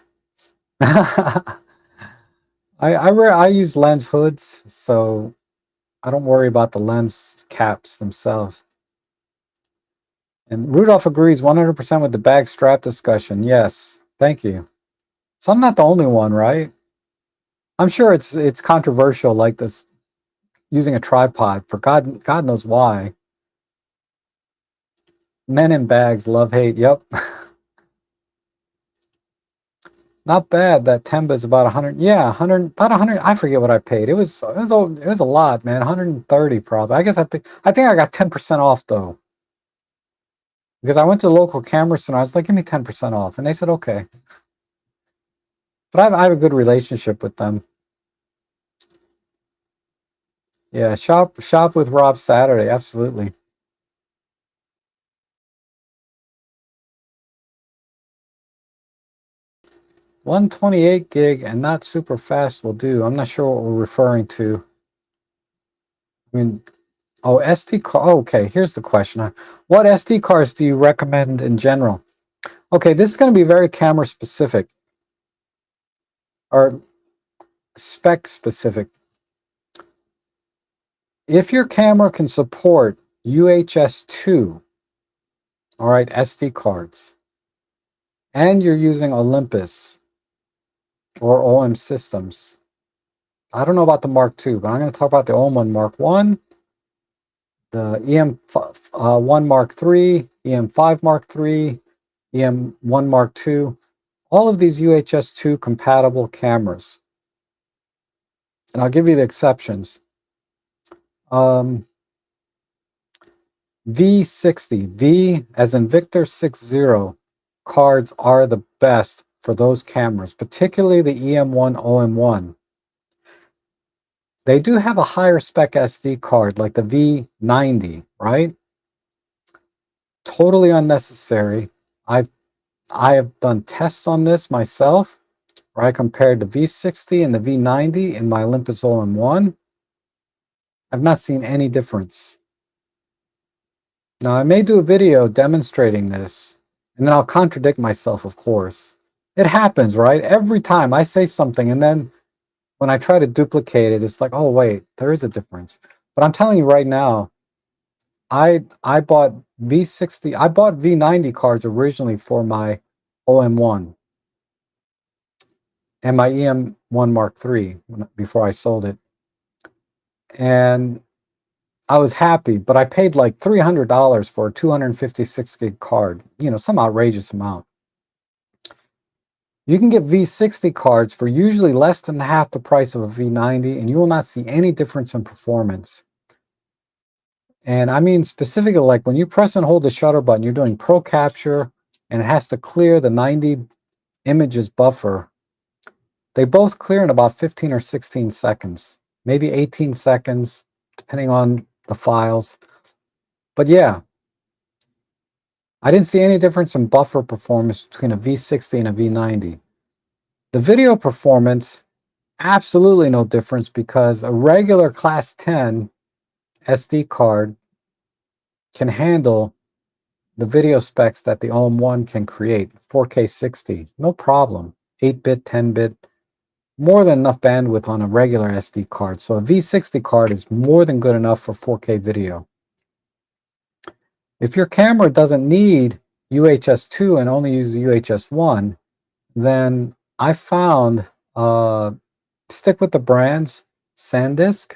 I use lens hoods, so I don't worry about the lens caps themselves. And Rudolph agrees 100% with the bag strap discussion. Yes, thank you. So I'm not the only one, right? I'm sure it's controversial, like this using a tripod for God knows why. Men in bags, love hate. Yep. Not bad. That Temba is about 100. Yeah, 100. About 100. I forget what I paid. It was a lot, man. 130 probably. I guess I think I got 10% off though, because I went to the local camera center. I was like, give me 10% off, and they said okay. But I have a good relationship with them. Yeah, shop with Rob Saturday. Absolutely. $128 gig and not super fast will do. I'm not sure what we're referring to. I mean, oh, SD card. Oh, okay, here's the question. What SD cards do you recommend in general? Okay, this is going to be very camera specific or spec specific. If your camera can support UHS-2, all right, SD cards, and you're using Olympus or OM systems, I don't know about the Mark II, but I'm going to talk about the OM1 Mark I, the EM1 Mark III, EM5 Mark III, EM1 Mark II, all of these UHS-2 compatible cameras. And I'll give you the exceptions. V60, V as in Victor 60 cards are the best for those cameras, particularly the EM1, OM1. They do have a higher spec SD card, like the V90, right? Totally unnecessary. I have done tests on this myself, where I compared the V60 and the V90 in my Olympus OM1. I've not seen any difference. Now, I may do a video demonstrating this, and then I'll contradict myself, of course. It happens, right? Every time I say something, and then when I try to duplicate it, it's like, oh, wait, there is a difference. But I'm telling you right now, I bought V60, I bought V90 cards originally for my OM1 and my EM1 Mark III before I sold it. And I was happy, but I paid like $300 for a 256 gig card, you know, some outrageous amount. You can get V60 cards for usually less than half the price of a V90, and you will not see any difference in performance. And I mean specifically, like when you press and hold the shutter button, you're doing pro capture, and it has to clear the 90 images buffer. They both clear in about 15 or 16 seconds, maybe 18 seconds, depending on the files. But yeah, I didn't see any difference in buffer performance between a V60 and a V90. The video performance, absolutely no difference, because a regular class 10 SD card can handle the video specs that the OM1 can create, 4K 60, no problem. 8-bit, 10-bit, more than enough bandwidth on a regular SD card. So a V60 card is more than good enough for 4K video. If your camera doesn't need UHS-2 and only uses UHS-1, then I found, stick with the brands, SanDisk.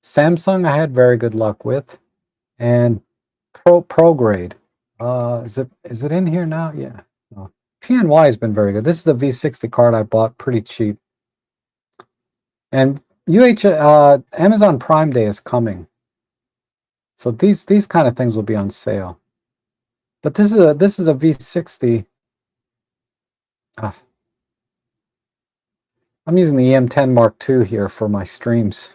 Samsung I had very good luck with, and ProGrade. Is it in here now? Yeah. No. PNY has been very good. This is a V60 card I bought pretty cheap. And Amazon Prime Day is coming, so these kind of things will be on sale. But this is a V60. I'm using the EM10 Mark II here for my streams.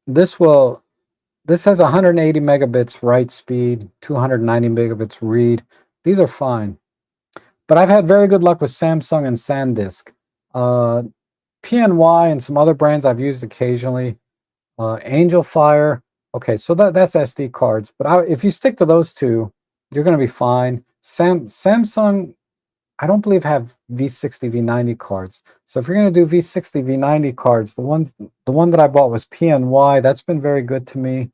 This has 180 megabits write speed, 290 megabits read. These are fine. But I've had very good luck with Samsung and SanDisk. PNY and some other brands I've used occasionally. Angel Fire. Okay, so that's SD cards. But if you stick to those two, you're going to be fine. Samsung, I don't believe have V60, V90 cards. So if you're going to do V60, V90 cards, the one that I bought was PNY. That's been very good to me.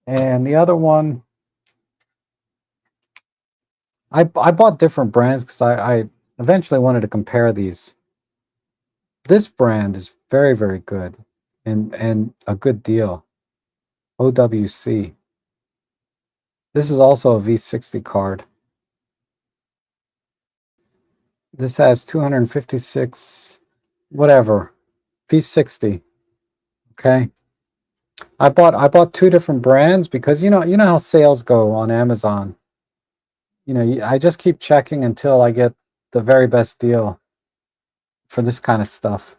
And the other one, I bought different brands because I eventually wanted to compare these. This brand is very, very good and a good deal. OWC. This is also a V60 card. This has 256, whatever, V60. Okay. I bought two different brands because you know how sales go on Amazon. You know, I just keep checking until I get the very best deal for this kind of stuff.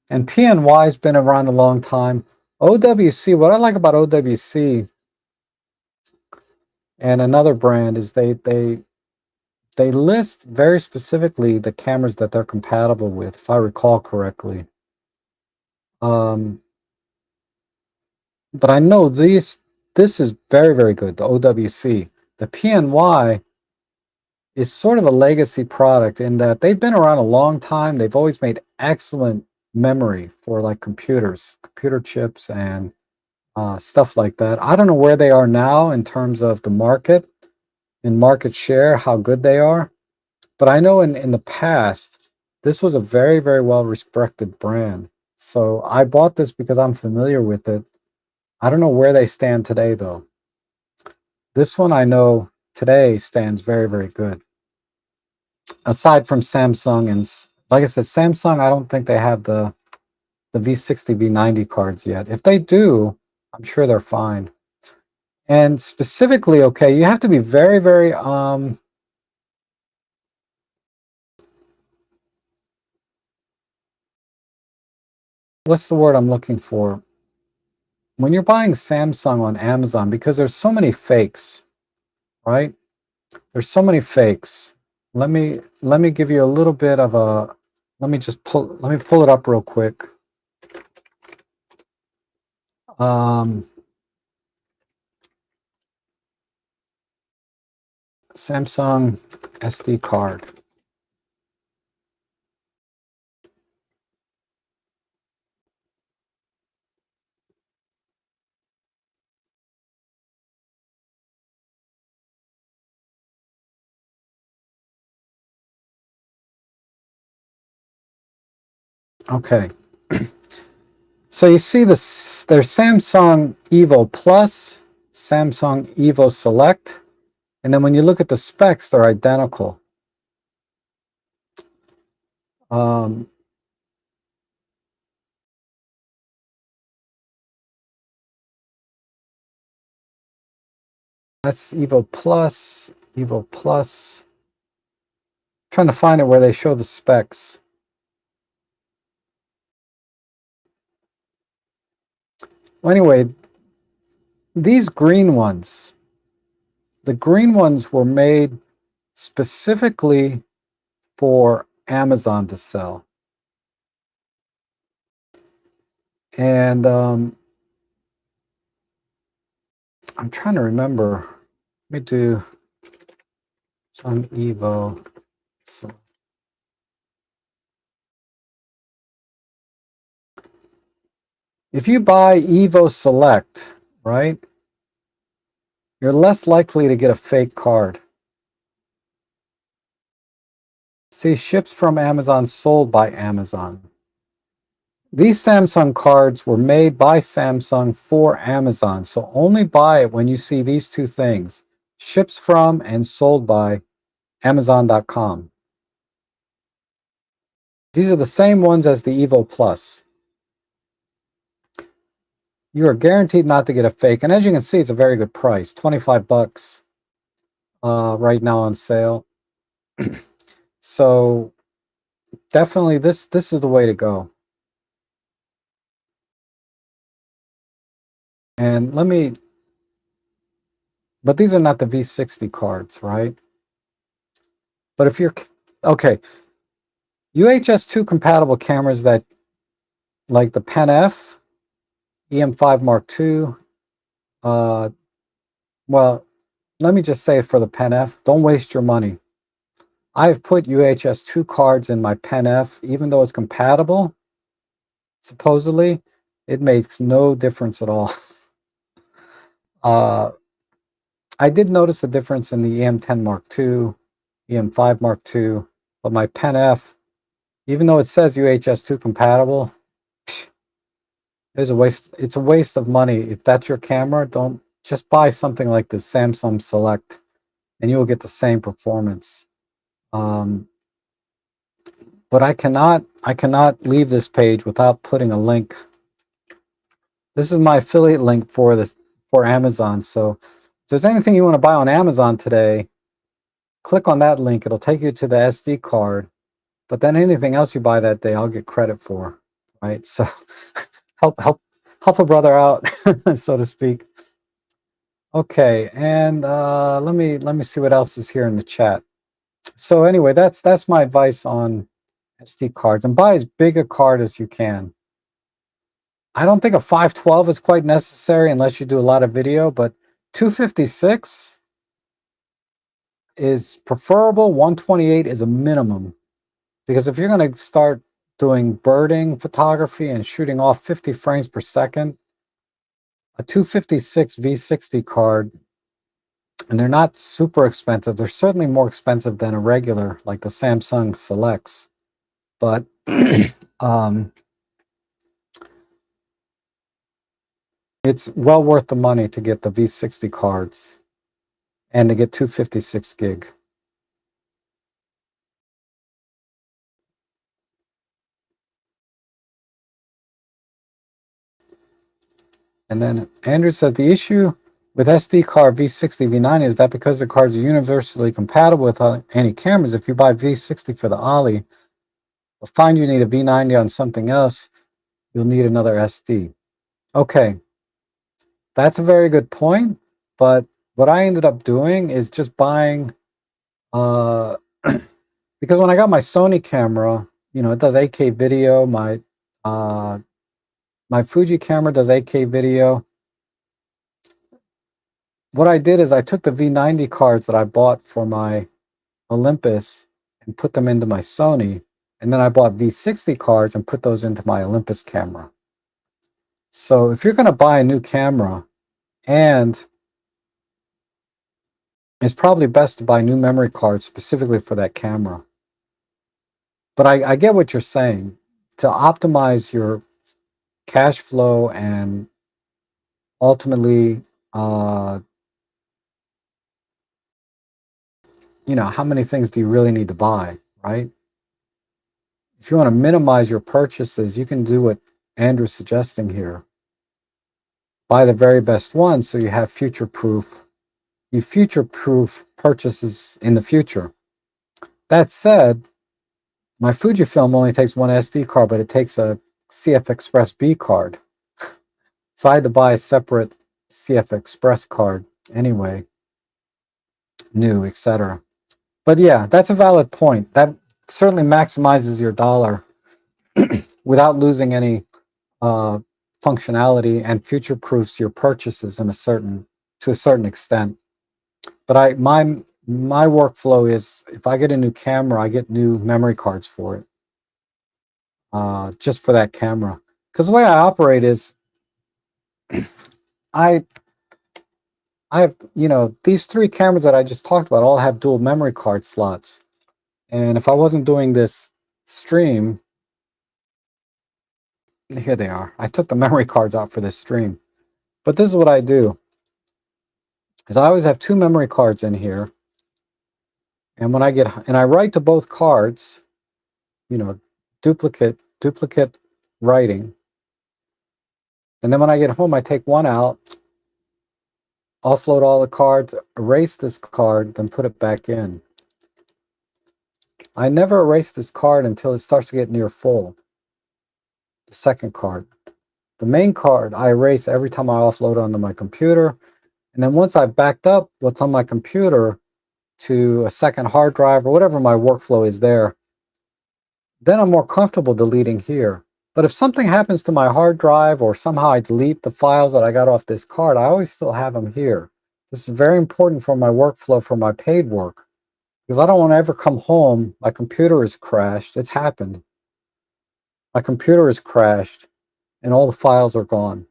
And PNY has been around a long time. OWC, what I like about OWC and another brand is they list very specifically the cameras that they're compatible with, if I recall correctly. But I know this is very, very good, the OWC. The PNY is sort of a legacy product in that they've been around a long time. They've always made excellent memory for like computers, computer chips, and stuff like that. I don't know where they are now in terms of the market and market share, how good they are. But I know in the past, this was a very, very well-respected brand. So I bought this because I'm familiar with it. I don't know where they stand today, though. This one I know today stands very, very good. Aside from Samsung, and like I said, Samsung, I don't think they have the V60, V90 cards yet. If they do, I'm sure they're fine. And specifically, okay, you have to be very, very what's the word I'm looking for? When you're buying Samsung on Amazon, because there's so many fakes, right? There's so many fakes. Let me give you a little bit of a, let me pull it up real quick. Samsung SD card. Okay. So you see this, there's Samsung Evo Plus, Samsung Evo Select, and then when you look at the specs, they're identical. That's Evo Plus, Evo Plus. I'm trying to find it where they show the specs. Well, anyway, these green ones, the green ones were made specifically for Amazon to sell. And I'm trying to remember. Let me do some Evo. So if you buy Evo Select, right, you're less likely to get a fake card. See, ships from Amazon, sold by Amazon. These Samsung cards were made by Samsung for Amazon, so only buy it when you see these two things: ships from and sold by Amazon.com. These are the same ones as the Evo Plus. You are guaranteed not to get a fake, and as you can see, it's a very good price, 25 bucks right now on sale. So definitely this is the way to go. And but these are not the V60 cards, right? But if you're, okay, UHS-2 compatible cameras that, like the K&F, EM5 Mark II, well, let me just say for the K&F, don't waste your money. I've put UHS-2 cards in my K&F, even though it's compatible, supposedly, it makes no difference at all. I did notice a difference in the EM10 Mark II, EM5 Mark II, but my K&F, even though it says UHS-2 compatible, it's a waste of money. If that's your camera, don't just buy something like the Samsung Select, and you will get the same performance. But I cannot leave this page without putting a link. This is my affiliate link for Amazon. So if there's anything you want to buy on Amazon today, click on that link. It'll take you to the SD card. But then anything else you buy that day, I'll get credit for. Right? So help a brother out, so to speak. Okay, and let me see what else is here in the chat. So anyway, that's my advice on SD cards, and buy as big a card as you can. I don't think a 512 is quite necessary unless you do a lot of video, but 256 is preferable. 128 is a minimum, because if you're going to start doing birding photography and shooting off 50 frames per second, a 256 V60 card, and they're not super expensive. They're certainly more expensive than a regular, like the Samsung Selects, but it's well worth the money to get the V60 cards and to get 256 gig. And then Andrew says the issue with SD card V60 V90 is that because the cards are universally compatible with any cameras, if you buy V60 for the Ollie, you'll find you need a V90 on something else. you'll need another SD. Okay, that's a very good point, but what I ended up doing is just buying, because when I got my Sony camera, you know, it does 8K video, my Fuji camera does 8K video. What I did is I took the V90 cards that I bought for my Olympus and put them into my Sony, and then I bought V60 cards and put those into my Olympus camera. So if you're going to buy a new camera, and it's probably best to buy new memory cards specifically for that camera. But I get what you're saying. To optimize your cash flow and ultimately, you know, how many things do you really need to buy, right? If you want to minimize your purchases, you can do what Andrew's suggesting here. Buy the very best one so you have future-proof. You future-proof purchases in the future. That said, my Fujifilm only takes one SD card, but it takes a CF Express B card. So I had to buy a separate CF Express card anyway, new, etc. But yeah, that's a valid point. That certainly maximizes your dollar without losing any functionality, and future-proofs your purchases to a certain extent. But my workflow is, if I get a new camera, I get new memory cards for it, just for that camera. Because the way I operate is, I have, you know, these three cameras that I just talked about all have dual memory card slots. And if I wasn't doing this stream, here they are. I took the memory cards out for this stream. But this is what I do, is I always have two memory cards in here. And when I write to both cards, you know, duplicate writing. And then when I get home, I take one out, offload all the cards, erase this card, then put it back in. I never erase this card until it starts to get near full. The second card. The main card I erase every time I offload onto my computer. And then once I've backed up what's on my computer to a second hard drive or whatever my workflow is there, then I'm more comfortable deleting here. But if something happens to my hard drive or somehow I delete the files that I got off this card, I always still have them here. This is very important for my workflow for my paid work, because I don't want to ever come home, my computer is crashed. It's happened. My computer is crashed and all the files are gone.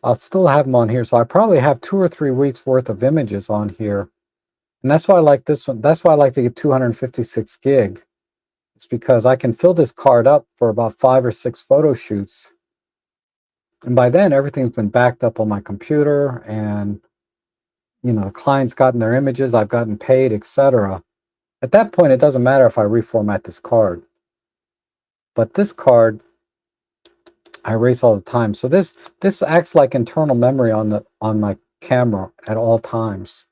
I'll still have them on here. So I probably have 2 or 3 weeks worth of images on here. And that's why I like this one. That's why I like to get 256 gig. It's because I can fill this card up for about 5 or 6 photo shoots. And by then, everything's been backed up on my computer, and, you know, the client's gotten their images, I've gotten paid, etc. At that point, it doesn't matter if I reformat this card. But this card, I erase all the time. So this acts like internal memory on my camera at all times.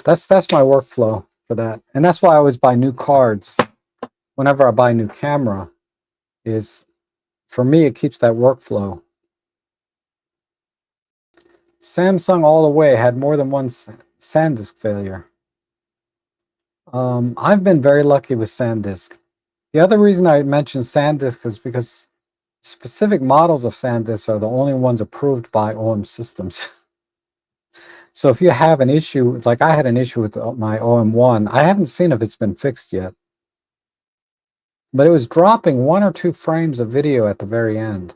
That's my workflow for that. And that's why I always buy new cards whenever I buy a new camera. Is, for me, it keeps that workflow. Samsung all the way had more than one SanDisk failure. I've been very lucky with SanDisk. The other reason I mentioned SanDisk is because specific models of SanDisk are the only ones approved by OM Systems. So if you have an issue, like I had an issue with my OM1, I haven't seen if it's been fixed yet. But it was dropping 1 or 2 frames of video at the very end.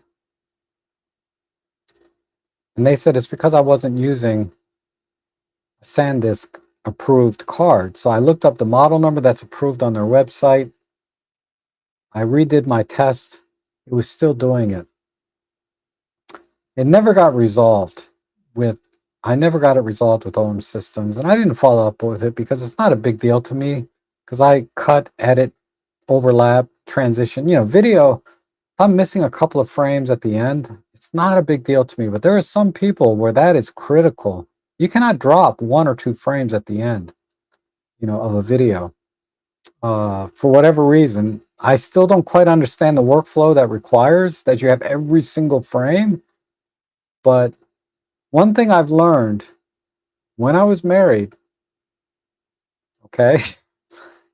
And they said it's because I wasn't using a SanDisk approved card. So I looked up the model number that's approved on their website. I redid my test. It was still doing it. It never got resolved with, I never got it resolved with OM Systems. And I didn't follow up with it because it's not a big deal to me, because I cut, edit, overlap, transition, you know, video. If I'm missing a couple of frames at the end, it's not a big deal to me. But there are some people where that is critical. You cannot drop 1 or 2 frames at the end, you know, of a video. For whatever reason, I still don't quite understand the workflow that requires that you have every single frame. But one thing I've learned when I was married, okay,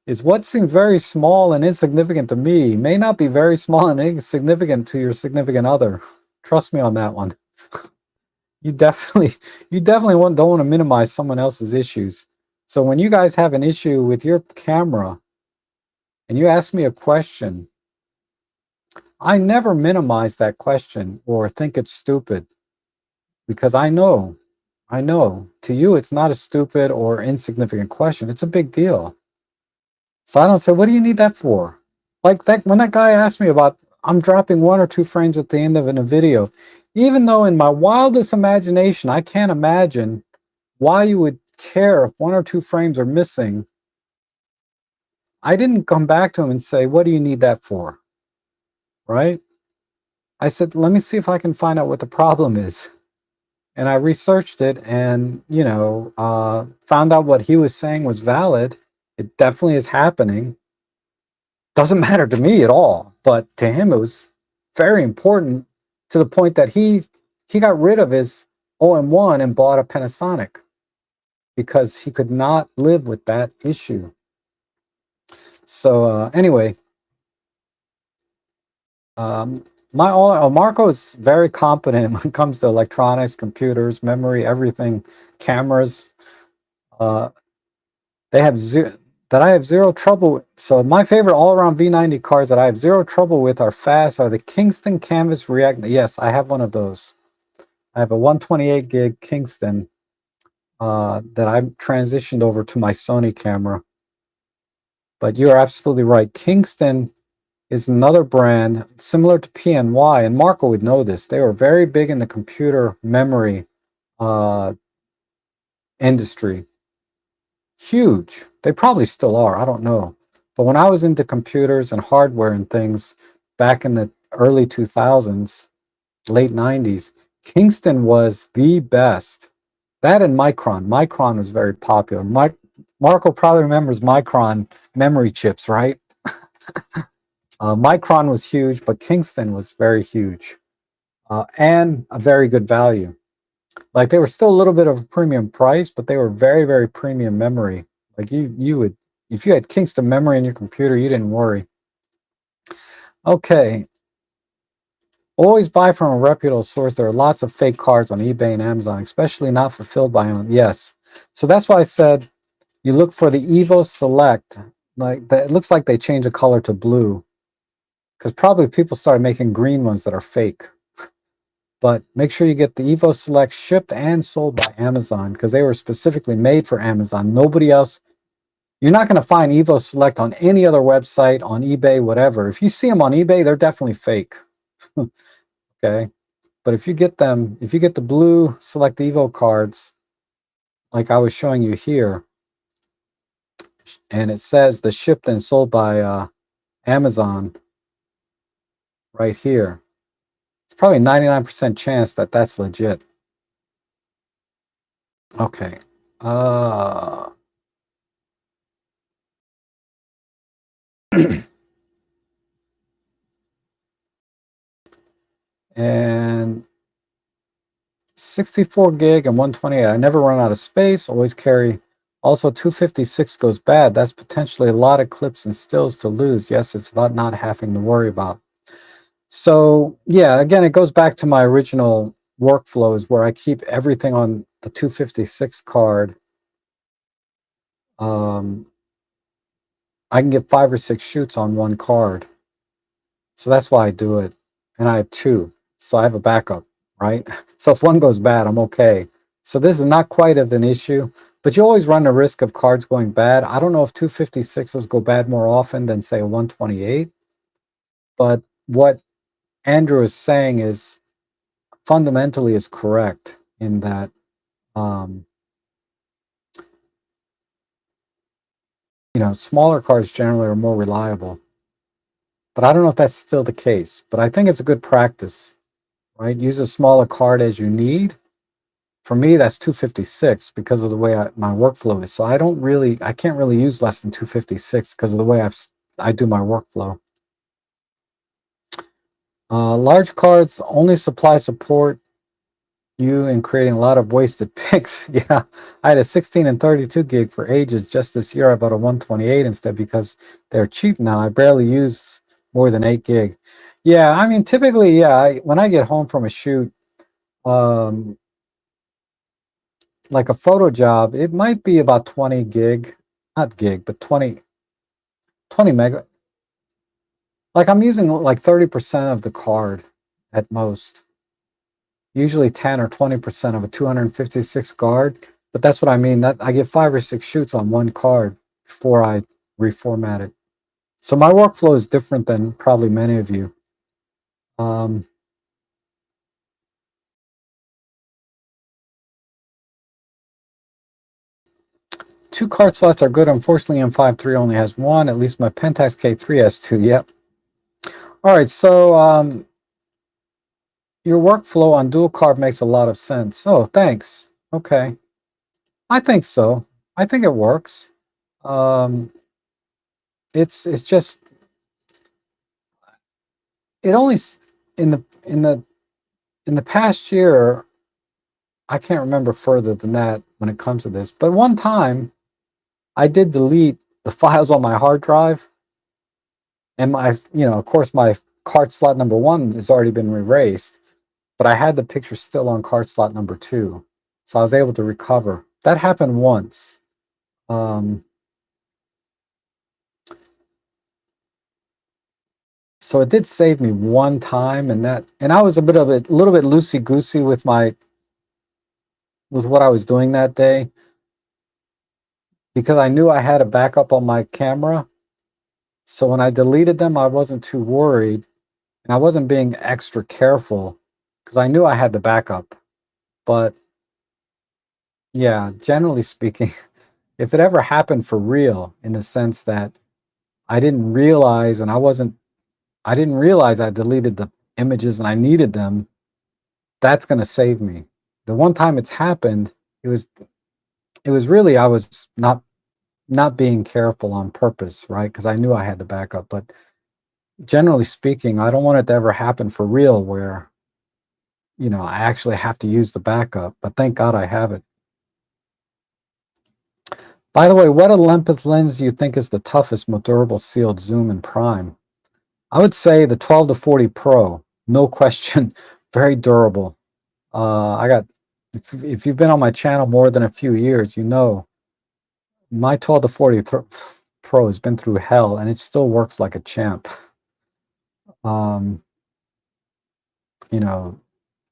is what seemed very small and insignificant to me may not be very small and insignificant to your significant other. Trust me on that one. You definitely, don't want to minimize someone else's issues. So when you guys have an issue with your camera and you ask me a question, I never minimize that question or think it's stupid, because I know to you it's not a stupid or insignificant question. It's a big deal. So I don't say, what do you need that for? Like that, when that guy asked me about, I'm dropping 1 or 2 frames at the end of a video, even though in my wildest imagination, I can't imagine why you would care if 1 or 2 frames are missing. I didn't come back to him and say, what do you need that for? Right? I said, let me see if I can find out what the problem is. And I researched it and, found out what he was saying was valid. It definitely is happening. Doesn't matter to me at all, but to him it was very important, to the point that he got rid of his OM1 and bought a Panasonic because he could not live with that issue. So anyway, Marco is very competent when it comes to electronics, computers, memory, everything, cameras. They have I have zero trouble. So my favorite all-around V90 cars that I have zero trouble with are the Kingston Canvas React. Yes, I have one of those. I have a 128 gig Kingston that I transitioned over to my Sony camera. But you're absolutely right. Kingston is another brand similar to PNY, and Marco would know this. They were very big in the computer memory industry. Huge. They probably still are. I don't know. But when I was into computers and hardware and things back in the early 2000s, late 90s, Kingston was the best. That and Micron. Micron was very popular. Marco probably remembers Micron memory chips, right? Micron was huge, but Kingston was very huge and a very good value. Like, they were still a little bit of a premium price, but they were very, very premium memory. Like you would, if you had Kingston memory in your computer, you didn't worry. Okay. Always buy from a reputable source. There are lots of fake cards on eBay and Amazon, especially not fulfilled by them. Yes. So that's why I said you look for the Evo Select. Like that, it looks like they changed the color to blue, because probably people started making green ones that are fake. But make sure you get the Evo Select shipped and sold by Amazon, because they were specifically made for Amazon. Nobody else. You're not going to find Evo Select on any other website, on eBay, whatever. If you see them on eBay, they're definitely fake. Okay. But if you get them, if you get the blue Select Evo cards, like I was showing you here, and it says the shipped and sold by Amazon right here, it's probably 99% chance that that's legit. Okay. And 64 gig and 128. I never run out of space, always carry. Also, 256 goes bad. That's potentially a lot of clips and stills to lose. Yes, it's about not having to worry about. So yeah, again, it goes back to my original workflows where I keep everything on the 256 card. I can get 5 or 6 shoots on one card. So that's why I do it. And I have 2. So I have a backup, right? So if one goes bad, I'm okay. So this is not quite of an issue, but you always run the risk of cards going bad. I don't know if 256s go bad more often than, say, a 128. But what Andrew is saying is fundamentally is correct in that smaller cards generally are more reliable. But I don't know if that's still the case. But I think it's a good practice, right? Use a smaller card as you need. For me, that's 256 because of the way my workflow is. So I can't really use less than 256 because of the way I do my workflow. Large cards only support you in creating a lot of wasted pics. Yeah, I had a 16 and 32 gig for ages. Just this year, I bought a 128 instead because they're cheap now. I barely use more than 8 gig. Yeah, I mean, typically, yeah, when I get home from a shoot, um, like a photo job, it might be about 20 gig, not gig, but 20 mega. Like I'm using like 30% of the card at most. Usually 10 or 20% of a 256 card. But that's what I mean. That I get 5 or 6 shoots on one card before I reformat it. So my workflow is different than probably many of you. Two card slots are good. Unfortunately, M5.3 only has one. At least my Pentax K3 has two. Yep. All right. So your workflow on dual card makes a lot of sense. Oh, thanks. Okay. I think so. I think it works. It's just it only in the past year, I can't remember further than that when it comes to this. But one time I did delete the files on my hard drive, and of course my card slot number 1 has already been erased, but I had the picture still on card slot number 2. So I was able to recover. That happened once. So it did save me one time, and I was a little bit loosey goosey with what I was doing that day, because I knew I had a backup on my camera. So when I deleted them, I wasn't too worried, and I wasn't being extra careful because I knew I had the backup. But yeah, generally speaking, if it ever happened for real, in the sense that I didn't realize I didn't realize I deleted the images and I needed them, that's going to save me. The one time it's happened, it was really, I was not being careful on purpose, right? Because I knew I had the backup. But generally speaking, I don't want it to ever happen for real where, I actually have to use the backup. But thank God I have it. By the way, what Olympus lens do you think is the toughest, most durable sealed zoom and prime? I would say the 12 to 40 Pro, no question, very durable. I got, if you've been on my channel more than a few years, my 12 to 40 Pro has been through hell, and it still works like a champ. Um, you know,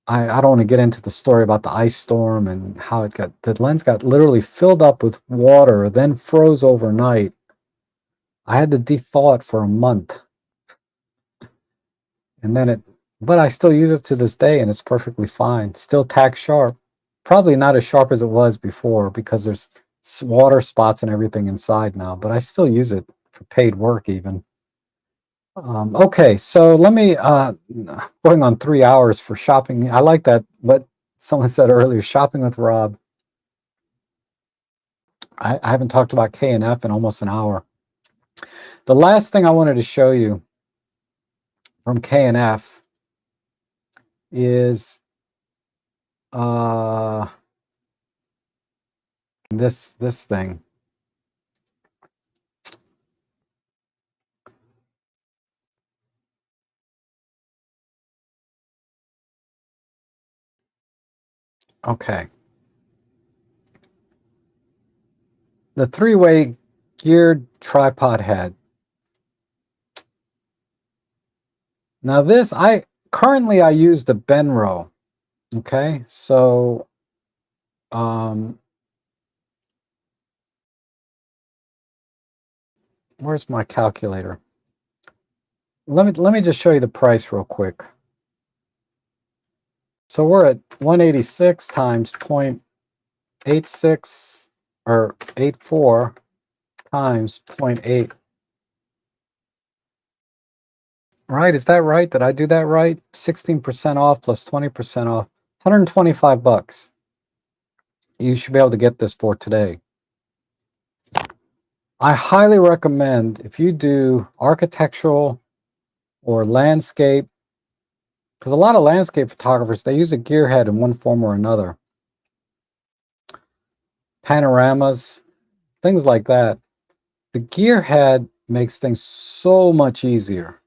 I don't want to get into the story about the ice storm and how the lens got literally filled up with water, then froze overnight. I had to thaw it for a month, and but I still use it to this day, and it's perfectly fine. Still tack sharp. Probably not as sharp as it was before because there's water spots and everything inside now, but I still use it for paid work even. Okay, so let me, going on 3 hours for shopping. I like that, what someone said earlier, shopping with Rob. I haven't talked about K&F in almost an hour. The last thing I wanted to show you from K&F is this thing. Okay. The 3-way geared tripod head. Now this, currently I use the Benro. Okay, so where's my calculator? Let me just show you the price real quick. So we're at 186 times 0.86 or 84 times 0.8. Right? Is that right? Did I do that right? 16% off plus 20% off. 125 bucks. You should be able to get this for today. I highly recommend, if you do architectural or landscape Because a lot of landscape photographers, they use a gearhead in one form or another. Panoramas, things like that. The gearhead makes things so much easier.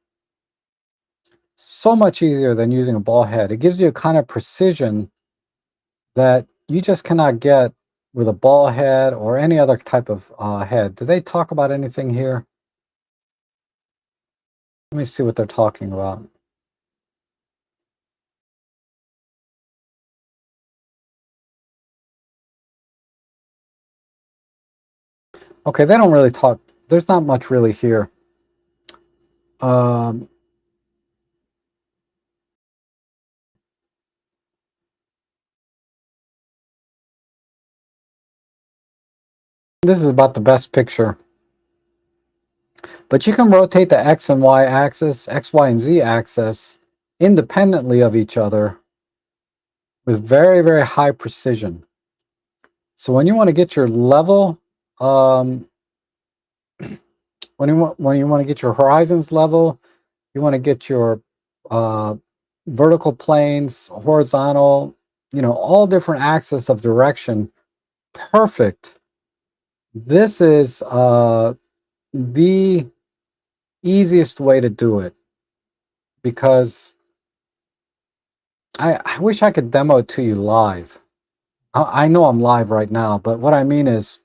So much easier than using a ball head. It gives you a kind of precision that you just cannot get with a ball head or any other type of head. Do they talk about anything here? Let me see what they're talking about. Okay, they don't really talk. There's not much really here. This is about the best picture. But you can rotate the X and Y axis, X, Y, and Z axis independently of each other with very, very high precision. So when you want to get your level, when you want to get your horizons level, you want to get your vertical planes, horizontal, all different axes of direction perfect. This is the easiest way to do it, because I wish I could demo it to you live. I know I'm live right now, but what I mean is,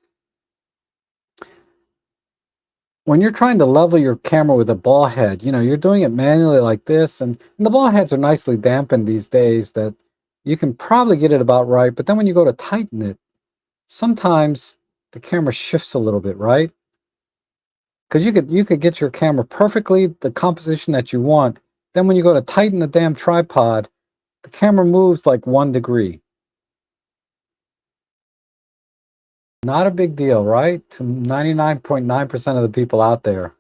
when you're trying to level your camera with a ball head, you're doing it manually like this, and the ball heads are nicely dampened these days that you can probably get it about right, but then when you go to tighten it, sometimes the camera shifts a little bit, right? Because you could get your camera perfectly the composition that you want. Then when you go to tighten the damn tripod, the camera moves like 1 degree. Not a big deal, right? To 99.9% of the people out there.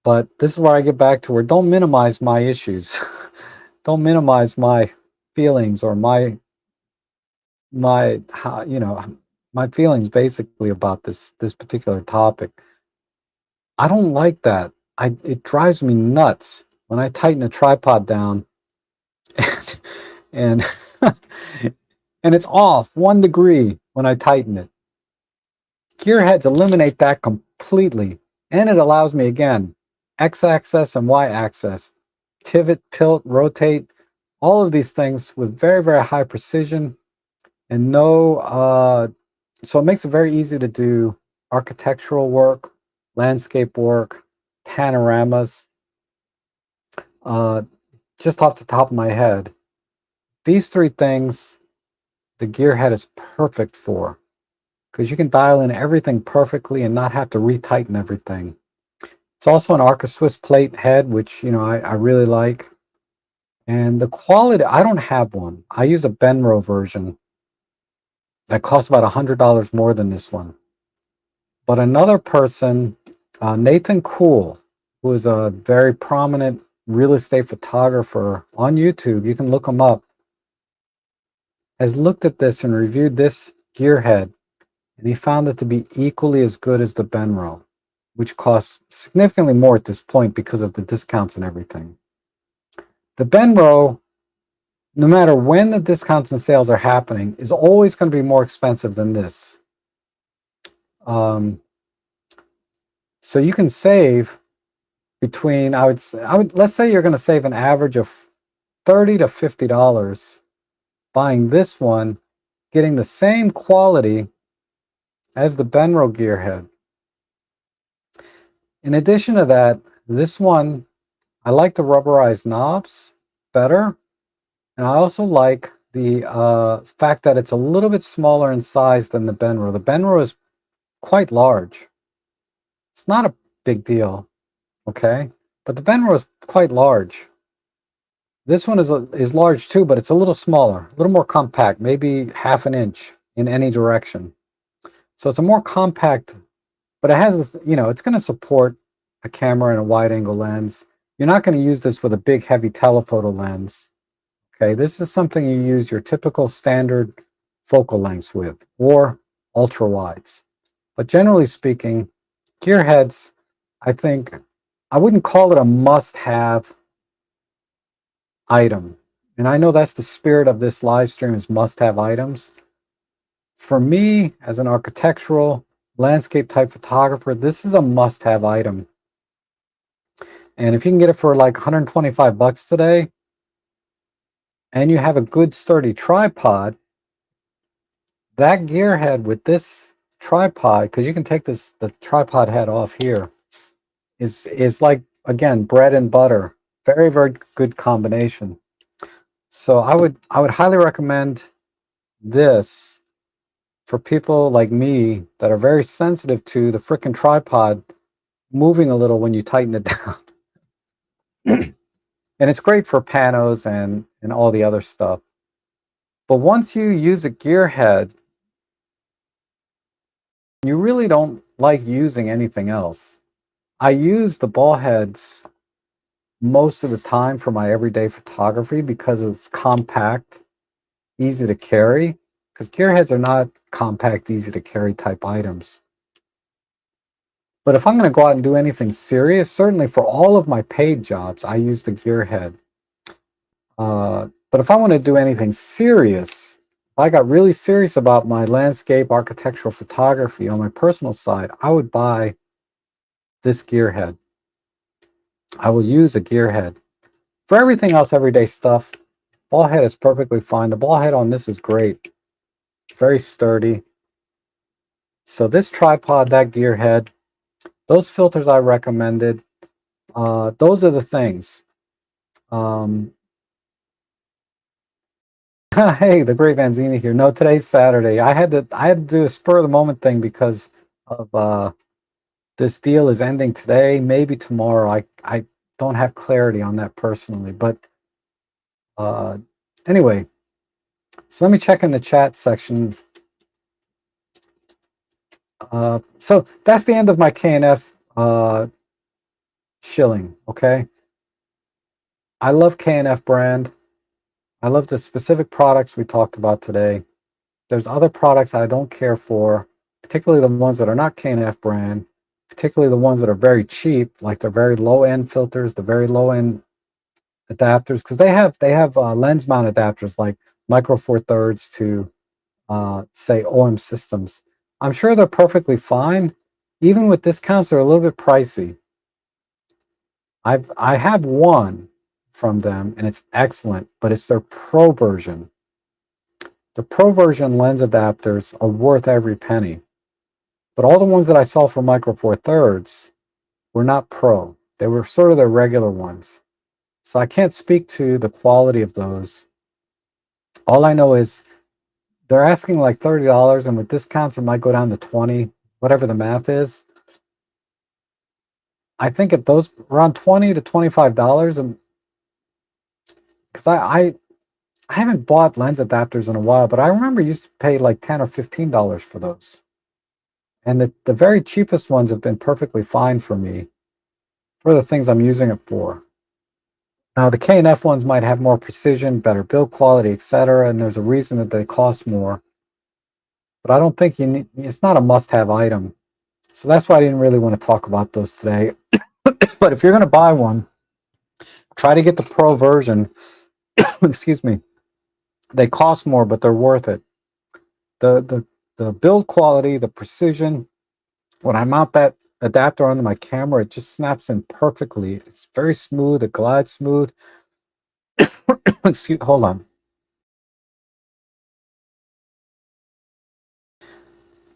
But this is where I get back to where don't minimize my issues. Don't minimize my feelings or my my feelings basically about this particular topic. I don't like that. It drives me nuts when I tighten a tripod down and and, and it's off 1 degree when I tighten it. Gearheads eliminate that completely, and it allows me, again, x-axis and y-axis, pivot, tilt, rotate, all of these things with very, very high precision, and so it makes it very easy to do architectural work, landscape work, panoramas. Just off the top of my head, these 3 things the gearhead is perfect for, because you can dial in everything perfectly and not have to retighten everything. It's also an Arca Swiss plate head, which I really like. And the quality, I don't have one. I use a Benro version that costs about $100 more than this one. But another person, Nathan Cool, who is a very prominent real estate photographer on YouTube, you can look him up, has looked at this and reviewed this gearhead, and he found it to be equally as good as the Benro, which costs significantly more at this point because of the discounts and everything. The Benro, no matter when the discounts and sales are happening, is always going to be more expensive than this. So you can save between, let's say you're going to save an average of $30 to $50 buying this one, getting the same quality as the Benro gearhead. In addition to that, this one, I like the rubberized knobs better, and I also like the fact that it's a little bit smaller in size than the Benro. The Benro is quite large. It's not a big deal, okay? But the Benro is quite large. This one is large too, but it's a little smaller, a little more compact, maybe ½ an inch in any direction. So it's a more compact, but it has this, it's going to support a camera and a wide angle lens. You're not going to use this with a big heavy telephoto lens. Okay, this is something you use your typical standard focal lengths with, or ultra wides. But generally speaking, gearheads, I think, I wouldn't call it a must have, item. And I know that's the spirit of this live stream, is must-have items. For me, as an architectural landscape type photographer, this is a must-have item. And if you can get it for like 125 bucks today, and you have a good sturdy tripod, that gear head with this tripod, because you can take the tripod head off here, is like, again, bread and butter. Very, very good combination. So I would highly recommend this for people like me that are very sensitive to the frickin' tripod moving a little when you tighten it down. And it's great for panos and all the other stuff. But once you use a gear head, you really don't like using anything else. I use the ball heads most of the time for my everyday photography because it's compact, easy to carry, because gear heads are not compact, easy to carry type items. But if I'm going to go out and do anything serious, certainly for all of my paid jobs, I use the gear head. But if I want to do anything serious, I got really serious about my landscape architectural photography on my personal side, I would buy this gear head. I will use a gear head. For everything else, everyday stuff, ball head is perfectly fine. The ball head on this is great. Very sturdy. So this tripod, that gear head, those filters I recommended, those are the things. Hey, the great Vanzini here. No, today's Saturday. I had to do a spur of the moment thing because of this deal is ending today, maybe tomorrow. I don't have clarity on that personally, but anyway, so let me check in the chat section. So that's the end of my K&F shilling, okay? I love K&F brand. I love the specific products we talked about today. There's other products I don't care for, particularly the ones that are not K&F brand, particularly the ones that are very cheap, like the very low-end filters, the very low-end adapters, because they have lens mount adapters like Micro Four Thirds to say OM systems. I'm sure they're perfectly fine. Even with discounts, they're a little bit pricey. I have one from them, and it's excellent, but it's their Pro version. The Pro version lens adapters are worth every penny. But all the ones that I saw for Micro Four Thirds were not Pro. They were sort of the regular ones. So I can't speak to the quality of those. All I know is they're asking like $30, and with discounts, it might go down to 20, whatever the math is. I think at those around $20 to $25, and because I haven't bought lens adapters in a while, but I remember I used to pay like $10 or $15 for those. And the very cheapest ones have been perfectly fine for me for the things I'm using it for. Now, the K&F ones might have more precision, better build quality, etc., and there's a reason that they cost more. But I don't think you need, it's not a must-have item. So that's why I didn't really want to talk about those today. But if you're going to buy one, try to get the Pro version. Excuse me. They cost more, but they're worth it. The build quality, the precision, when I mount that adapter onto my camera, it just snaps in perfectly. It's very smooth. It glides smooth. Excuse, hold on.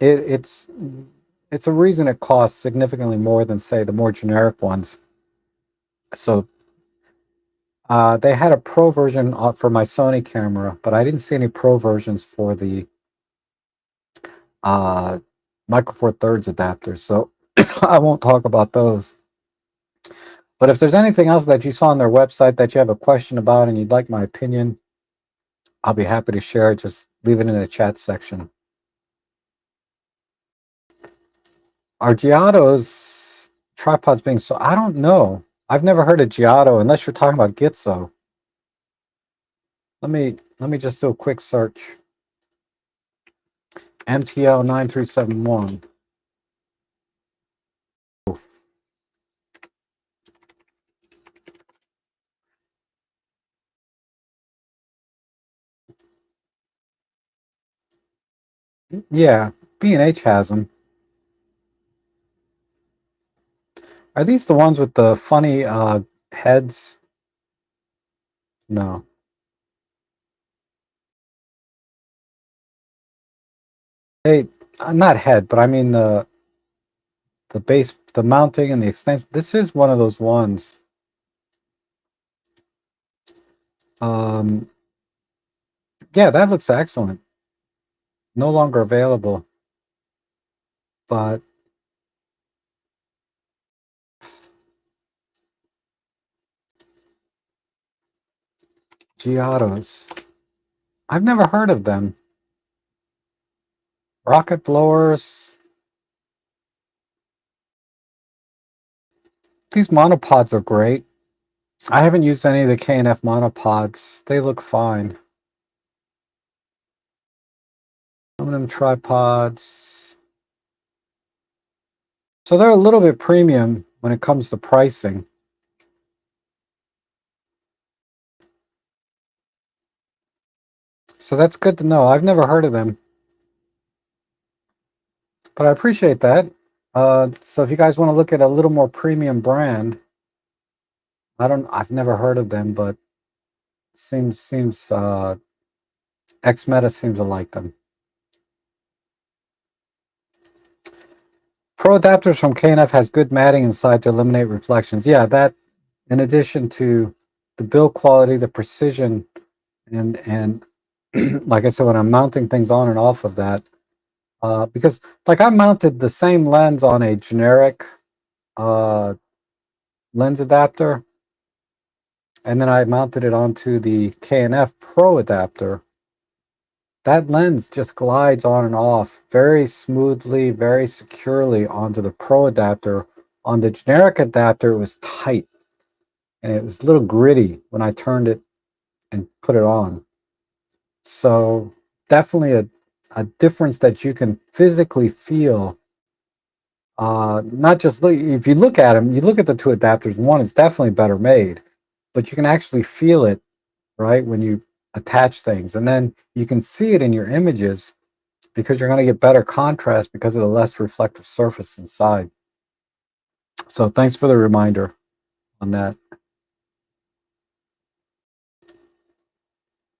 It's a reason it costs significantly more than, say, the more generic ones. So they had a Pro version for my Sony camera, but I didn't see any Pro versions for the Micro Four Thirds adapters. So I won't talk about those. But if there's anything else that you saw on their website that you have a question about and you'd like my opinion, I'll be happy to share it. Just leave it in the chat section. Are Giotto's tripods being so? I don't know. I've never heard of Giotto unless you're talking about Gitzo. Let me just do a quick search. MTL 9371. Yeah, B&H has them. Are these the ones with the funny heads? No. Hey, not head, but I mean the base, the mounting and the extension. This is one of those ones. Yeah, that looks excellent. No longer available, but Giottos. I've never heard of them. Rocket blowers. These monopods are great. I haven't used any of the K&F monopods. They look fine. Aluminum tripods. So they're a little bit premium when it comes to pricing. So that's good to know. I've never heard of them, but I appreciate that. So if you guys want to look at a little more premium brand, I've never heard of them, but seems X-Meta seems to like them. Pro adapters from K&F has good matting inside to eliminate reflections. Yeah, that in addition to the build quality, the precision, and like I said, when I'm mounting things on and off of that, because like I mounted the same lens on a generic lens adapter, and then I mounted it onto the K&F Pro adapter. That lens just glides on and off very smoothly, very securely onto the Pro adapter. On the generic adapter, it was tight and it was a little gritty when I turned it and put it on. So definitely a difference that you can physically feel. Not just look, if you look at them, you look at the two adapters, one is definitely better made, but you can actually feel it, right, when you attach things. And then you can see it in your images because you're going to get better contrast because of the less reflective surface inside. So thanks for the reminder on that.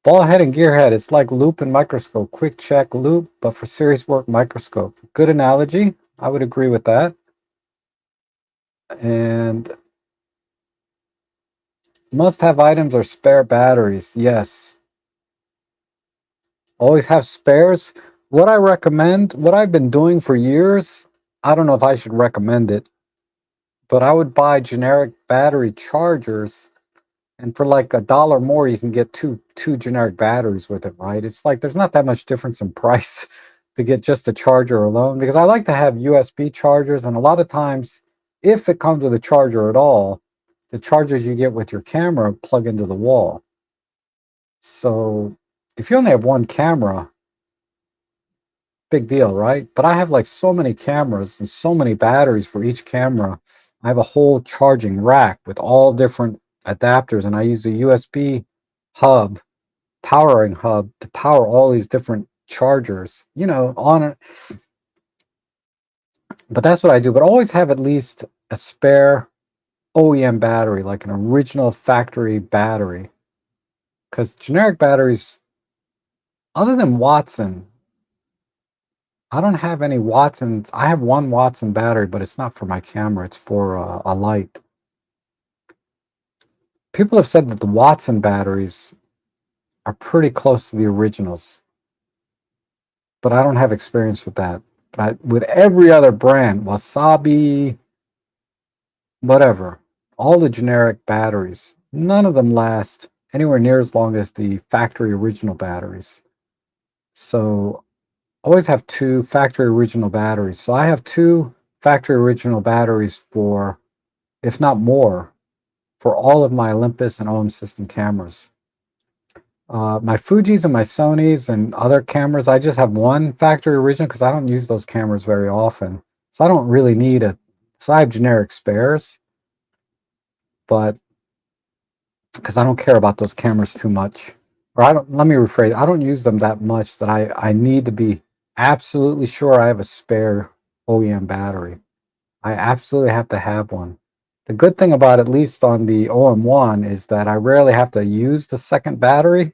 Ball head and gear head, it's like loop and microscope. Quick check loop, but for serious work, microscope. Good analogy. I would agree with that. And must-have items are spare batteries. Yes. Always have spares. What I recommend, what I've been doing for years, I don't know if I should recommend it, but I would buy generic battery chargers, and for like $1 more, you can get two generic batteries with it, right? It's like there's not that much difference in price to get just a charger alone, because I like to have USB chargers, and a lot of times, if it comes with a charger at all, the chargers you get with your camera plug into the wall. So if you only have one camera, big deal, right? But I have like so many cameras and so many batteries for each camera. I have a whole charging rack with all different adapters, and I use a USB hub, powering hub, to power all these different chargers, you know, on it. But that's what I do. But always have at least a spare OEM battery, like an original factory battery. Because generic batteries, other than Watson, I don't have any Watsons. I have one Watson battery, but it's not for my camera. It's for a light. People have said that the Watson batteries are pretty close to the originals, but I don't have experience with that. But with every other brand, Wasabi, whatever, all the generic batteries, none of them last anywhere near as long as the factory original batteries. So always have two factory original batteries. So I have two factory original batteries for, if not more, for all of my Olympus and OM system cameras. My Fujis and my Sonys and other cameras, I just have one factory original because I don't use those cameras very often. So I don't really need a, so I have generic spares, but because I don't care about those cameras too much. Or I don't, let me rephrase, I don't use them that much that I need to be absolutely sure I have a spare OEM battery. I absolutely have to have one. The good thing about, at least on the OM1, is that I rarely have to use the second battery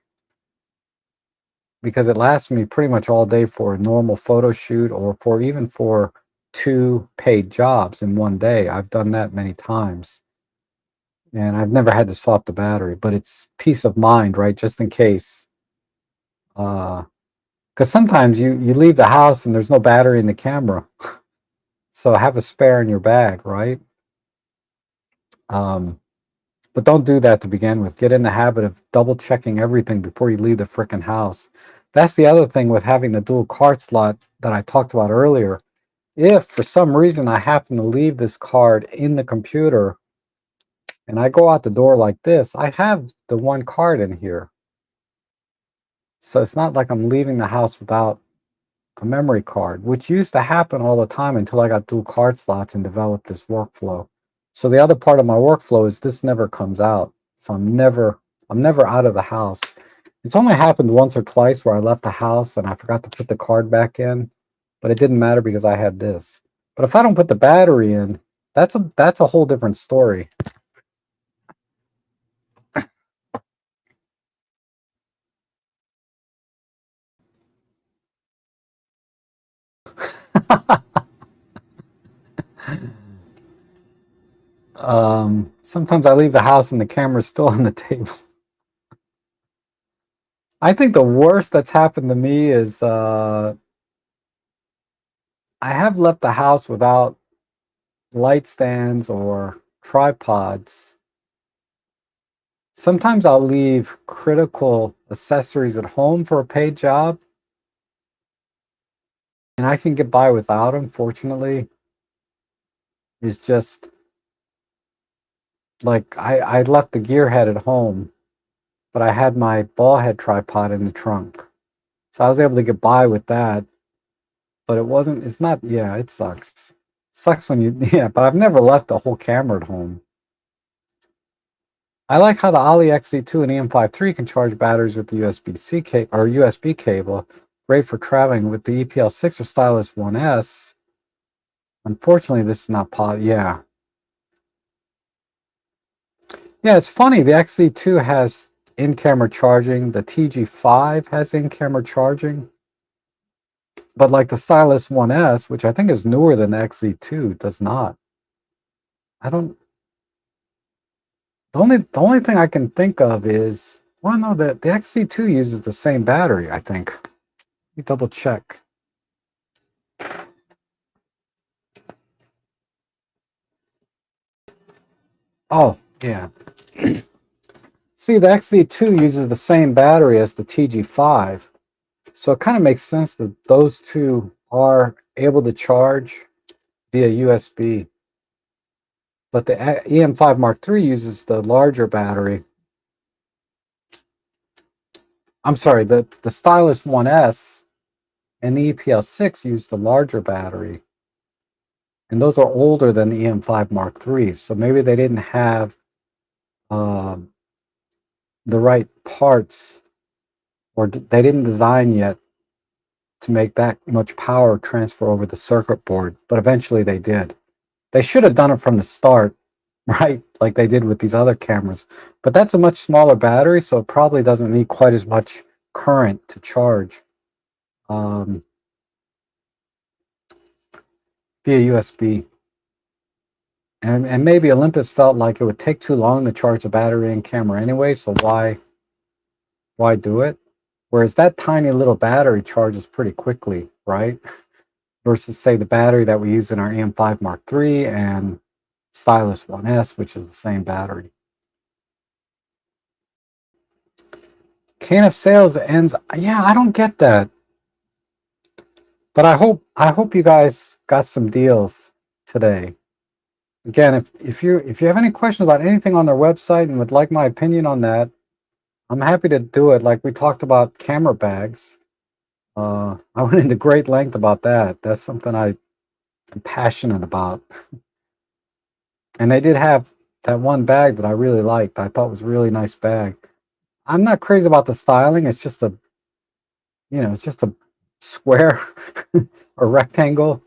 because it lasts me pretty much all day for a normal photo shoot, or for even for 2 paid jobs in one day. I've done that many times. And I've never had to swap the battery, but it's peace of mind, right? Just in case. Because sometimes you leave the house and there's no battery in the camera. So have a spare in your bag, right? But don't do that to begin with. Get in the habit of double checking everything before you leave the frickin' house. That's the other thing with having the dual card slot that I talked about earlier. If for some reason I happen to leave this card in the computer and I go out the door like this, I have the one card in here. So it's not like I'm leaving the house without a memory card, which used to happen all the time until I got dual card slots and developed this workflow. So the other part of my workflow is this never comes out. So I'm never out of the house. It's only happened once or twice where I left the house and I forgot to put the card back in, but it didn't matter because I had this. But if I don't put the battery in, that's a whole different story. Sometimes I leave the house and the camera's still on the table. I think the worst that's happened to me is I have left the house without light stands or tripods. Sometimes I'll leave critical accessories at home for a paid job, and I can get by without them, fortunately. It's just like I left the gearhead at home, but I had my ball head tripod in the trunk. So I was able to get by with that, but it's not, yeah, it sucks. Sucks when you, yeah, but I've never left the whole camera at home. I like how the Ali XC2 and EM53 can charge batteries with the USB-C cable or USB cable. Great for traveling with the EPL6 or Stylus 1S. Unfortunately, this is not yeah. Yeah, it's funny. The XC2 has in-camera charging. The TG5 has in-camera charging. But like the Stylus 1S, which I think is newer than the XC2, does not. I don't. The only thing I can think of is, well, no, the XC2 uses the same battery, I think. Let me double check. Oh, yeah. See, the XC2 uses the same battery as the TG5. So it kind of makes sense that those two are able to charge via USB. But the EM5 Mark III uses the larger battery. I'm sorry, the Stylus 1S and the EPL6 use the larger battery. And those are older than the EM5 Mark III. So maybe they didn't have the right parts, or they didn't design yet to make that much power transfer over the circuit board, but eventually they did. They should have done it from the start, right? Like they did with these other cameras. But that's a much smaller battery, so it probably doesn't need quite as much current to charge via USB. And maybe Olympus felt like it would take too long to charge the battery and camera anyway, so why do it? Whereas that tiny little battery charges pretty quickly, right? Versus, say, the battery that we use in our EM5 Mark III and Stylus 1S, which is the same battery. K&F sales ends. Yeah, I don't get that. But I hope you guys got some deals today. Again, if you have any questions about anything on their website and would like my opinion on that, I'm happy to do it. Like we talked about camera bags. I went into great length about that. That's something I'm passionate about. And they did have that one bag that I really liked. I thought was a really nice bag. I'm not crazy about the styling. It's just a square or rectangle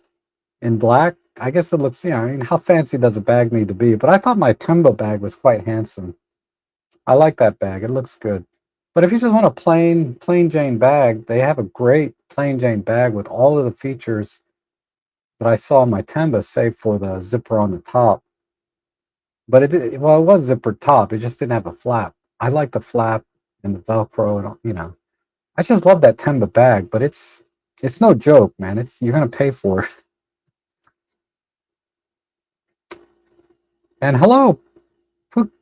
in black. I guess it looks, I mean, how fancy does a bag need to be? But I thought my Temba bag was quite handsome. I like that bag. It looks good. But if you just want a plain Jane bag, they have a great plain Jane bag with all of the features that I saw in my Temba, save for the zipper on the top. But it was zipper top. It just didn't have a flap. I like the flap and the Velcro, and I just love that Temba bag. But it's no joke, man. You're gonna pay for it. And hello,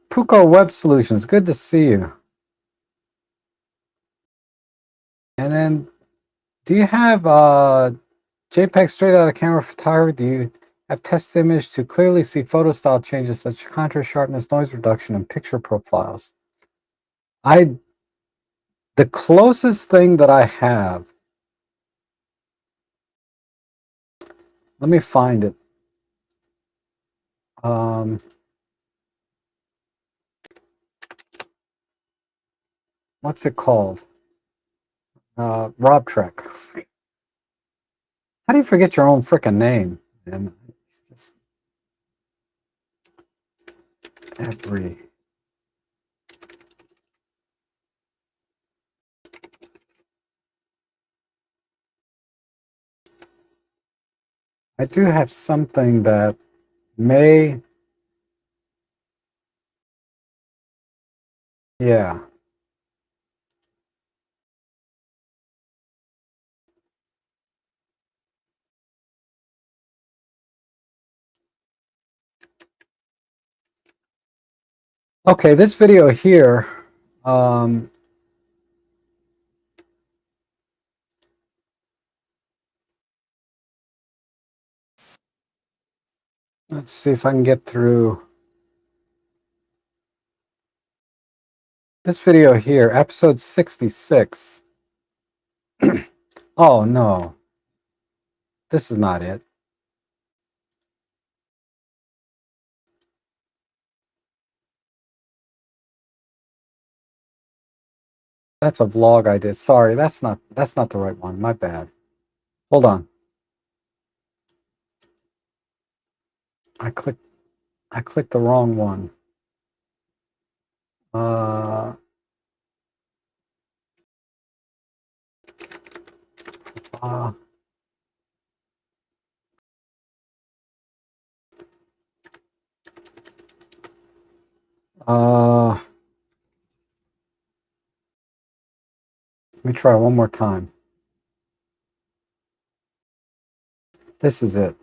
Puko Web Solutions. Good to see you. And then, do you have JPEG straight out of camera photography? Do you have test image to clearly see photo style changes such as contrast, sharpness, noise reduction, and picture profiles? The closest thing that I have, let me find it. What's it called? Rob Trek. How do you forget your own freaking name? And it's just every. I do have something that may. Yeah. Okay, this video here, let's see if I can get through this video here, episode 66. Oh no, this is not it. That's a vlog I did. Sorry, that's not the right one. My bad. Hold on. I clicked the wrong one. Let me try one more time. This is it.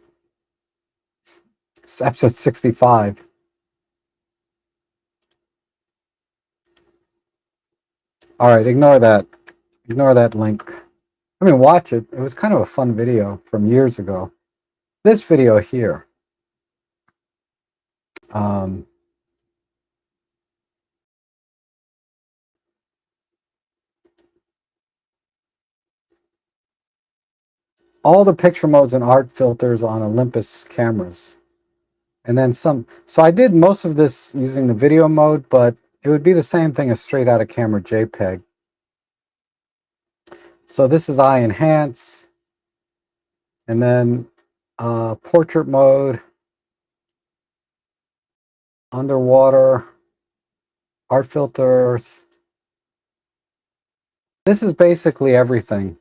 It's episode 65. All right, ignore that. Ignore that link. I mean, watch it. It was kind of a fun video from years ago. This video here. All the picture modes and art filters on Olympus cameras. And then some. So I did most of this using the video mode, but it would be the same thing as straight out of camera JPEG. So this is eye enhance. And then portrait mode, underwater, art filters. This is basically everything.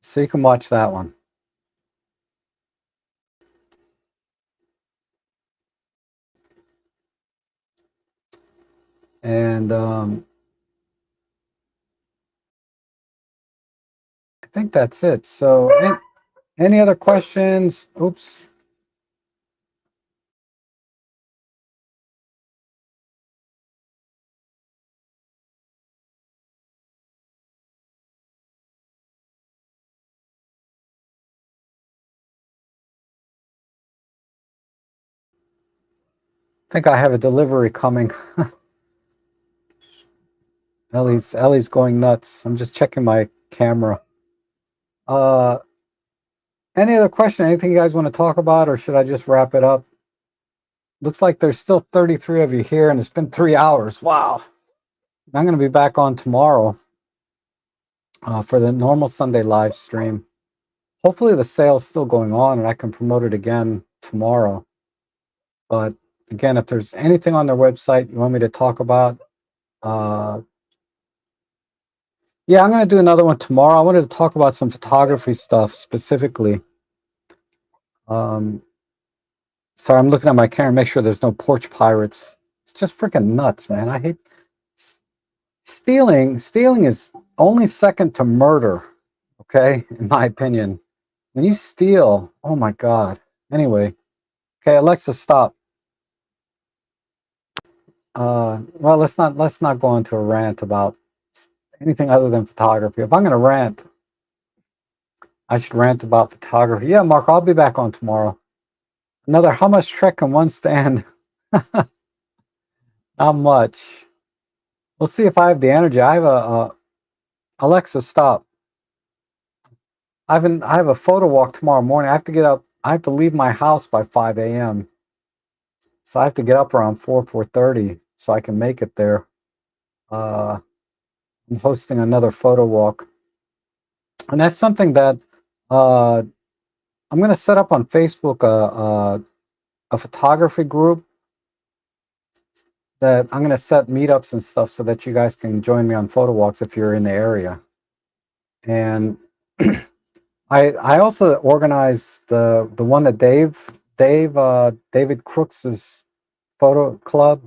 So you can watch that one. And I think that's it. So any other questions? Oops. I think I have a delivery coming. Ellie's going nuts. I'm just checking my camera. Any other question? Anything you guys want to talk about, or should I just wrap it up? Looks like there's still 33 of you here, and it's been 3 hours. Wow. I'm going to be back on tomorrow. for the normal Sunday live stream. Hopefully the sale's still going on and I can promote it again tomorrow. But again, if there's anything on their website you want me to talk about, yeah, I'm going to do another one tomorrow. I wanted to talk about some photography stuff specifically. Sorry, I'm looking at my camera, make sure there's no porch pirates. It's just freaking nuts, man. I hate stealing. Stealing is only second to murder, okay, in my opinion. When you steal, oh my God. Anyway, okay, Alexa, stop. Well, let's not go into a rant about anything other than photography. If I'm going to rant, I should rant about photography. Yeah, Mark, I'll be back on tomorrow. Another, how much Trek can one stand? Not much. We'll see if I have the energy. I have a Alexa, stop. I have a photo walk tomorrow morning. I have to get up. I have to leave my house by 5 a.m. So I have to get up around 4:30 so I can make it there. I'm hosting another photo walk, and that's something that I'm going to set up on Facebook a photography group that I'm going to set meetups and stuff so that you guys can join me on photo walks if you're in the area. And I also organize the one that David Crooks's photo club.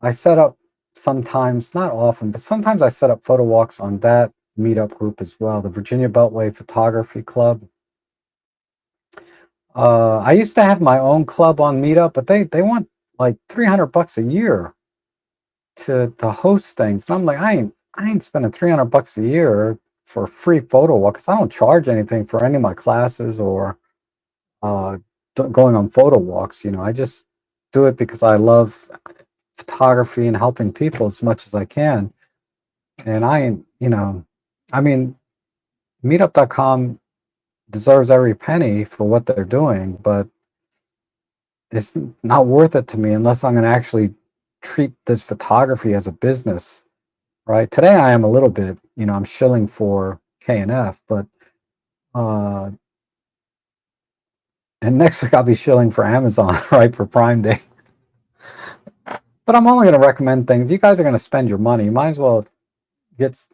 I set up sometimes, not often, but sometimes I set up photo walks on that meetup group as well, the Virginia Beltway Photography Club. I used to have my own club on Meetup, but they want like $300 a year to host things, and I'm like, I ain't spending $300 a year for a free photo walk because I don't charge anything for any of my classes or going on photo walks. You know, I just do it because I love photography and helping people as much as I can. And I ain't, you know, I mean, Meetup.com deserves every penny for what they're doing, but it's not worth it to me unless I'm going to actually treat this photography as a business, right? Today I am a little bit, you know, I'm shilling for K&F, but and next week I'll be shilling for Amazon, right, for Prime Day. But I'm only going to recommend things. You guys are going to spend your money. You might as well get,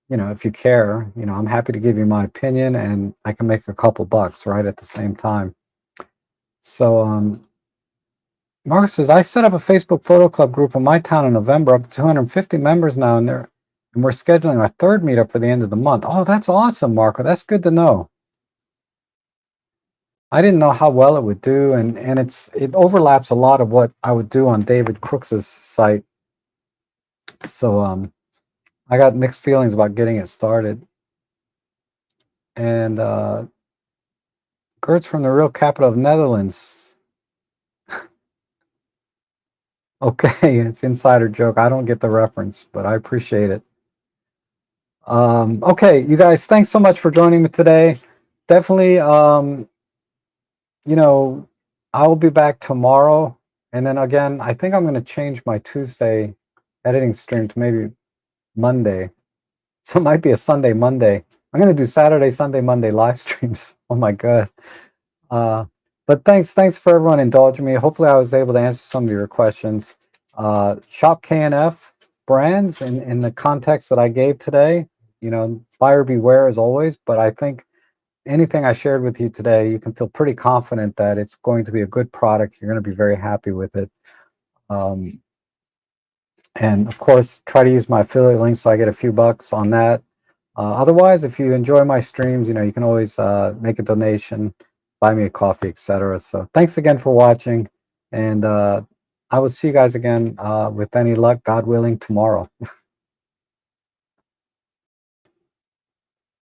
you know, if you care, you know, I'm happy to give you my opinion and I can make a couple bucks, right, at the same time. So, Marcus says, I set up a Facebook photo club group in my town in November, up to 250 members now, and we're scheduling our third meetup for the end of the month. Oh, that's awesome, Marco. That's good to know. I didn't know how well it would do, and it overlaps a lot of what I would do on David Crooks's site. So I got mixed feelings about getting it started. And Gert's from the real capital of Netherlands. Okay, it's insider joke. I don't get the reference, but I appreciate it. Okay, you guys, thanks so much for joining me today. Definitely, you know, I will be back tomorrow. And then again, I think I'm going to change my Tuesday editing stream to maybe Monday. So it might be a Sunday, Monday. I'm going to do Saturday, Sunday, Monday live streams. Oh my God. But thanks for everyone indulging me. Hopefully I was able to answer some of your questions. Shop K&F brands in the context that I gave today. You know, buyer beware as always, but I think anything I shared with you today, you can feel pretty confident that it's going to be a good product. You're going to be very happy with it. And of course, try to use my affiliate link so I get a few bucks on that. Otherwise, if you enjoy my streams, you know, you can always make a donation, buy me a coffee, etc. So thanks again for watching. And I will see you guys again with any luck, God willing, tomorrow.